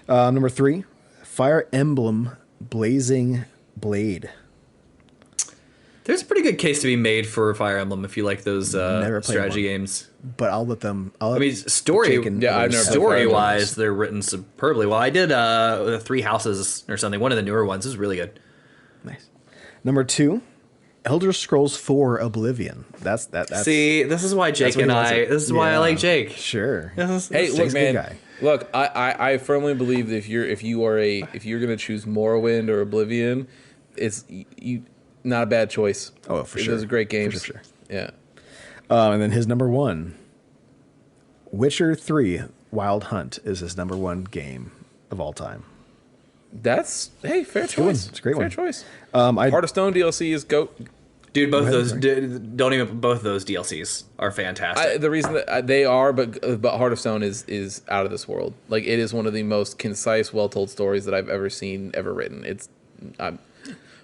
Number 3, Fire Emblem Blazing Blade. There's a pretty good case to be made for Fire Emblem if you like those Never played strategy one. games. But I'll let them. I mean, Jake story and Yeah, I've others- never played story Fire Emblem. wise, they're written superbly well. I did the Three Houses or something. One of the newer ones is really good. Nice. Number 2, Elder Scrolls 4 Oblivion. That's See, this is why Jake what and he wants I. it. This is why I Yeah. like Jake. Sure. Hey, Jake's look, a man. good guy. Look, I firmly believe that if you're gonna choose Morrowind or Oblivion, it's you not a bad choice. Oh, for sure. Those are great games. For sure. Yeah. And then his number 1, Witcher 3 Wild Hunt is his number 1 game of all time. That's fair good one. choice. It's a great fair one. choice. I Heart of Stone DLC is goat. Dude, both Go ahead, those sorry. don't even both those DLCs are fantastic. The reason that they are, but Heart of Stone is out of this world. Like it is one of the most concise, well told stories that I've ever seen, ever written. It's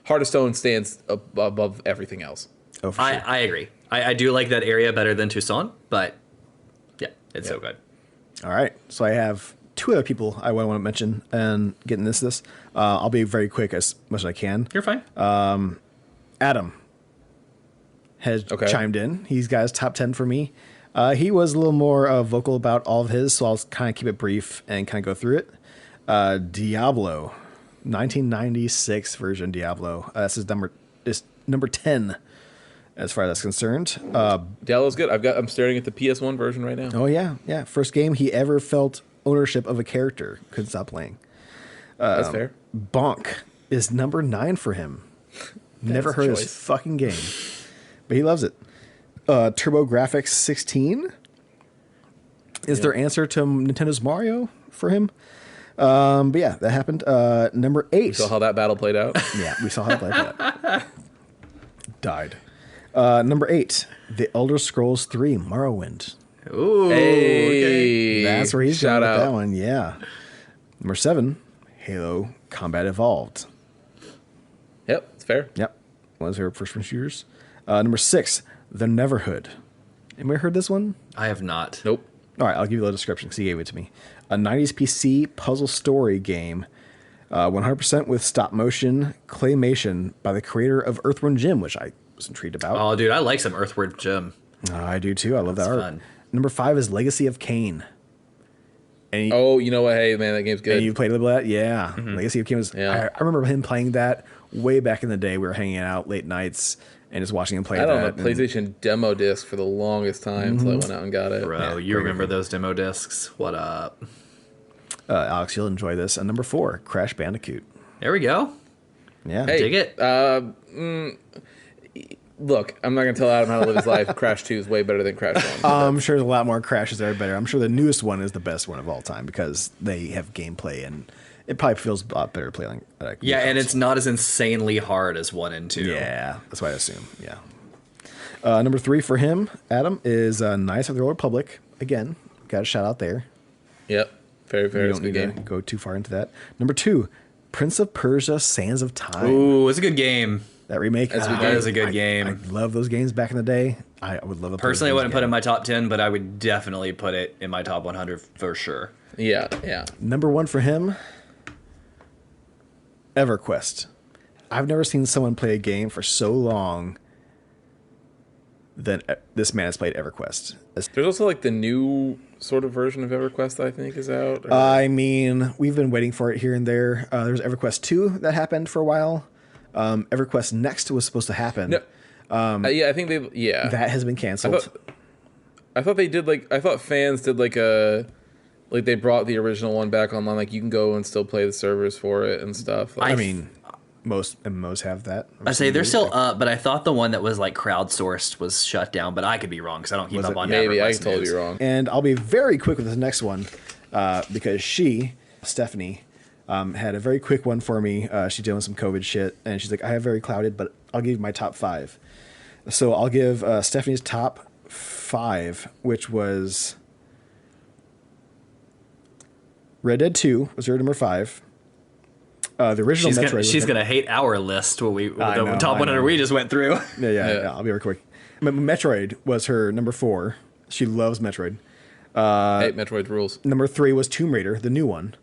Heart of Stone stands above everything else. Oh, for sure. I agree. I do like that area better than Tucson, but yeah, it's so good. All right. So I have two other people I want to mention and get into this. I'll be very quick as much as I can. You're fine. Adam has chimed in. He's got his top 10 for me. He was a little more vocal about all of his, so I'll kind of keep it brief and kind of go through it. Diablo, 1996 version Diablo. This is number 10 as far as that's concerned. Diablo's good. I'm staring at the PS1 version right now. Oh yeah. First game he ever felt ownership of a character. Couldn't stop playing. That's fair. Bonk is number 9 for him. Never heard of this fucking game, but he loves it. TurboGrafx 16 is their answer to Nintendo's Mario for him. But yeah, that happened. Number 8. We saw how that battle played out. Yeah, we saw how it played out. Died. Number 8, The Elder Scrolls 3 Morrowind. Ooh, hey, okay. That's where he's shout going with out. that one. Yeah. Number 7, Halo Combat Evolved. Yep, it's fair. Yep. One of their first-person shooters. Number 6, The Neverhood. Anybody heard this one? I have not. Nope. All right, I'll give you a little description because he gave it to me. A 90s PC puzzle story game, 100% with stop-motion claymation by the creator of Earthworm Jim, which I was intrigued about. Oh, dude, I like some Earthward Jim. I do too. I love that art. fun. Number 5 is Legacy of Kain. And Oh, you know what? Hey, man, that game's good. and you played a little bit of that? Yeah. Legacy of Kain was... Yeah. I remember him playing that way back in the day. We were hanging out late nights and just watching him play I that. don't know, PlayStation demo disc for the longest time until I went out and got it. Bro, Yeah, you remember those demo discs? What up? Alex, you'll enjoy this. And number 4, Crash Bandicoot. There we go. Yeah. Hey, Dig it. Look, I'm not going to tell Adam how to live his life. Crash 2 is way better than Crash 1. I'm sure there's a lot more crashes that are better. I'm sure the newest one is the best one of all time because they have gameplay and it probably feels a lot better to play like Yeah, and it's not as insanely hard as 1 and 2. Yeah, that's what I assume. Yeah. Number 3 for him, Adam, is Knights of the Old Republic. Again, got a shout out there. Yep. Very, very You it's don't a good need game. to go too far into that. Number 2, Prince of Persia: Sands of Time. Ooh, it's a good game. That remake. That's a good That game. is a good game. I love those games back in the day. I would love to play Personally, I those wouldn't put it in again. my top 10, but I would definitely put it in my top 100 for sure. Yeah, yeah. Number 1 for him, EverQuest. I've never seen someone play a game for so long than this man has played EverQuest. There's also like the new sort of version of EverQuest that I think is out. I mean, we've been waiting for it here and there. There's EverQuest 2 that happened for a while. EverQuest Next was supposed to happen. No. Yeah, I think they. Yeah, That has been canceled. I thought they did I thought fans did they brought the original one back online. Like you can go and still play the servers for it and stuff. I mean, most MMOs have that. I say they're still up, but I thought the one that was like crowdsourced was shut down, but I could be wrong because I don't keep Was up it? on maybe I EverQuest told news. you wrong. And I'll be very quick with this next one because Stephanie, had a very quick one for me. She's dealing with some COVID shit, and she's like, I have very clouded, but I'll give you my top 5. So I'll give Stephanie's top 5, which was Red Dead 2 was her number 5. The original Metroid. She's gonna hate our list. The I know, top I 100 know. we just went through. Yeah, I'll be very quick. Metroid was her number 4. She loves Metroid. Hey, Metroid rules. Number 3 was Tomb Raider, the new one.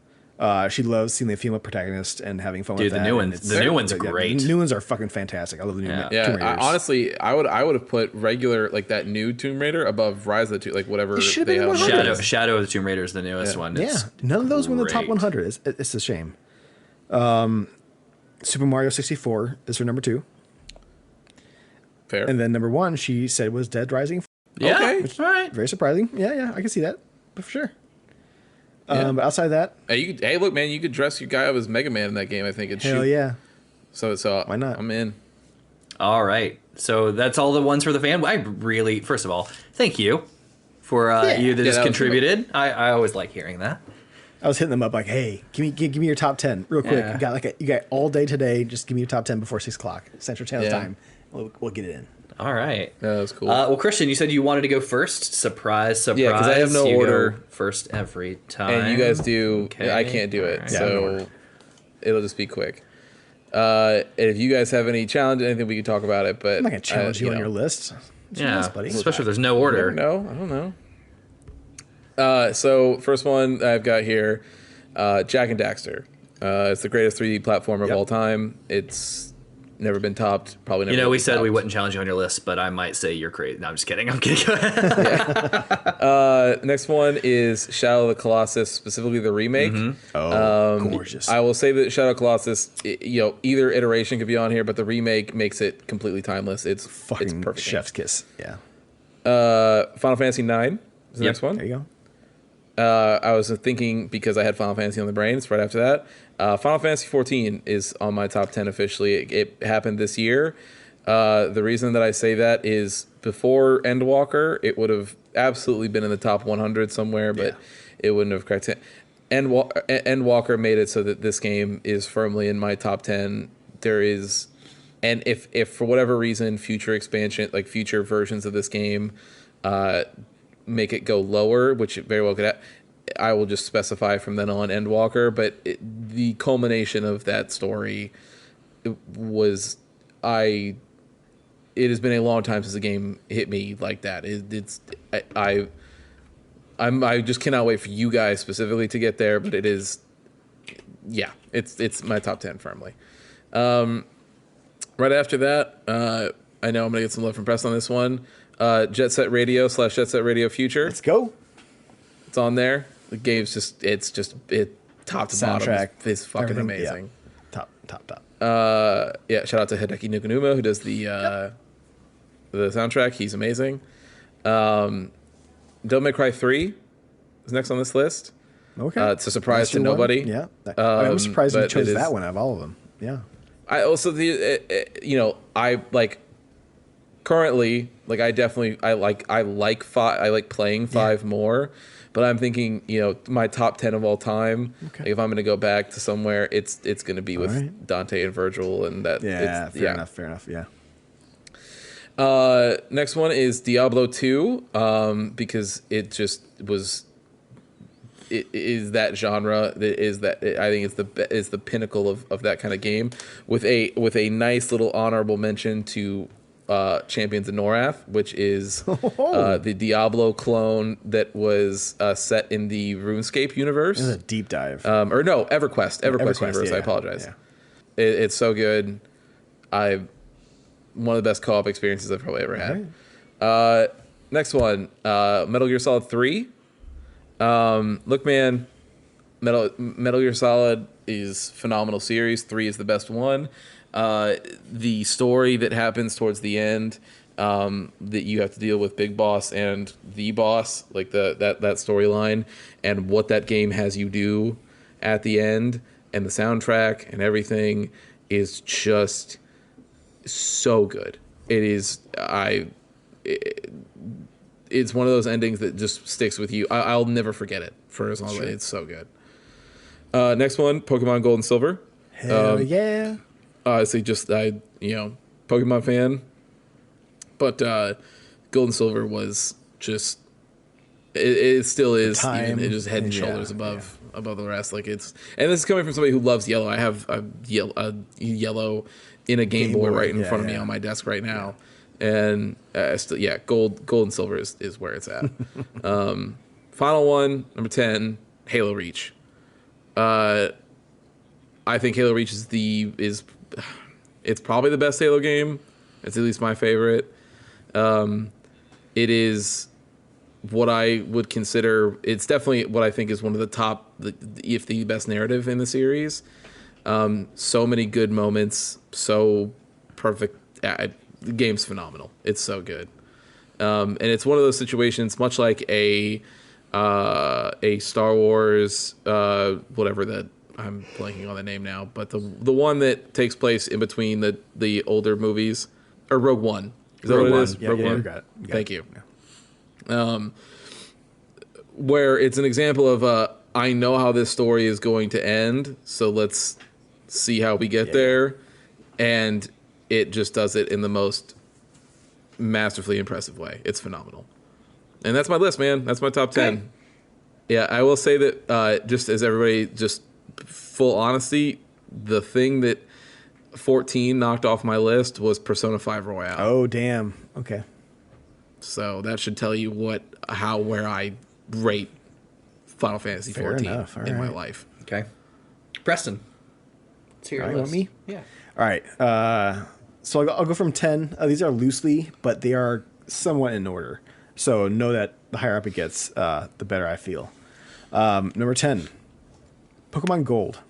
She loves seeing the female protagonist and having fun Dude, with the that. new and one's- it's- the new one's yeah, great. The new ones are fucking fantastic. I love the new Yeah. Tomb Yeah, Raiders. honestly, I would have put regular like that new Tomb Raider above Rise of the Tomb, like whatever It should've they been have. 100. Shadow of the Tomb Raider is the newest one. Yeah, It's none of those were in the top great. 100. It's a shame. Super Mario 64 is her number 2. Fair. And then number 1, she said was Dead Rising. Yeah, Okay. all right. Very surprising. Yeah, I can see that. But for sure. Yeah. But outside of that, Hey, look, man, you could dress your guy up as Mega Man in that game. I think it's hell yeah. So Why not? I'm in. All right. So that's all the ones for the fan. I really, first of all, thank you for you that Yeah, just that was contributed. I always like hearing that. I was hitting them up like, hey, give me your top 10 real quick. Yeah. You got all day today. Just give me your top 10 before 6 o'clock Central Standard Yeah. Time. We'll get it in. All right. Yeah, that was cool. Well, Christian, you said you wanted to go first. Surprise, surprise. Yeah, 'cause I have no You go order. first every time. and you guys do. Okay. I can't do it, All right. Yeah, no so order. it'll just be quick. And if you guys have any challenge, anything, we can talk about it. But I'm not gonna challenge you on your list. Yeah, buddy. especially if there's no order. No, I don't know. So first one I've got here, Jack and Daxter. It's the greatest 3D platformer of all time. It's never been topped. Probably never. We said we wouldn't challenge you on your list, but I might say you're crazy. No, I'm just kidding. I'm kidding. Next one is Shadow of the Colossus, specifically the remake. Oh, gorgeous. I will say that Shadow of the Colossus, either iteration could be on here, but the remake makes it completely timeless. It's perfect. Chef's kiss. Yeah. Final Fantasy 9 is the next one. There you go. I was thinking because I had Final Fantasy on the brain. It's right after that. Final Fantasy 14 is on my top 10 officially. It happened this year. The reason that I say that is before Endwalker, it would have absolutely been in the top 100 somewhere, but it wouldn't have cracked it. Endwalker made it so that this game is firmly in my top 10. There is, and if for whatever reason future expansion, like future versions of this game, make it go lower, which it very well could. I will just specify from then on Endwalker, but the culmination of that story was It has been a long time since a game hit me like that. I just cannot wait for you guys specifically to get there, but it is, it's my top 10 firmly. Right after that, I know I'm gonna get some love from press on this one. Jet Set Radio / Jet Set Radio Future. Let's go. It's on there. The game's top to Soundtrack, bottom is fucking amazing. Yeah. Top. Shout out to Hideki Nakanuma, who does the soundtrack. He's amazing. Devil May Cry 3 is next on this list. Okay. It's a surprise to nobody. Yeah. I'm surprised you chose that one out of all of them. Yeah. I also currently, I like playing 5 more, but I'm thinking, my top 10 of all time. Okay. Like if I'm going to go back to somewhere, it's going to be with Dante and Virgil, and that. Yeah. Fair enough. Yeah. Next one is Diablo 2, because it just was. It is that genre. I think it's the pinnacle of that kind of game, with a nice little honorable mention to Champions of Norath, which is the Diablo clone that was set in the RuneScape universe. This is a deep dive. EverQuest universe. Yeah, I apologize. Yeah. It's so good. One of the best co-op experiences I've probably ever had. Right. Next one, Metal Gear Solid 3. Look, man, Metal Gear Solid is phenomenal series. 3 is the best one. The story that happens towards the end, that you have to deal with Big Boss and the boss, like that storyline, and what that game has you do at the end, and the soundtrack and everything is just so good. It's one of those endings that just sticks with you. I'll never forget it for as long as it's so good. Next one, Pokemon Gold and Silver. Hell yeah. Honestly, Pokemon fan, but Gold and Silver was just it still is. Even, it just head and shoulders above the rest. And this is coming from somebody who loves yellow. I have a yellow in a Game Boy right in front of me on my desk right now. And gold and silver is where it's at. Final one, number 10, Halo Reach. I think Halo Reach is probably the best Halo game. It's at least my favorite. It is what I would consider. It's definitely what I think is one of the top, if the best narrative in the series. So many good moments, so perfect. The game's phenomenal. It's so good. And it's one of those situations, much like a Star Wars, whatever that, I'm blanking on the name now, but the one that takes place in between the older movies, or Rogue One. Is that what it is? Rogue One? You got it. Thank you. Yeah. Where it's an example of I know how this story is going to end, so let's see how we get there. And it just does it in the most masterfully impressive way. It's phenomenal. And that's my list, man. That's my top 10. Okay. Yeah, I will say that just as everybody, just full honesty, the thing that 14 knocked off my list was Persona 5 Royale. Oh, damn. Okay. So that should tell you where I rate Final Fantasy Fair 14 enough. All in my right. life. Okay. Preston. Let's hear your All right, list. you want me? Yeah. All right. So I'll go from 10. These are loosely, but they are somewhat in order. So know that the higher up it gets, the better I feel. Number 10, Pokemon Gold.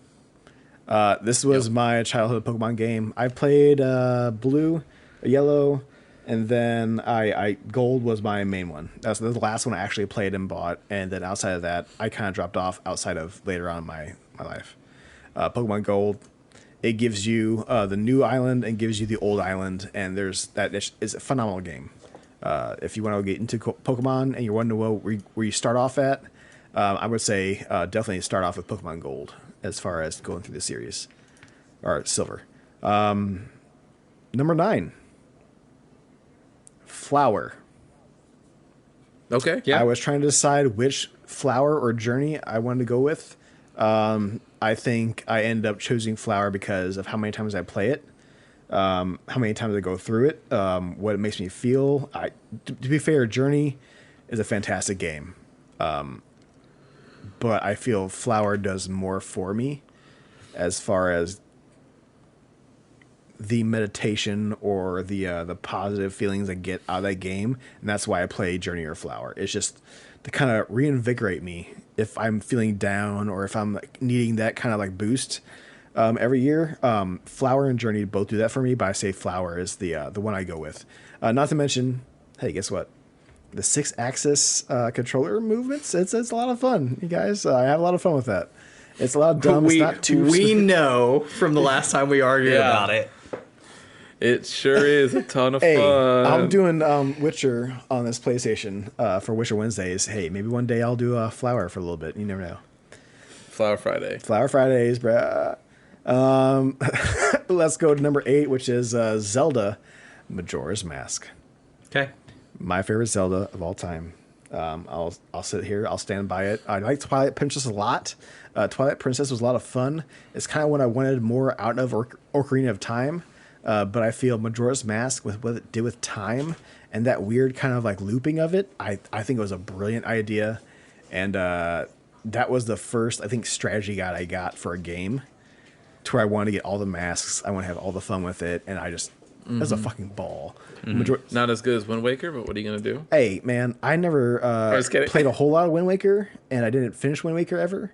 This was my childhood Pokemon game. I played Blue, Yellow, and then I Gold was my main one. That's the last one I actually played and bought. And then outside of that, I kind of dropped off outside of later on in my life. Pokemon Gold, it gives you the new island and gives you the old island, and there's that is a phenomenal game. If you want to get into Pokemon and you're wondering where you start off at, I would say definitely start off with Pokemon Gold as far as going through the series, or Silver. Number 9, Flower. Okay. Yeah. I was trying to decide which Flower or Journey I wanted to go with. I think I ended up choosing Flower because of how many times I play it, how many times I go through it, what it makes me feel. To be fair, Journey is a fantastic game, but I feel Flower does more for me as far as the meditation or the positive feelings I get out of that game, and that's why I play Journey or Flower. It's just to kind of reinvigorate me if I'm feeling down or if I'm needing that kind of like boost every year. Flower and Journey both do that for me, but I say Flower is the one I go with. Not to mention, hey, guess what? The 6-axis controller movements. It's a lot of fun, you guys. I have a lot of fun with that. It's a lot of dumb. It's not too. We know from the last time we argued about it. It sure is a ton of Hey, fun. I'm doing Witcher on this PlayStation for Witcher Wednesdays. Hey, maybe one day I'll do a Flower for a little bit. You never know. Flower Friday. Flower Fridays, bruh. Let's go to number 8, which is Zelda Majora's Mask. Okay. My favorite Zelda of all time. I'll sit here. I'll stand by it. I like Twilight Princess a lot. Twilight Princess was a lot of fun. It's kind of what I wanted more out of Ocarina of Time. But I feel Majora's Mask, with what it did with time and that weird kind of like looping of it, I think it was a brilliant idea. And that was the first, I think, strategy guide I got for a game to where I wanted to get all the masks. I want to have all the fun with it. And it was a fucking ball. Not as good as Wind Waker, but what are you going to do? Hey, man, I never played a whole lot of Wind Waker, and I didn't finish Wind Waker ever.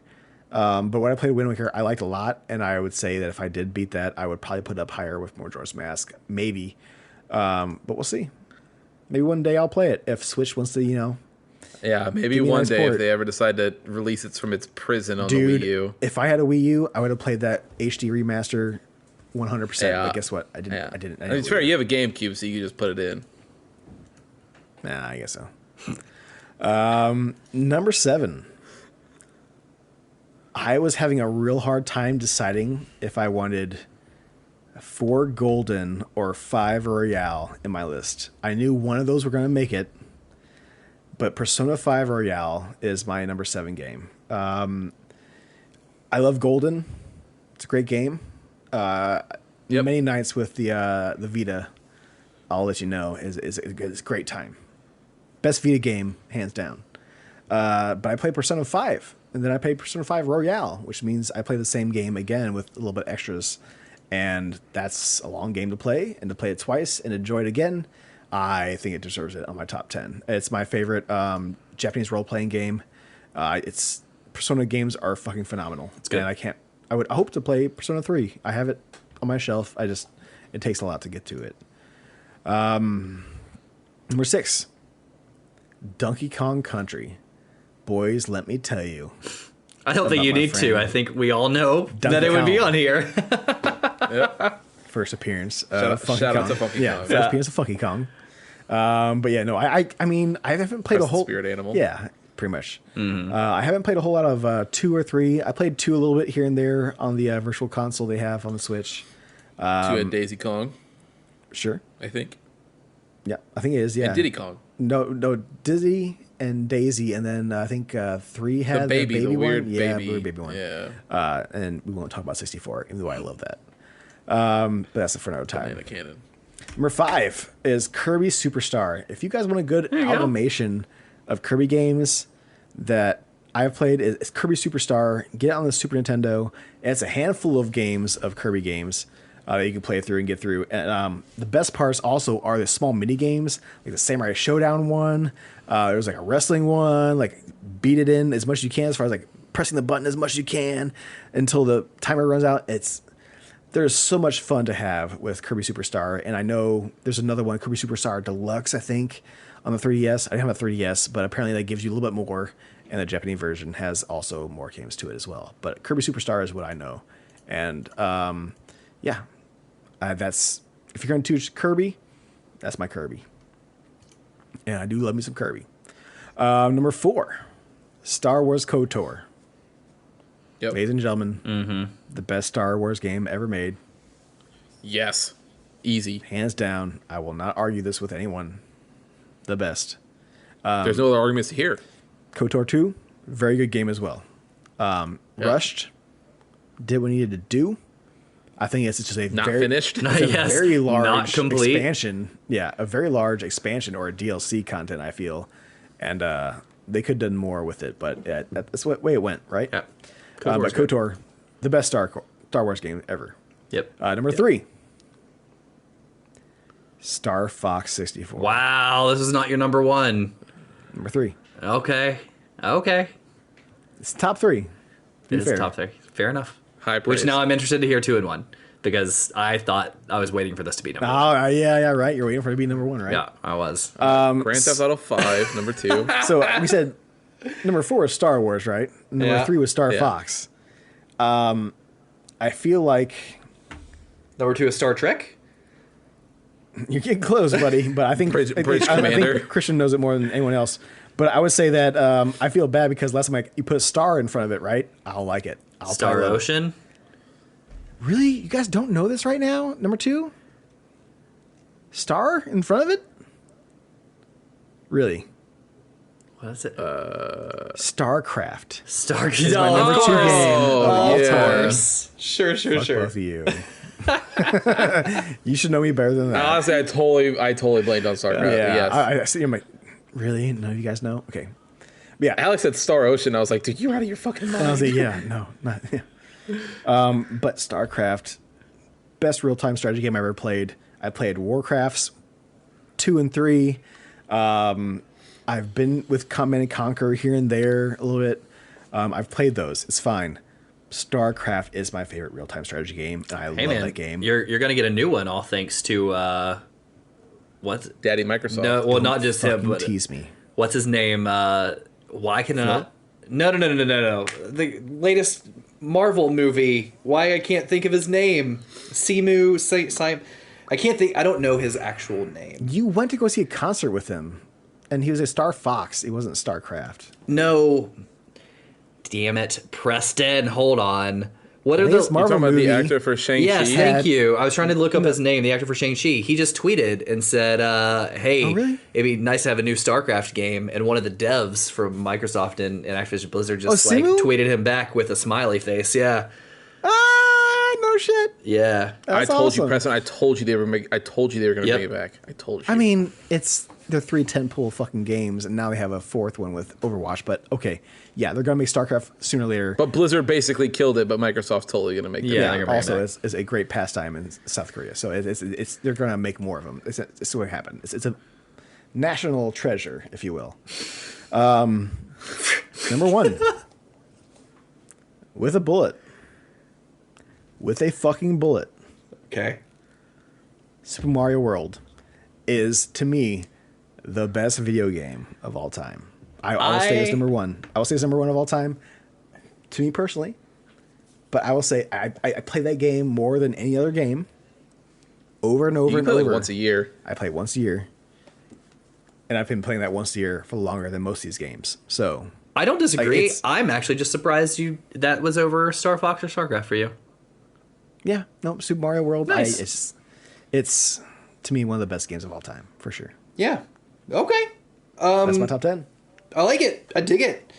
But when I played Wind Waker, I liked a lot, and I would say that if I did beat that, I would probably put it up higher with Majora's Mask, maybe. But we'll see. Maybe one day I'll play it if Switch wants to, Yeah, maybe give me a one nice day port. if they ever decide to release it from its prison on Dude, the Wii U. if I had a Wii U, I would have played that HD remaster 100%. Yeah. But guess what? I didn't. Yeah. I didn't. I mean, it's fair. You have a GameCube, so you can just put it in. Nah, I guess so. Number 7. I was having a real hard time deciding if I wanted 4 Golden or 5 Royale in my list. I knew one of those were going to make it, but Persona 5 Royale is my number 7 game. I love Golden. It's a great game. Many nights with the Vita, I'll let you know, is a great time. Best Vita game, hands down. But I played Persona 5, and then I played Persona 5 Royale, which means I play the same game again with a little bit extras. And that's a long game to play, and to play it twice and enjoy it again, I think it deserves it on my top 10. It's my favorite Japanese role-playing game. It's Persona games are fucking phenomenal. It's good. And I hope to play Persona 3. I have it on my shelf. It takes a lot to get to it. Number 6, Donkey Kong Country. Boys, let me tell you. I don't think you my need friend, to. I think we all know that it would be Kong. on here. First appearance. Shout out to Funky Yeah, Kong. first appearance of Funky Kong. But yeah, no, I mean, I haven't played a Trust the whole spirit animal. Yeah, pretty much. I haven't played a whole lot of 2 or 3. I played 2 a little bit here and there on the virtual console they have on the Switch. 2 at Daisy Kong, Sure. I think. Yeah, I think it is. Yeah. And Diddy Kong. No, Dizzy and Daisy, and then I think 3 had The baby, the one. weird Yeah, baby. weird baby one. Yeah. And we won't talk about 64, even though I love that. But that's for another time. Banana cannon. Number 5 is Kirby Superstar. If you guys want a good you go. amalgamation of Kirby games that I've played, it's Kirby Superstar. Get it on the Super Nintendo. And it's a handful of games of Kirby games that you can play through and get through. And the best parts also are the small mini games, like the Samurai Showdown one. There's like a wrestling one, like beat it in as much as you can, as far as like pressing the button as much as you can until the timer runs out. There's so much fun to have with Kirby Superstar, and I know there's another one, Kirby Superstar Deluxe, I think, on the 3DS. I don't have a 3DS, but apparently that gives you a little bit more, and the Japanese version has also more games to it as well. But Kirby Superstar is what I know, and that's, if you're going to choose Kirby, that's my Kirby, and I do love me some Kirby. Number 4, Star Wars KOTOR. Yep. Ladies and gentlemen, the best Star Wars game ever made. Yes. Easy. Hands down. I will not argue this with anyone. The best. There's no other arguments here. KOTOR 2, very good game as well. Rushed, did what it needed to do. I think it's just a Not very, finished. it's a Yes, very large not complete. expansion. Yeah, a very large expansion or a DLC content, I feel. And they could have done more with it, but that's the way it went, right? Yeah. But KOTOR, the best Star Wars game ever. Yep. Number 3, Star Fox 64. Wow, this is not your number 1. Number 3. Okay. It's top 3. It is top 3. Fair enough. High praise. Which now I'm interested to hear 2 and 1 because I thought I was waiting for this to be number 1. Oh, yeah, right. You're waiting for it to be number 1, right? Yeah, I was. Grand Theft Auto 5, number 2. So we said number 4 is Star Wars, right? Number Yeah. 3 was Star Yeah. Fox. I feel like Number 2 is Star Trek. you're getting close, buddy. But I think Bridge I Commander. think Christian knows it more than anyone else. But I would say that I feel bad because last time you put a star in front of it, right? I'll like it. I'll Star probably love it. Ocean. Really? You guys don't know this right now? Number 2? Star in front of it? Really? What is it? StarCraft. Star Is my number 2 game of all yeah. time. Sure. Fuck both of you. You should know me better than that. Honestly, I totally blamed on StarCraft. Yeah, Yes. I see. I'm like, really? None of you guys know? Okay. Yeah. Alex said Star Ocean. I was like, dude, you're out of your fucking mind. I was like, yeah, no, not. Yeah. But StarCraft, best real-time strategy game I ever played. I played Warcrafts 2 and 3. I've been with Command & Conquer here and there a little bit. I've played those. It's fine. StarCraft is my favorite real-time strategy game, and I love that game. You're gonna get a new one, all thanks to what? Daddy Microsoft. No, well, not just him, Fucking but tease me. what's his name? Why can I not? No. The latest Marvel movie. Why I can't think of his name? I can't think. I don't know his actual name. You went to go see a concert with him, and he was a Star Fox. He wasn't StarCraft. No. Damn it, Preston. Hold on. What are Latest the? Marvel You're talking about movie. the actor for Shang-Chi? Yes, had- thank you. I was trying to look up his name, the actor for Shang-Chi. He just tweeted and said, hey, Oh, really? it'd be nice to have a new StarCraft game. And one of the devs from Microsoft and Activision Blizzard just Simu? tweeted him back with a smiley face. Yeah. No shit. Yeah. I That's told you, awesome. Preston. I told you they were going to Yep. bring it back. I told you. I mean, they're 3 tentpole fucking games, and now they have a 4th one with Overwatch. But okay, yeah, they're gonna make StarCraft sooner or later. but Blizzard basically killed it. But Microsoft's totally going to make it. Yeah. back. they're gonna bring it also, back. it's a great pastime in South Korea. So it's they're gonna make more of them. It's what happened. It's a national treasure, if you will. Number 1, with a bullet, with a fucking bullet. Okay. Super Mario World is, to me, the best video game of all time. I will say it's number 1. I will say it's number 1 of all time, to me personally. But I will say I play that game more than any other game, over and over You and play over. like once a year. I play it once a year, and I've been playing that once a year for longer than most of these games. So I don't disagree. it's- I'm actually just surprised that was over Star Fox or StarCraft for you. yeah, no, Super Mario World. Nice. It's to me one of the best games of all time for sure. Yeah. Okay. That's my top 10. I like it. I dig it.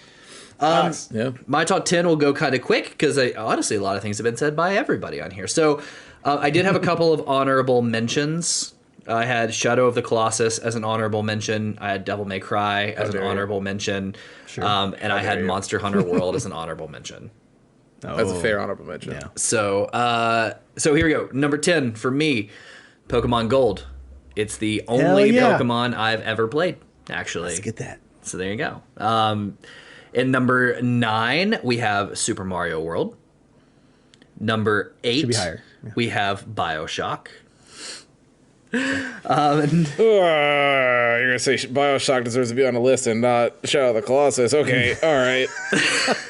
Yeah. My top 10 will go kind of quick because honestly, a lot of things have been said by everybody on here. So I did have a couple of honorable mentions. I had Shadow of the Colossus as an honorable mention. I had Devil May Cry as an honorable mention. Sure. And I had Monster Hunter World as an honorable mention. That's a fair honorable mention. Yeah. So here we go. Number 10 for me, Pokemon Gold. It's the only Pokemon I've ever played, actually. Let's get that. So there you go. In number 9, we have Super Mario World. Number 8, Should be higher. Yeah. we have BioShock. You're gonna say BioShock deserves to be on the list and not Shadow of the Colossus. Okay, all right,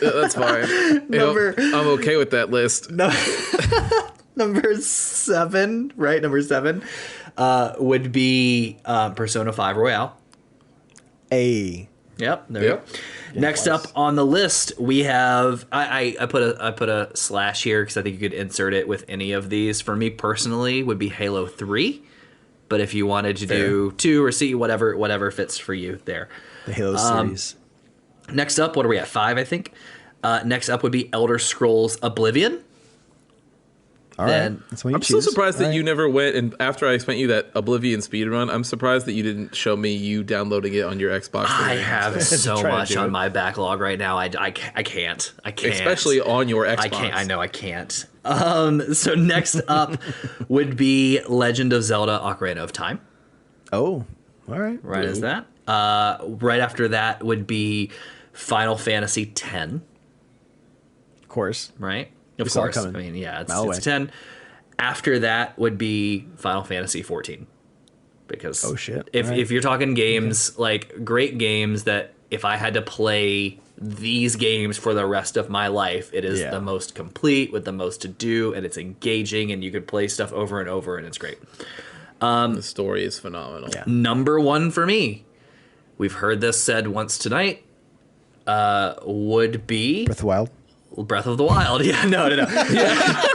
that's fine. I'm okay with that list. Number 7, right? Number 7 would be Persona 5 Royale. Yep, there we go. Next up on the list, we have I put a slash here because I think you could insert it with any of these. For me personally, would be Halo 3, but if you wanted to do 2 or C, whatever fits for you there. The Halo series. Next up, what are we at? 5, I think. Next up would be Elder Scrolls Oblivion. All right. That's what you I'm choose. so surprised that you never went, and after I spent you that Oblivion speedrun, I'm surprised that you didn't show me you downloading it on your Xbox. I have so Try to much do on it. my backlog right now. I can't. Especially on your Xbox. I can't. I know I can't. So next up would be Legend of Zelda: Ocarina of Time. Oh, all right. Right, is that? Right after that would be Final Fantasy X. Of course. Right. We Of saw it course. I coming. mean, yeah, Mile away. it's 10. After that would be Final Fantasy 14. Because Oh, shit. if Right. you're talking games, like great games that if I had to play these games for the rest of my life, it is the most complete with the most to do, and it's engaging, and you could play stuff over and over, and it's great. The story is phenomenal. Yeah. Number 1 for me, we've heard this said once tonight, would be Breath of the Wild. Breath of the Wild. Yeah, no. Yeah.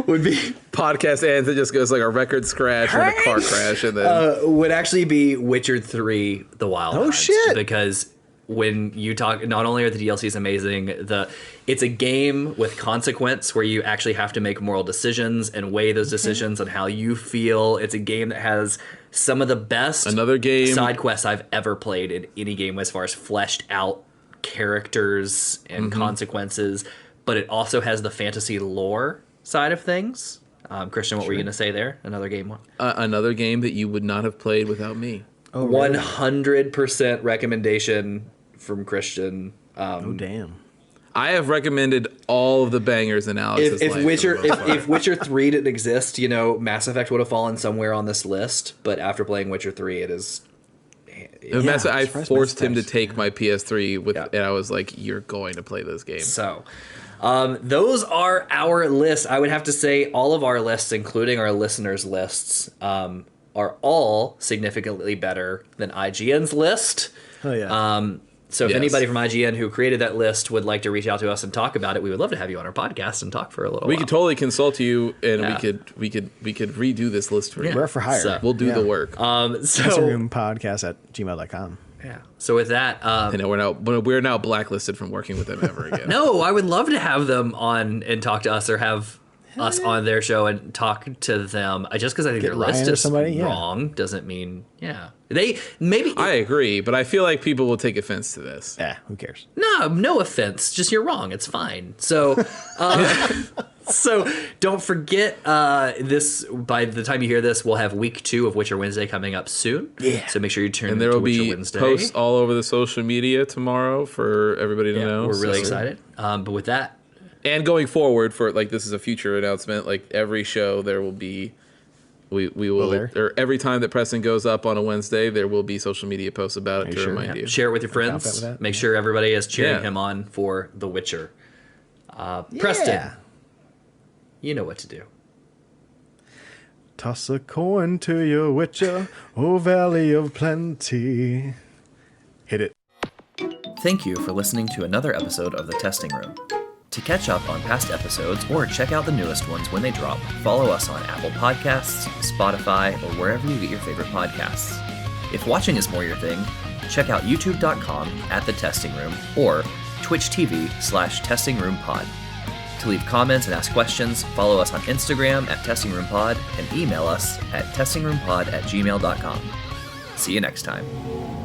Would be Podcast ends, it just goes like a record scratch and a car crash, and then would actually be Witcher 3: The Wild Hunt. shit. Because when you talk, not only are the DLCs amazing, it's a game with consequence where you actually have to make moral decisions and weigh those decisions on how you feel. It's a game that has some of the best Another game- side quests I've ever played in any game as far as fleshed out characters and consequences, but it also has the fantasy lore side of things. Christian, what were you going to say there? Another game one? another game that you would not have played without me. Oh, really? 100% recommendation from Christian. Oh, damn. I have recommended all of the bangers in Alex's If life. Witcher if Witcher 3 didn't exist, Mass Effect would have fallen somewhere on this list. But after playing Witcher 3, it is. I surprised forced him to Mass Effect. take my PS3 with, Yeah. and I was like, "You're going to play this game." So, those are our lists. I would have to say all of our lists, including our listeners' lists, are all significantly better than IGN's list. Oh, yeah. So if Yes. anybody from IGN who created that list would like to reach out to us and talk about it, we would love to have you on our podcast and talk for a little We while. could totally consult you, and Yeah. we could redo this list for you. We're for hire. So- We'll do the work. Instagrampodcast@gmail.com. Yeah. So with that, I know we're now blacklisted from working with them ever again. no, I would love to have them on and talk to us, or have us on their show and talk to them. Just because I think Get their Ryan list or is somebody, yeah. wrong doesn't mean they maybe. I agree, but I feel like people will take offense to this. Yeah, who cares? No offense. Just you're wrong. It's fine. So, so don't forget. This by the time you hear this, we'll have week 2 of Witcher Wednesday coming up soon. Yeah. So make sure you turn And there to will Witcher be Wednesday. posts all over the social media tomorrow for everybody to know. We're really so- excited. But with that, And going forward, for like this is a future announcement. Like every show, there will be. We will, there? or every time that Preston goes up on a Wednesday, there will be social media posts about it to sure? remind you. share it with your friends. confident with that. Make sure everybody is cheering Yeah. him on for The Witcher. Preston, Yeah. you know what to do. Toss a coin to your Witcher, O Valley of Plenty. Hit it. Thank you for listening to another episode of The Testing Room. To catch up on past episodes or check out the newest ones when they drop, follow us on Apple Podcasts, Spotify, or wherever you get your favorite podcasts. If watching is more your thing, check out youtube.com@thetestingroom or Twitch TV /testingroompod. To to leave comments and ask questions, follow us on Instagram at testingroompod and email us at testingroompod@gmail.com. See you next time.